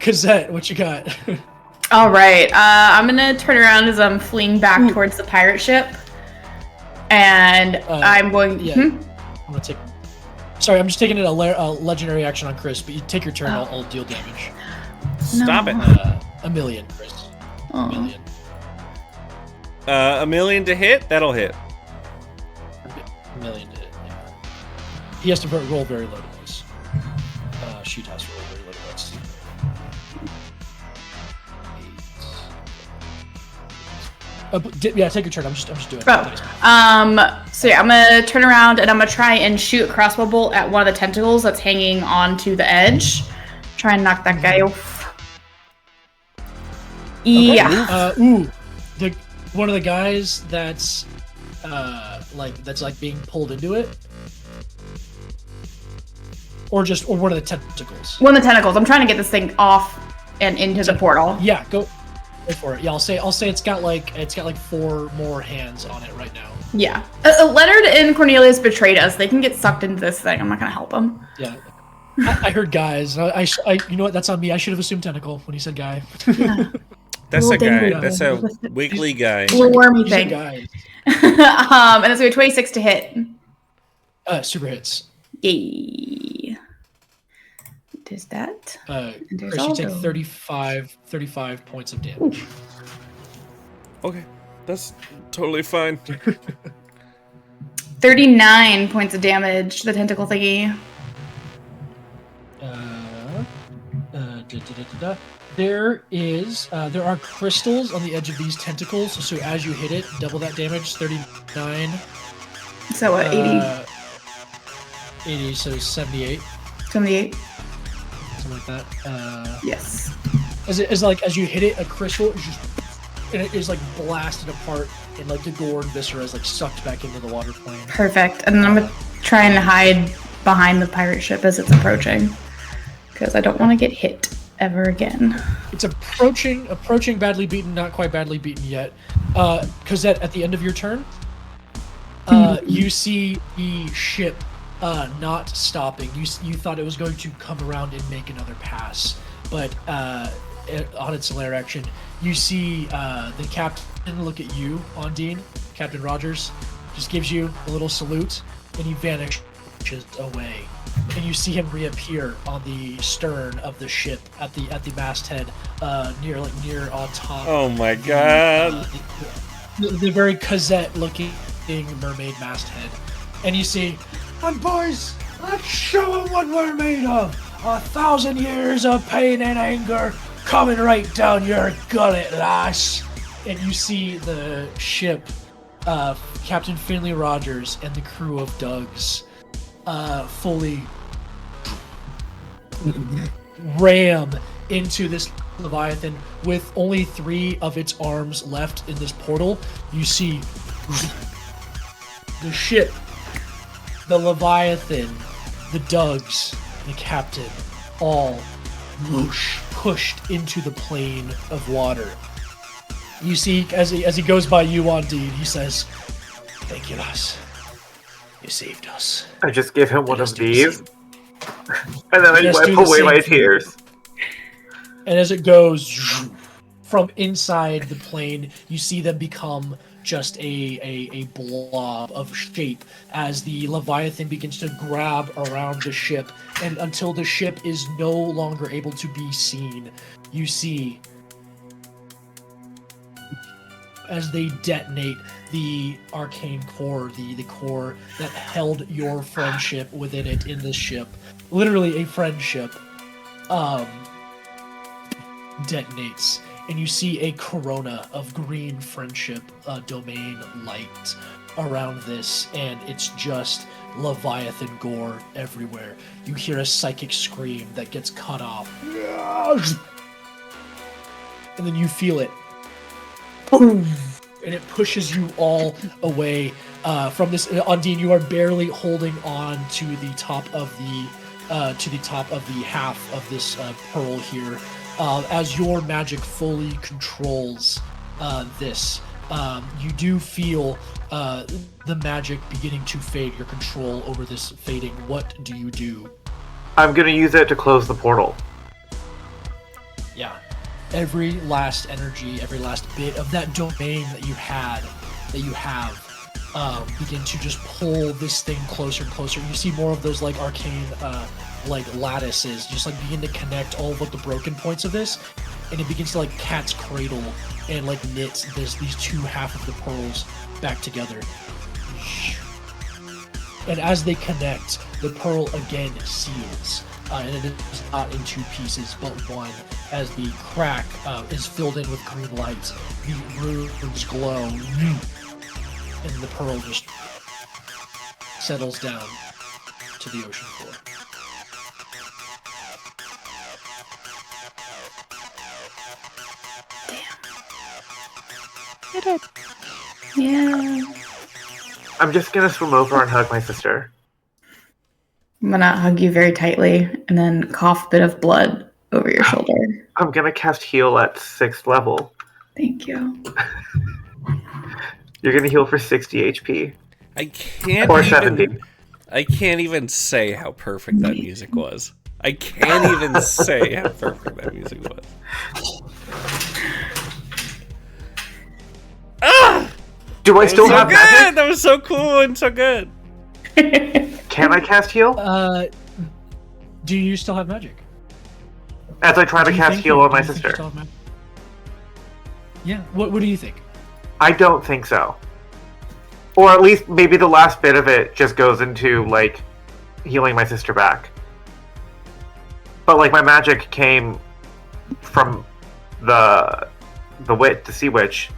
Cosette, what you got? All right. I'm gonna turn around as I'm fleeing back towards the pirate ship, and I'm going. Yeah. I'm gonna take. Sorry, I'm just taking it a legendary action on Chris, but you take your turn. I'll deal damage. Stop it. A million, Chris. Oh. A million. A million to hit? That'll hit. A million to hit. Yeah. He has to roll very low to this. Shoot has to roll very low to this. Yeah, take your turn. I'm just doing it. So yeah, I'm gonna turn around and I'm gonna try and shoot a crossbow bolt at one of the tentacles that's hanging onto the edge. Try and knock that guy off. Okay. Yeah. One of the guys that's being pulled into it, or one of the tentacles. One of the tentacles. I'm trying to get this thing off and into the portal. Yeah, go for it. Yeah, I'll say it's got like 4 more hands on it right now. Yeah. Leonard and Cornelius betrayed us. They can get sucked into this thing. I'm not gonna help them. Yeah. I heard guys. I you know what? That's on me. I should have assumed tentacle when he said guy. That's a guy. Guy. That's a wiggly guy. Little wormy thing. Guys. And it's gonna be 26 to hit. Super hits. Yay. What is that? Chris, you take 35 points of damage. Okay, that's totally fine. 39 points of damage to the tentacle thingy. There are crystals on the edge of these tentacles, so as you hit it, double that damage, 39. So what, 80? 80, so 78. 78? Something like that. Yes. As you hit it, a crystal is like blasted apart, and like the gore and viscera is like sucked back into the water plane. Perfect. And then I'm gonna try and hide behind the pirate ship as it's approaching, because I don't want to get hit ever again. It's approaching badly beaten, not quite badly beaten yet. Cosette, at the end of your turn, you see the ship not stopping. You thought it was going to come around and make another pass, but on its lair action, you see the captain look at you, Ondine. Captain Rogers just gives you a little salute, and he vanishes away. And you see him reappear on the stern of the ship at the masthead, near on top. Oh my god! The very Cosette-looking mermaid masthead, and you see, and boys, let's show them what we're made of. 1,000 years of pain and anger coming right down your gullet, lass. And you see the ship, Captain Finley Rogers and the crew of Doug's, fully ram into this Leviathan with only 3 of its arms left in this portal. You see the ship, the Leviathan, the Dougs, the captain, all pushed into the plane of water. You see, as he goes by you, Ondine, he says, "Thank you, lass. You saved us." I just give him one of these, and then I Just do wipe the away same my thing. tears. And as it goes from inside the plane, you see them become just a blob of shape as the Leviathan begins to grab around the ship, and until the ship is no longer able to be seen, you see as they detonate the arcane core, the core that held your friendship within it in this ship, literally a friendship, detonates, and you see a corona of green friendship domain light around this, and it's just Leviathan gore everywhere. You hear a psychic scream that gets cut off, and then you feel it, boom, and it pushes you all away from this. Ondine, you are barely holding on to the top of the half of this pearl here. As your magic fully controls this, you do feel the magic beginning to fade, your control over this fading. What do you do? I'm gonna use it to close the portal. Yeah. Every last energy, every last bit of that domain that you have, begin to just pull this thing closer and closer. You see more of those like arcane like lattices just like begin to connect all of like the broken points of this, and it begins to like cat's cradle and like knit these two half of the pearls back together. And as they connect, the pearl again seals, and it is not in 2 pieces but one. As the crack is filled in with green light, the runes glow, and the pearl just settles down to the ocean floor. Yeah. I'm just gonna swim over and hug my sister. I'm gonna hug you very tightly and then cough a bit of blood over your shoulder. I'm gonna cast heal at 6th level. Thank you. You're gonna heal for 60 HP. I can't Or even, 70. I can't even say how perfect that music was. I can't even say how perfect that music was. Ah! Do I still so have good! magic? That was so cool and so good. Can I cast heal? Do you still have magic? As I try to Do you cast think heal you- on do my you think you sister. still have magic? Yeah. What do you think? I don't think so. Or at least maybe the last bit of it just goes into like healing my sister back. But like my magic came from the sea witch,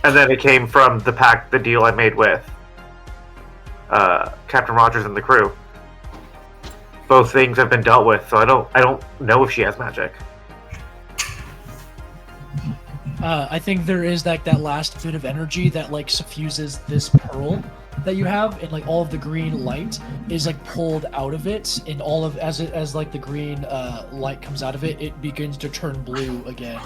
and then it came from the deal I made with Captain Rogers and the crew. Both things have been dealt with, so I don't know if she has magic. I think there is that last bit of energy that like suffuses this pearl, that you have, and like all of the green light is like pulled out of it, and all of as like the green light comes out of it, it begins to turn blue again.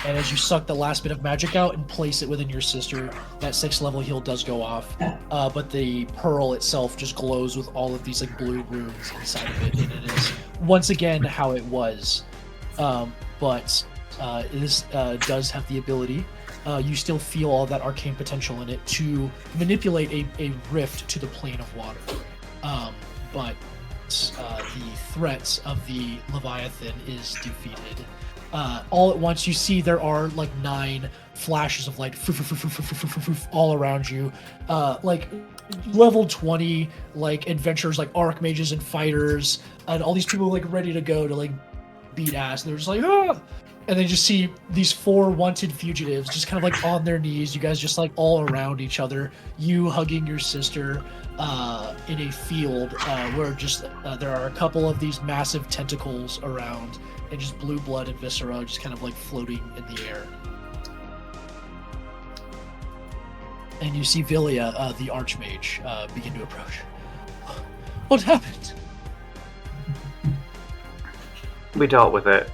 And as you suck the last bit of magic out and place it within your sister, that 6th level heal does go off. But the pearl itself just glows with all of these like blue runes inside of it, and it is once again how it was. But this does have the ability. You still feel all that arcane potential in it to manipulate a rift to the plane of water. But the threat of the Leviathan is defeated. All at once, you see there are like 9 flashes of light all around you. Like level 20 like adventurers, like archmages and fighters, and all these people like ready to go to like beat ass. And they're just like, ah! And they just see these 4 wanted fugitives just kind of like on their knees. You guys just like all around each other. You hugging your sister in a field where just there are a couple of these massive tentacles around, and just blue blood and viscera just kind of like floating in the air. And you see Villia, the Archmage, begin to approach. What happened? We dealt with it.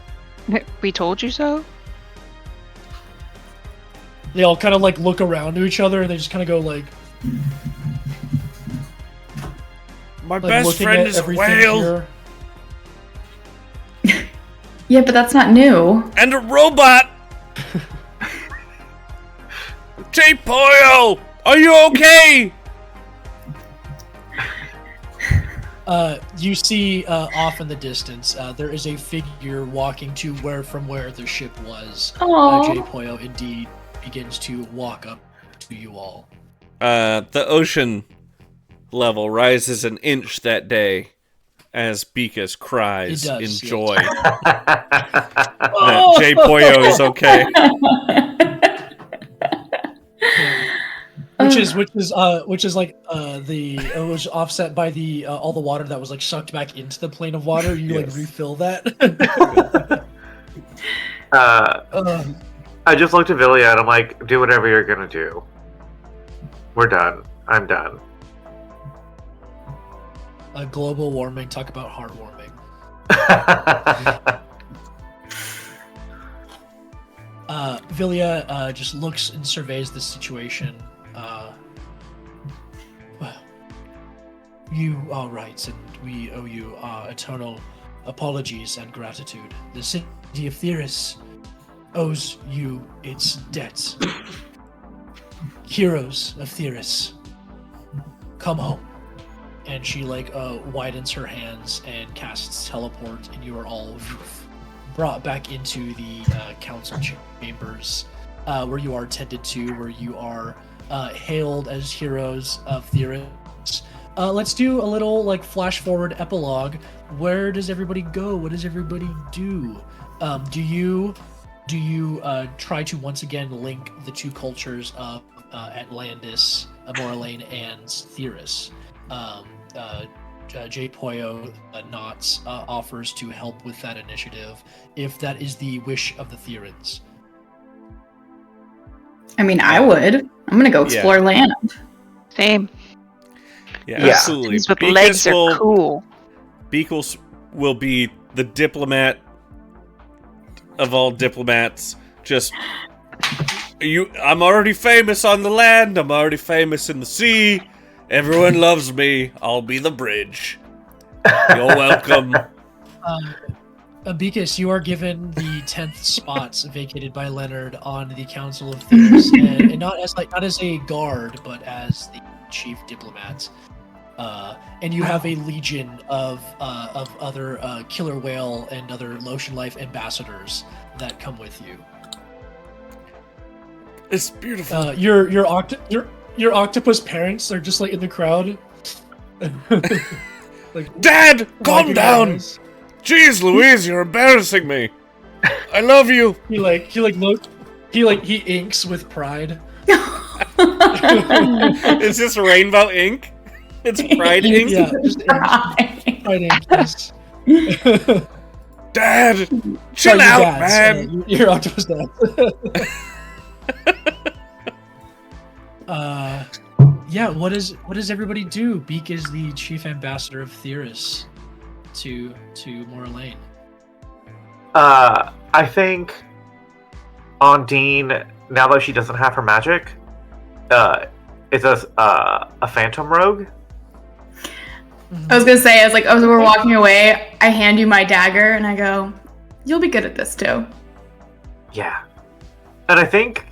We told you so? They all kind of like look around to each other, and they just kind of go like... My best friend is a whale! Yeah, but that's not new. And a robot! J. Poyo! Are you okay? You see off in the distance, there is a figure walking to from where the ship was. J. Poyo indeed begins to walk up to you all. The ocean level rises an inch that day as Beakus cries in joy that J. Poyo is okay. Which is like it was offset by the all the water that was like sucked back into the plane of water. You like refill that. I just looked at Villia and I'm like, do whatever you're gonna do. We're done. I'm done. Global warming. Talk about heartwarming. Villia just looks and surveys the situation. Well, you are right, and we owe you our eternal apologies and gratitude. The city of Theris owes you its debts. Heroes of Theris, come home. And she like widens her hands and casts teleport, and you are all brought back into the council chambers, where you are tended to, where you are hailed as heroes of Theris. Let's do a little like flash forward epilogue. Where does everybody go? What does everybody do? Do you try to once again link the 2 cultures of Atlantis, Moralaine, and Theris? J. Poyo Knots offers to help with that initiative if that is the wish of the Therans. I mean, I would. I'm gonna go explore land. Same. Yeah, absolutely. Things with legs are cool. Beakus will be the diplomat of all diplomats. Just I'm already famous on the land. I'm already famous in the sea. Everyone loves me. I'll be the bridge. You're welcome. Beakus, you are given the 10th spots vacated by Leonard on the Council of Theris, and not as a guard, but as the chief diplomat. And you have a legion of other killer whale and other Lotion Life ambassadors that come with you. It's beautiful. Your octopus parents are just like in the crowd. Like, Dad, calm down. Jeez Louise, you're embarrassing me. I love you. He inks with pride. Is this rainbow ink? It's pride ink? Yeah, just pride ink. Yes. Dad, chill out, man. Your octopus dad. yeah, what does everybody do? Beak is the chief ambassador of Theris to Moralaine. I think Ondine, now that she doesn't have her magic, is a phantom rogue. I was gonna say, as we're walking away, I hand you my dagger and I go, "You'll be good at this too." Yeah. And I think,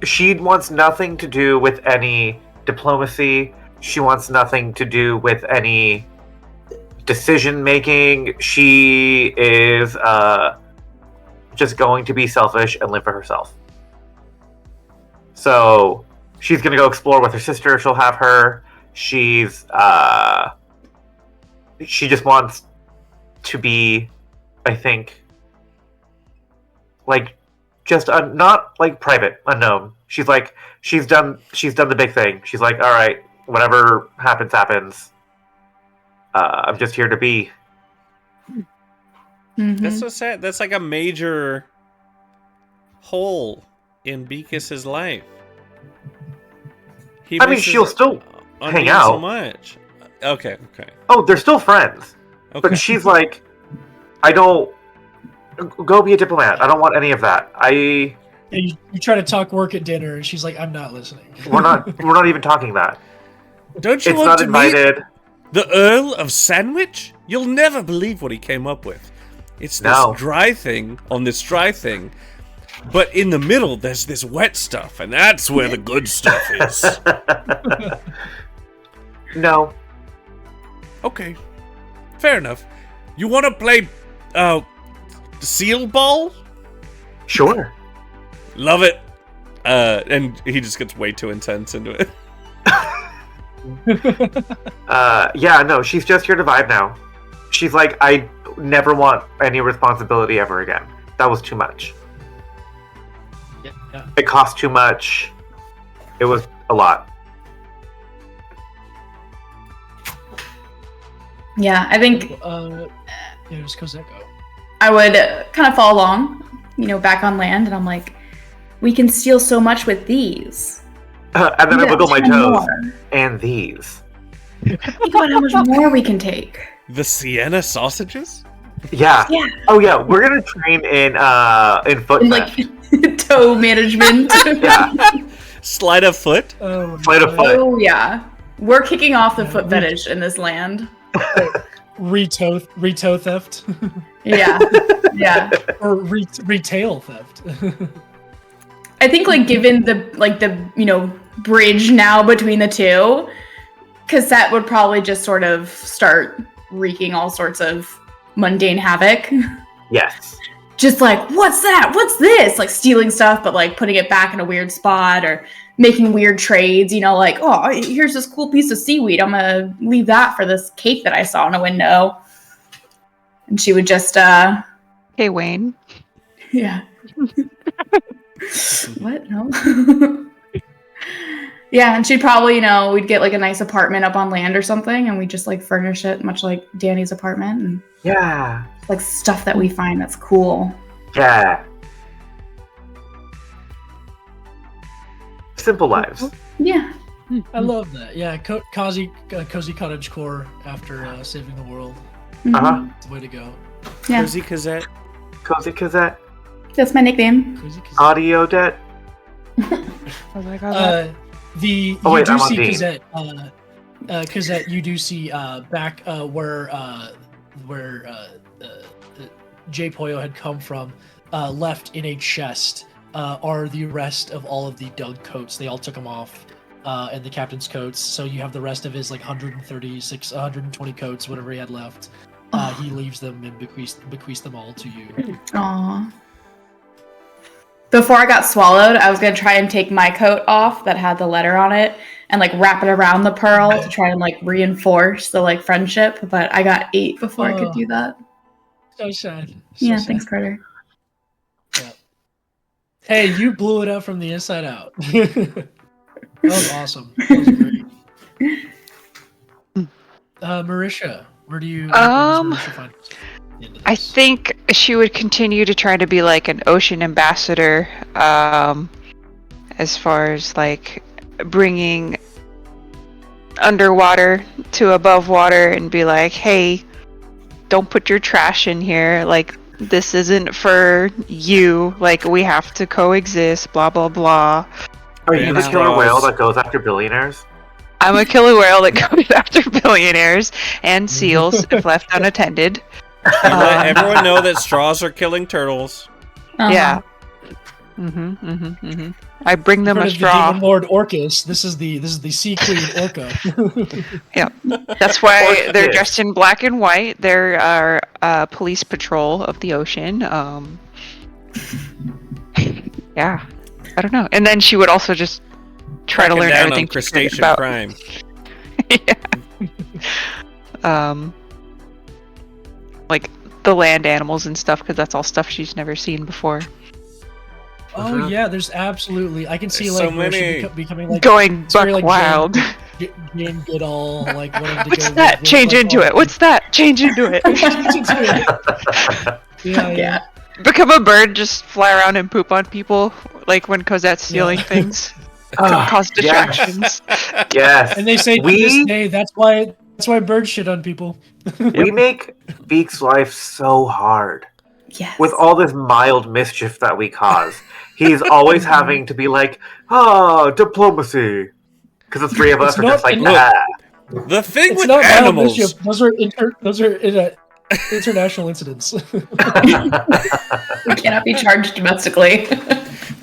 she wants nothing to do with any diplomacy. She wants nothing to do with any decision making. She is just going to be selfish and live for herself. So she's gonna go explore with her sister. She'll have her. She just wants to be, I think, just not private, unknown. She's done the big thing. She's all right, whatever happens, happens. I'm just here to be. Mm-hmm. That's so sad. That's like a major hole in Beakus's life. I mean, she'll still hang Ondine out. so much. Okay. Oh, they're still friends. Okay. But she's I don't go be a diplomat. I don't want any of that. You try to talk work at dinner, and she's like, "I'm not listening." We're not even talking that. Don't you It's want not to invited. meet the Earl of Sandwich? You'll never believe what he came up with. It's this No. dry thing on this dry thing, but in the middle there's this wet stuff, and that's where the good stuff is. No. Okay, fair enough. You want to play seal ball? Sure. Love it. And he just gets way too intense into it. Yeah, no, she's just here to vibe now. She's I never want any responsibility ever again. That was too much. Yeah. It cost too much. It was a lot. Yeah, I think Just Cosette go. I would kind of follow along, back on land, and I'm like, we can steal so much with these. And then I Yeah, wiggle my 10 toes. more. And these. Think about how much more we can take. The Sienna sausages? Yeah. Yeah. Oh yeah, we're gonna train in foot. And toe management. Yeah. Sleight of foot? Oh, Sleight of foot. Oh yeah. We're kicking off the foot fetish in this land. Retail theft, Yeah. Yeah. or retail theft. I think given the bridge now between the two, Cosette would probably just sort of start wreaking all sorts of mundane havoc. Yes. Just what's that? What's this? Stealing stuff, but putting it back in a weird spot, or making weird trades, oh, here's this cool piece of seaweed. I'm gonna leave that for this cake that I saw in a window. And she would just Hey, Wayne. yeah. What? No. Yeah, and she'd probably, we'd get a nice apartment up on land or something, and we'd just furnish it much like Danny's apartment, and Yeah. stuff that we find that's cool. Yeah. Simple lives. Yeah. I love that. Yeah, cozy cottage core after saving the world. Uh-huh. It's the way to go. Yeah. Cozy Cosette? Cozy Cosette. That's my nickname. Cozy Cosette. Audio debt. Oh my god. You wait, do I'm see Ondine. Cosette. Cosette, you do see back where Jay Poyo had come from, left in a chest are the rest of all of the Doug coats. They all took them off, and the captain's coats. So you have the rest of his 136, 120 coats, whatever he had left. He leaves them and bequeaths them all to you. Aww. Before I got swallowed, I was gonna try and take my coat off that had the letter on it and wrap it around the pearl to try and reinforce the friendship, but I got 8 before I could do that. So sad. So Yeah, sad. thanks, Carter. Yeah. Hey, you blew it up from the inside out. That was awesome. That was great. Marisha, where does Marisha find herself into I this? think she would continue to try to be an ocean ambassador, as far as bringing underwater to above water and be like, hey, don't put your trash in here. Like, this isn't for you. Like, we have to coexist, blah, blah, blah. Are you the killer whale that goes after billionaires? I'm a killer whale that goes after billionaires and seals if left unattended. You let everyone know that straws are killing turtles. Yeah. I bring them a straw. The Demon Lord Orcus. This is the Sea Queen Orca. Yeah, that's why they're dressed in black and white. They're our police patrol of the ocean. Yeah, I don't know. And then she would also just try to learn everything crustacean about crime. Yeah. Like the land animals and stuff, because that's all stuff she's never seen before. Oh yeah, there's absolutely. I can see There's like so where many. she becoming like Going buck very, like, wild. Jane Goodall, like wanting to What's go that? with, Change like, into it. What's that? Change into it. Yeah. Become a bird, just fly around and poop on people, like when Cosette's stealing things. Cause distractions. Yes. And they say to this day, that's why birds shit on people. We make Beak's life so hard. Yes. With all this mild mischief that we cause. He's always having to be like, diplomacy. Because the three of us are just like, The thing It's with not mild animals. mischief. Those are international incidents. We cannot be charged domestically.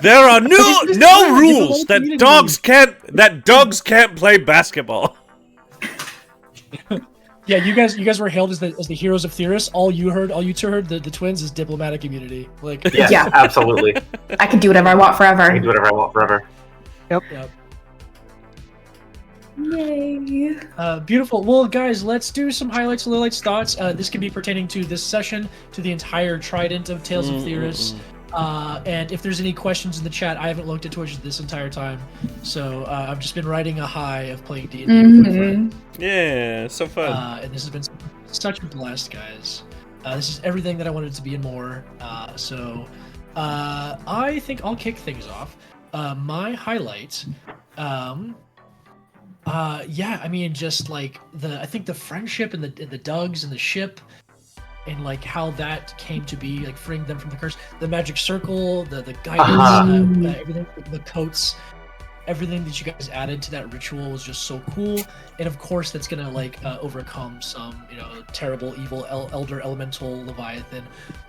There are no rules that dogs can't play basketball. Yeah, you guys were hailed as the heroes of Theris. All you two heard, the twins, is diplomatic immunity. Like, yeah, absolutely. I can do whatever I want forever. I can do whatever I want forever. Yep. Yay. Beautiful. Well, guys, let's do some highlights and lowlights thoughts. This can be pertaining to this session, to the entire trident of Tales of Theris. And if there's any questions in the chat, I haven't looked at Twitch this entire time, so I've just been riding a high of playing D&D with my friend. Yeah, so fun. And this has been such a blast, guys. This is everything that I wanted it to be and more. So I think I'll kick things off. My highlight, I mean, just like I think the friendship and the Dugs and the ship, and like how that came to be, like freeing them from the curse, the magic circle, the guidance, everything, the coats, everything that you guys added to that ritual was just so cool. And of course, that's gonna like overcome some terrible, evil elder elemental Leviathan.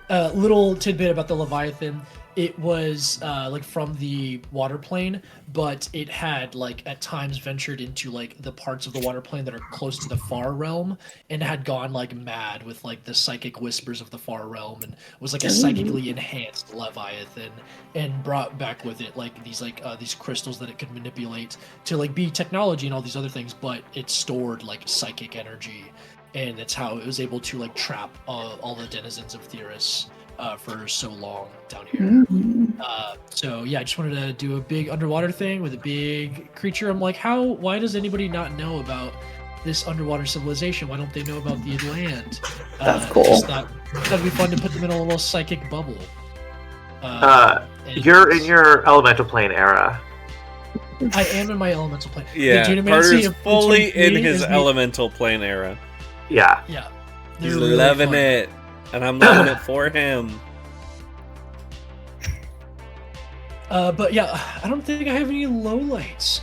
Little tidbit about the Leviathan. It was like from the water plane, but it had like at times ventured into like the parts of the water plane that are close to the far realm, and had gone like mad with like the psychic whispers of the far realm, and was like a psychically enhanced Leviathan, and brought back with it like these crystals that it could manipulate to like be technology and all these other things, but it stored like psychic energy, and that's how it was able to like trap all the denizens of Theris for so long down here. So yeah, I just wanted to do a big underwater thing with a big creature. I'm like, why does anybody not know about this underwater civilization? Why don't they know about the land? That's cool. Just thought that'd be fun to put them in a little psychic bubble. You're in your elemental plane era. I am in my elemental plane. Yeah, The Geomancy Carter's of fully in 23 his is elemental plane era. Yeah. Yeah. He's They're really loving fun. it, and I'm loving it for him. But yeah, I don't think I have any lowlights.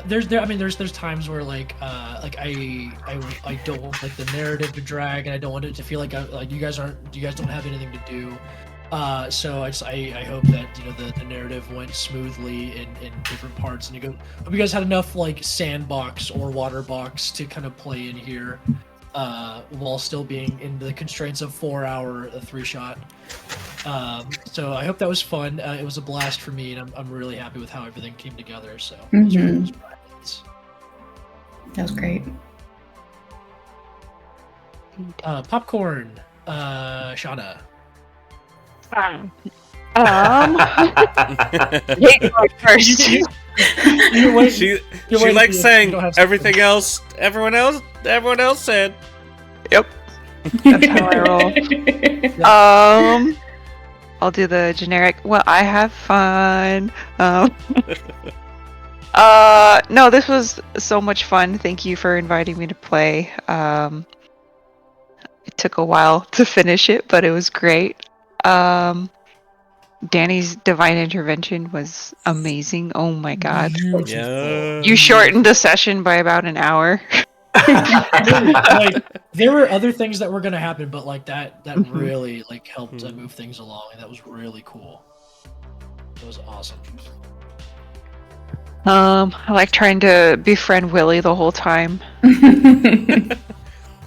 There's times where like I don't want like the narrative to drag, and I don't want it to feel like you guys don't have anything to do. So I hope that the narrative went smoothly in different parts, and hope you guys had enough like sandbox or water box to kind of play in here, while still being in the constraints of 4-hour 3-shot. So I hope that was fun. It was a blast for me, and I'm really happy with how everything came together. So That was great. Popcorn, Shauna. First. She waiting likes for saying you don't have everything else. Everyone else said. Yep. That's how I roll. I'll do the generic. Well, I have fun. No, this was so much fun. Thank you for inviting me to play. It took a while to finish it, but it was great. Danny's divine intervention was amazing. Oh my god. Yeah. You shortened the session by about an hour. Like, there were other things that were going to happen, but like that really like helped move things along, and that was really cool. It was awesome. I like trying to befriend Willie the whole time.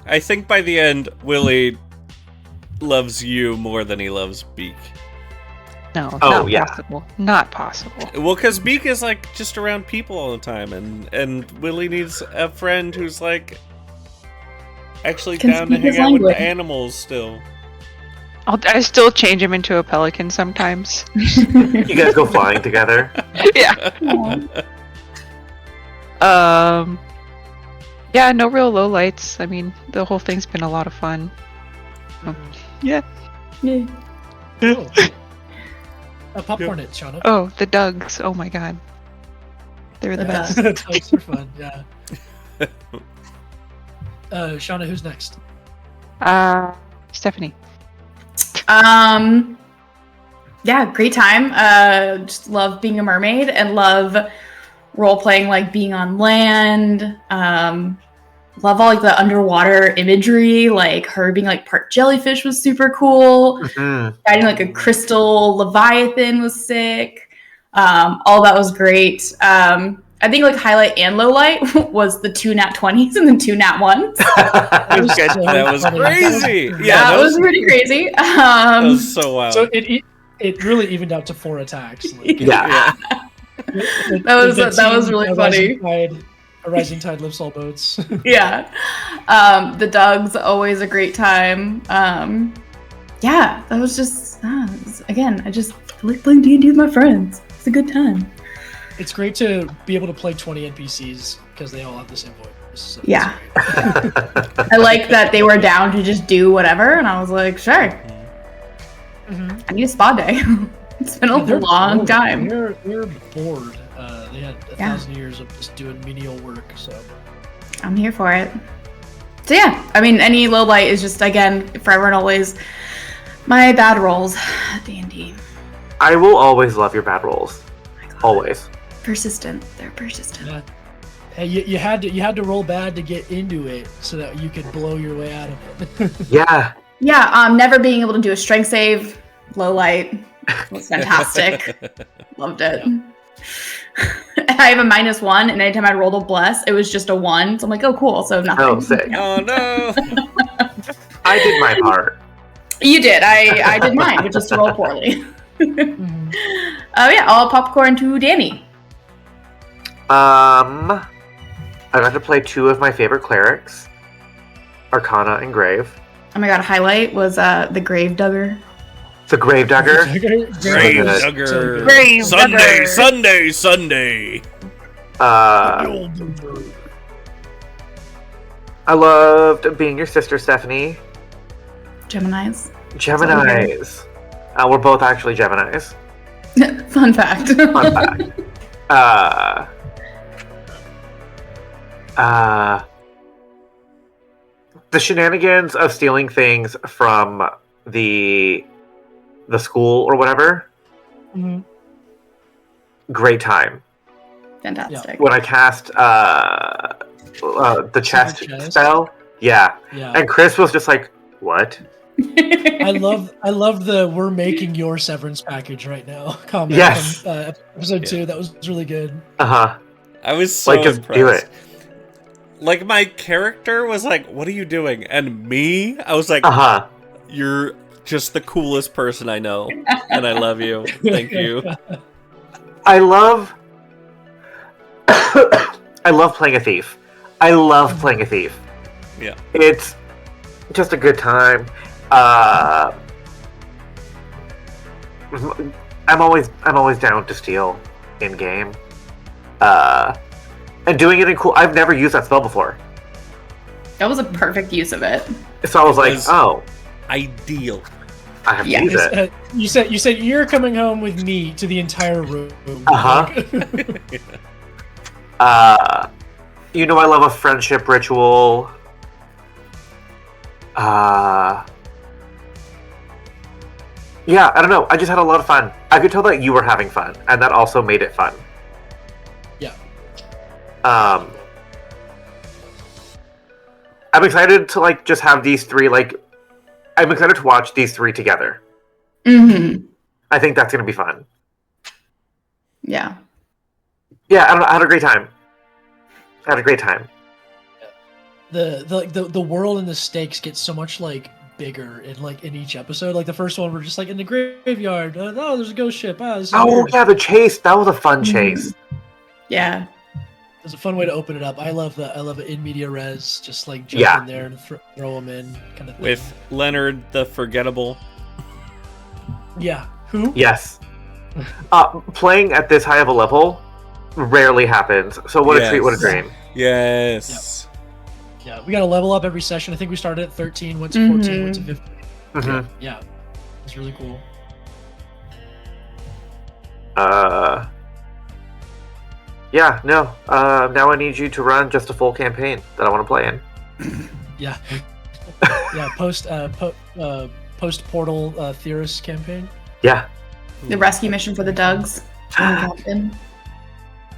I think by the end, Willie loves you more than he loves Beak. No, Oh, not yeah. possible. Not possible. Well, because Beak is like just around people all the time, and Willie needs a friend who's like actually Can down to speak his hang out with language. the animals still. I still change him into a pelican sometimes. You guys go flying together. Yeah. Yeah, no real lowlights. I mean, the whole thing's been a lot of fun. Yeah. Yay. Cool. Popcorn it, Shauna. Oh, the Dugs. Oh my god. They're the The best. Types are fun, yeah. Shauna, who's next? Stephanie. Yeah, great time. Just love being a mermaid and love role playing, like being on land. Love all like the underwater imagery, like her being like part jellyfish was super cool. Mhm. Guiding like a crystal leviathan was sick. All that was great. I think like highlight and low light was the 2 nat 20s and the 2 nat 1s. It was good. That was crazy. Yeah, Yeah, that it was pretty crazy. that was so wild. So it really evened out to 4 attacks. Like, Yeah. That was really funny. A rising tide lifts all boats. Yeah. The Dogs, always a great time. Yeah, that was just, again, I just like playing D&D with my friends. It's a good time. It's great to be able to play 20 NPCs because they all have the same voice. So it's Yeah. great. I like that they were down to just do whatever, and I was like, sure. Mhm. I need a spa day. It's been a They're long bored. time. They're bored. They had 1,000 years of just doing menial work, so. I'm here for it. So yeah, I mean, any low light is just, again, forever and always my bad rolls at D&D. I will always love your bad rolls. Always. Persistent. They're persistent. Yeah. Hey, you had to roll bad to get into it so that you could blow your way out of it. Yeah. Yeah, never being able to do a strength save, low light, was fantastic. Loved it. I have a -1, and anytime I rolled a bless, it was just a 1. So I'm like, oh, cool. So nothing. Oh, sick. Oh no! I did my part. You did. I did mine, which is to roll poorly. Mhm. Yeah, all popcorn to Danny. I got to play 2 of my favorite clerics, Arcana and Grave. Oh my god, highlight was the Grave Dugger. The Grave Dugger. Grave good. Dugger. Grave Sunday, Dugger. Sunday, Sunday. I loved being your sister, Stephanie. Geminis. Geminis. We're both actually Geminis. Fun fact. Fun fact. The shenanigans of stealing things from the school or whatever. Mhm. Great time. Fantastic. When I cast the chest chest? spell, yeah, Yeah. and Chris was just like, "What?" I love the "we're making your severance package right now" comment Yes. from episode 2. That was really good. Uh huh. I was so Like, just impressed. do it. Like my character was like, "What are you doing?" And me, I was like, Uh huh. "You're just the coolest person I know, and I love you. Thank you." I love. I love playing a thief. I love playing a thief. Yeah. It's just a good time. I'm always down to steal in game. And doing it in cool. I've never used that spell before, That was a perfect use of it. so I was like, Was- "Oh, Ideal. I have to Yeah. use it." You said you're coming home with me to the entire room. Uh-huh. You know I love a friendship ritual. Yeah, I don't know. I just had a lot of fun. I could tell that you were having fun, and that also made it fun. Yeah. I'm excited to like just have these three I'm excited to watch these three together. Mm-hmm. I think that's gonna be fun. Yeah. Yeah, I don't know. I had a great time. The world and the stakes get so much like bigger in each episode. Like the first one, we're just like in the graveyard. Oh, there's a ghost ship. This is weird. Yeah, the chase. That was a fun chase. Yeah. It's a fun way to open it up. I love it in media res, just like jump in there and throw them in, kind of thing. With Leonard the Forgettable. Yeah. Who? Yes. Playing at this high of a level rarely happens. So what a treat, what a dream. Yes. Yeah, we got to level up every session. I think we started at 13, went to 14, went to 15. Mm-hmm. Yeah, it's really cool. Yeah, no. Now I need you to run just a full campaign that I want to play in. Yeah. Yeah, post portal Theris campaign. Yeah. The rescue mission for the Dugs.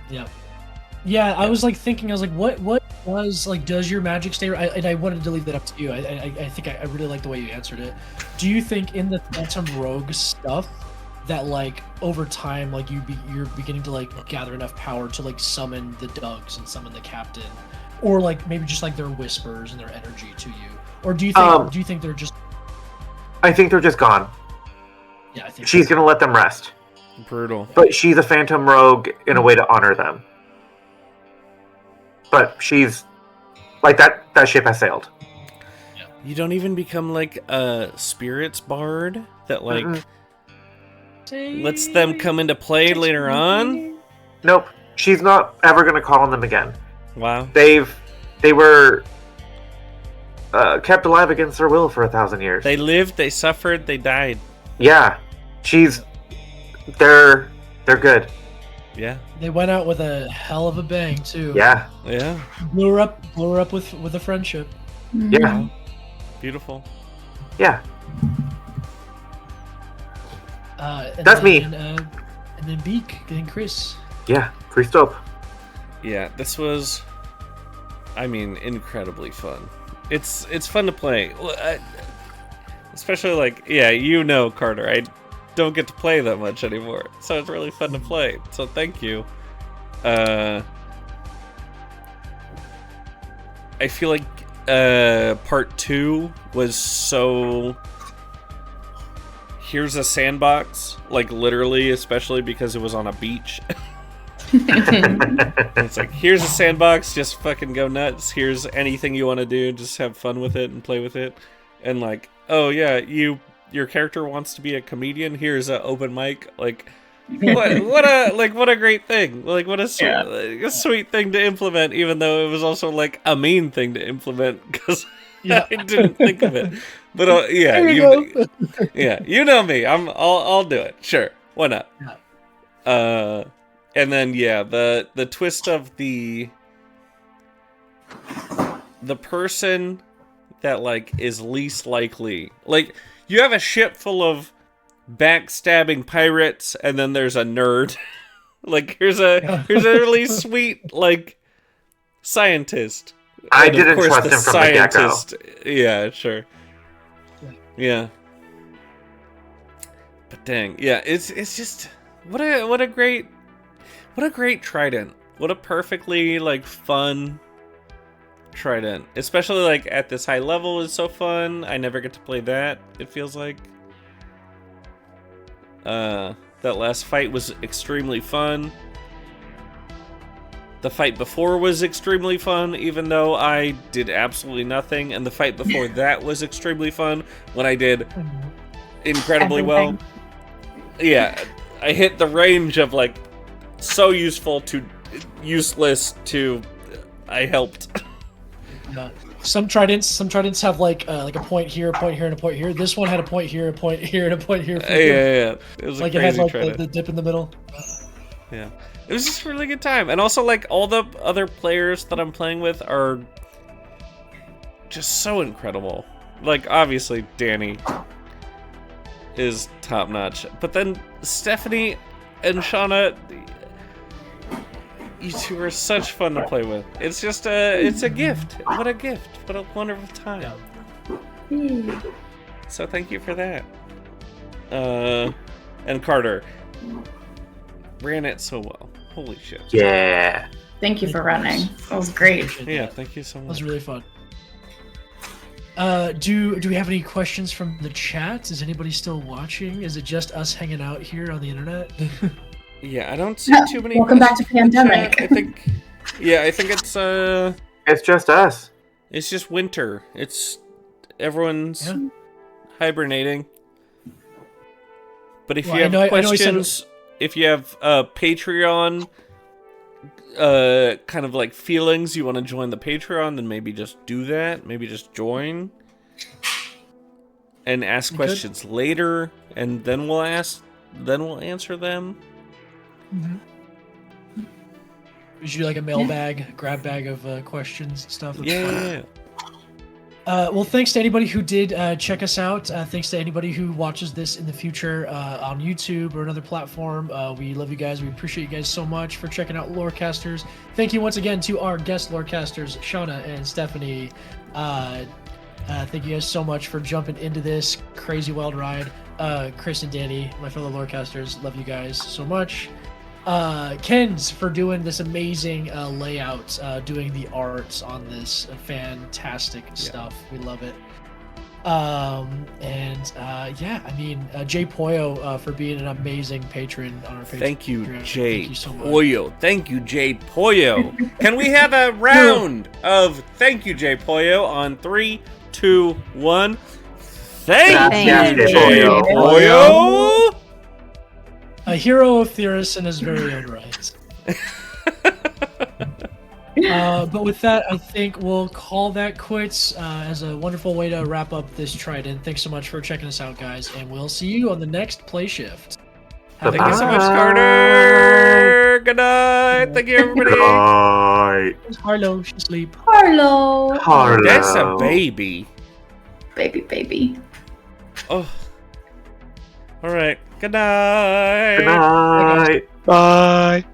Yeah. Yeah, I was like thinking, I was like, what does your magic stay? And I wanted to leave that up to you. I think I really like the way you answered it. Do you think in the Phantom Rogue stuff that like over time, like you're beginning to like gather enough power to like summon the Dugs and summon the captain, or like maybe just like their whispers and their energy to you, or do you think they're just? I think they're just gone. Yeah, I think she's gonna let them rest. Brutal. But she's a Phantom Rogue in a way to honor them. But she's like that ship has sailed. You don't even become like a spirits bard that like lets them come into play later on? Nope. She's not ever gonna call on them again. Wow. They were kept alive against their will for 1,000 years. They lived, they suffered, they died. Yeah. They're good. Yeah. They went out with a hell of a bang too. Yeah. Yeah. Blew her up with a friendship. Yeah. Beautiful. Yeah. That's me. And then Beak and Chris. Yeah. Chris dope. Yeah, this was, I mean, incredibly fun. It's fun to play. Especially like, Carter, I don't get to play that much anymore, so it's really fun to play. So thank you. I feel like part 2 was so, here's a sandbox, like literally, especially because it was on a beach. It's like, here's a sandbox, just fucking go nuts. Here's anything you want to do, just have fun with it and play with it. And like, oh yeah, your character wants to be a comedian, here's an open mic. Like, what a great thing. Like, what a sweet thing to implement, even though it was also like a mean thing to implement because I didn't think of it. But you know me. I'll do it. Sure, why not? And then the twist of the person that like is least likely, like, you have a ship full of backstabbing pirates, and then there's a nerd. Like, here's a really sweet like scientist. I didn't trust him from the get-go. Yeah, sure. Yeah. But dang, yeah, it's just what a great trident. What a perfectly like fun trident. Especially like at this high level is so fun. I never get to play that, it feels like. That last fight was extremely fun. The fight before was extremely fun, even though I did absolutely nothing. And the fight before that was extremely fun when I did incredibly well. Yeah, I hit the range of like so useful to useless to I helped. Some tridents have like a point here, and a point here. This one had a point here, a point here, and a point here. Yeah. It was like a crazy it had like trident. the dip in the middle. Yeah. It was just a really good time. And also, like, all the other players that I'm playing with are just so incredible. Like, obviously, Danny is top-notch. But then Stephanie and Shauna, you two are such fun to play with. It's just it's a gift. What a gift. What a wonderful time. So thank you for that. And Carter ran it so well. Holy shit. Yeah. Thank you for running. That was great. Yeah, thank you so That was much. really fun. Do we have any questions from the chat? Is anybody still watching? Is it just us hanging out here on the internet? Yeah, I don't see too many. Welcome back to questions in the pandemic. chat. I think. Yeah, I think It's just us. it's just winter. It's everyone's Yeah. hibernating. But if Well, you have I know he said- questions, if you have Patreon, kind of like feelings, you want to join the Patreon, then maybe just do that. Maybe just join and ask You could. questions later, and then we'll answer them. We should do like a mailbag, grab bag of questions and stuff. Yeah. Well, thanks to anybody who did check us out. Thanks to anybody who watches this in the future on YouTube or another platform. We love you guys. We appreciate you guys so much for checking out Lorecasters. Thank you once again to our guest Lorecasters, Shauna and Stephanie. Thank you guys so much for jumping into this crazy wild ride. Chris and Danny, my fellow Lorecasters, love you guys so much. Ken's for doing this amazing layout, doing the arts on this fantastic stuff. We love it. Yeah, I mean, Jay Poyo for being an amazing patron on our Patreon. Thank you, Jay Thank you so much. Poyo. Thank you, Jay Poyo. Can we have a round of thank you, Jay Poyo on 3, 2, 1? Thank Thank you, you, Jay Poyo. Poyo. A hero of Theris in his very own right. But with that, I think we'll call that quits as a wonderful way to wrap up this Trident. Thanks so much for checking us out, guys, and we'll see you on the next play shift. Have a Thank you so good much, Bye. Carter. Good night. Thank you, everybody. Right. Harlow, she sleep. Harlow. Harlow. That's a baby. Baby. Oh. All right. Good night. Good night. Bye.